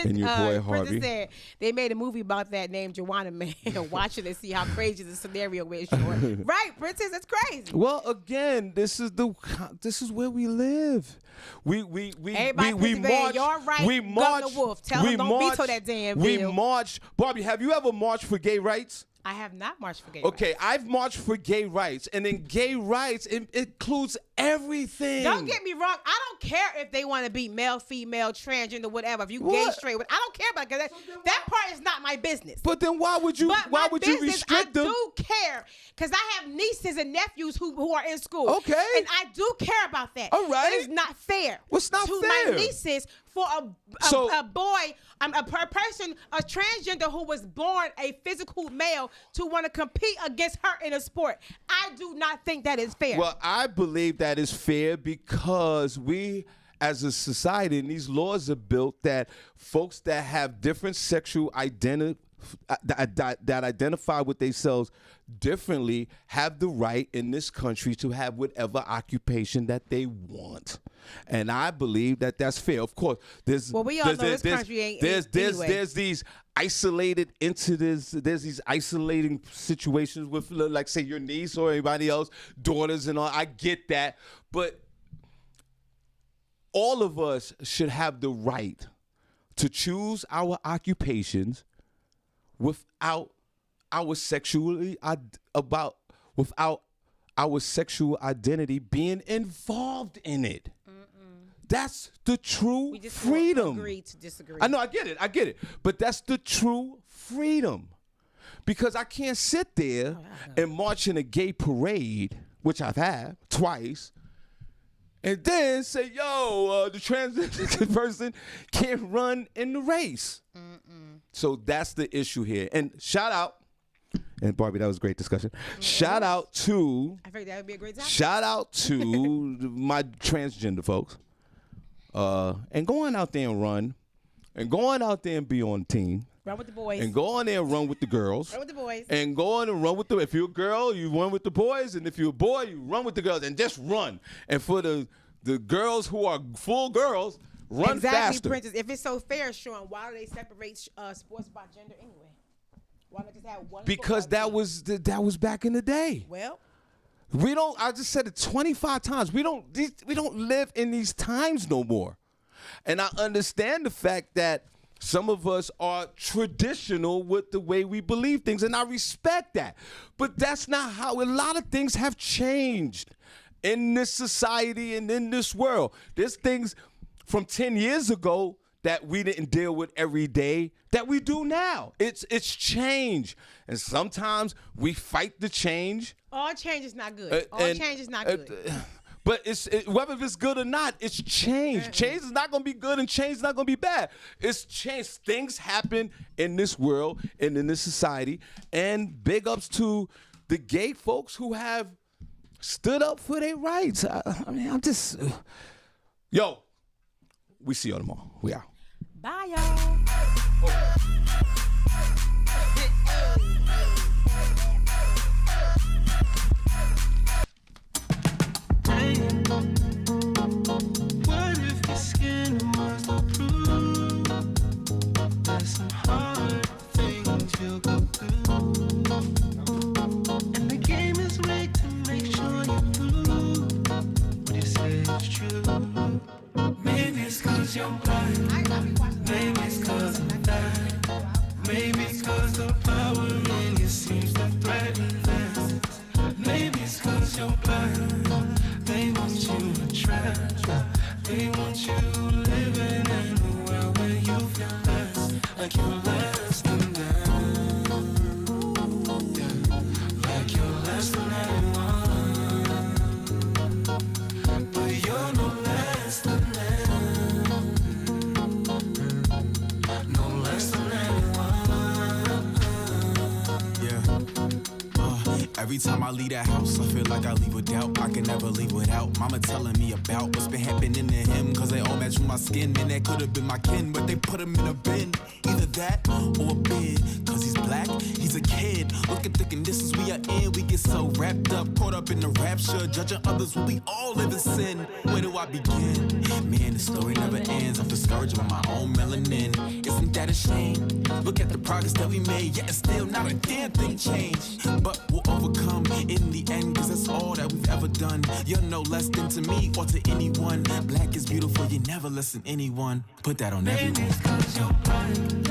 And your boy Harvey. Said they made a movie about that named Joanna Man. Watch it and see how crazy the scenario is. Right, Princess, that's crazy. Well, again, this is where we live. We march. You're right. We march. Governor Wolf, tell him don't veto that damn bill. We march. Barbie, have you ever marched for gay rights? I have not marched for gay rights. Okay, I've marched for gay rights, and in gay rights, it includes everything. Don't get me wrong. I don't care if they want to be male, female, transgender, whatever. If you gay, straight, I don't care about it, because that part is not my business. But then why would you? Why would you restrict them? I do care, because I have nieces and nephews who are in school. Okay, and I do care about that. All right, it is not fair. What's not to fair? My nieces for a boy, a person, a transgender who was born a physical male to want to compete against her in a sport. I do not think that is fair. Well, I believe that is fair because we, as a society, and these laws are built that folks that have different sexual that identify with themselves differently have the right in this country to have whatever occupation that they want. And I believe that that's fair. Of course, there's we all know this country ain't anyway. There's these isolated incidents, there's these isolating situations with, like, say, your niece or anybody else, daughters and all. I get that, but all of us should have the right to choose our occupations without our sexual identity being involved in it. That's the true we just freedom. Agree to disagree. I know, I get it. But that's the true freedom. Because I can't sit there and march in a gay parade, which I've had twice, and then say, yo, the transgender person can't run in the race. So that's the issue here. And shout out, and Barbie, that was a great discussion. Shout out to, I think that would be a great topic. Shout out to my transgender folks. And going out there and run, and going out there and be on team. Run with the boys. And go on there and run with the girls. Run with the boys. And go on and run with the, if you're a girl, you run with the boys. And if you're a boy, you run with the girls. And just run. And for the girls who are full girls, run faster. Princess. If it's so fair, Shawn, why do they separate sports by gender anyway? Why not just have one? Because that was back in the day. Well, we don't. I just said it 25 times. We don't live in these times no more. And I understand the fact that some of us are traditional with the way we believe things, and I respect that. But that's not how a lot of things have changed in this society and in this world. There's things from 10 years ago that we didn't deal with every day that we do now. It's change. And sometimes we fight the change. All change is not good. Change is not good. But whether it's good or not, it's change. Change is not going to be good, and change is not going to be bad. It's change. Things happen in this world and in this society. And big ups to the gay folks who have stood up for their rights. I mean, I'm just... Yo, we see y'all tomorrow. We out. Bye, y'all. What if the skin was the proof? There's some hard things you'll go through, and the game is rigged to make sure you lose. What you say is true. Maybe it's 'cause you're blind. Maybe it's 'cause I'm that. Maybe it's 'cause the power in you seems to threaten them. Maybe it's 'cause you're blind. They want you trapped. They want you living in a world where you feel less, like you're less than them. Yeah. Like you're less than anyone. But you're no less than them. No less than anyone. Yeah. Every time I leave that house, I feel like I leave with doubt. I can never leave without mama telling me about what's been happening to him. 'Cause they all match with my skin. Man, that could have been my kin, but they put him in a bin. Either that or a bid. 'Cause he's black, he's a kid. Look at the conditions we are in. We get so wrapped up, caught up in the rapture, judging others when we all live in sin. Where do I begin? Man, the story never ends. I'm discouraged with my own melanin. Isn't that a shame? Look at the progress that we made, yet it's still not a damn thing changed. But we'll overcome in the end, 'cause that's all that we've ever done. You're no less than to me or to anyone. Black is beautiful, you never listen to anyone. Put that on everyone. Maybe it's 'cause you're blind.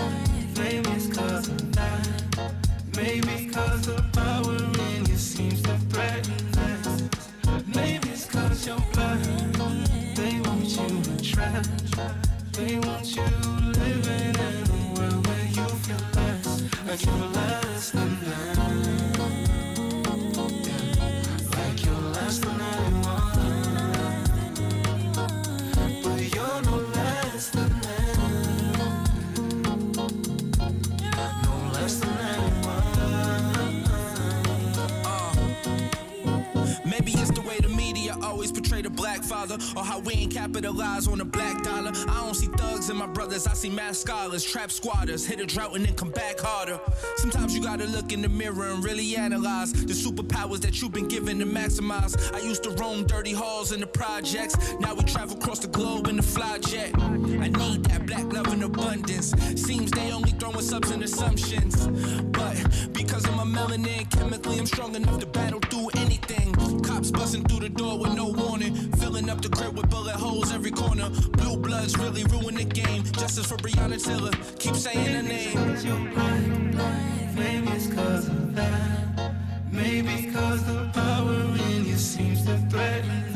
Maybe it's 'cause I'm not. Maybe it's 'cause the power in you seems to threaten them. Maybe it's 'cause you're blind. They want you trapped. They want you living in a world where you feel less, like you're less than them. Like you're less than anyone. But you're no less than them. No less than anyone. Maybe it's the way the media always portray the black father. father, or how we ain't capitalize on the black dollar. I don't see thugs in my brothers, I see mass scholars, trap squatters, hit a drought and then come back harder. Sometimes you gotta look in the mirror and really analyze the superpowers that you've been given to maximize. I used to roam dirty halls in the projects, now we travel across the globe in the fly jet. I need that black love in abundance. Seems they only throwing subs and assumptions, but because of my melanin, chemically I'm strong enough to battle through anything. Cops busting through the door with no warning, filling up the crib with bullet holes every corner. Blue bloods really ruin the game. Justice for Breonna Taylor, keep saying her name. Maybe it's cause of that. Maybe cause the power in you seems to threaten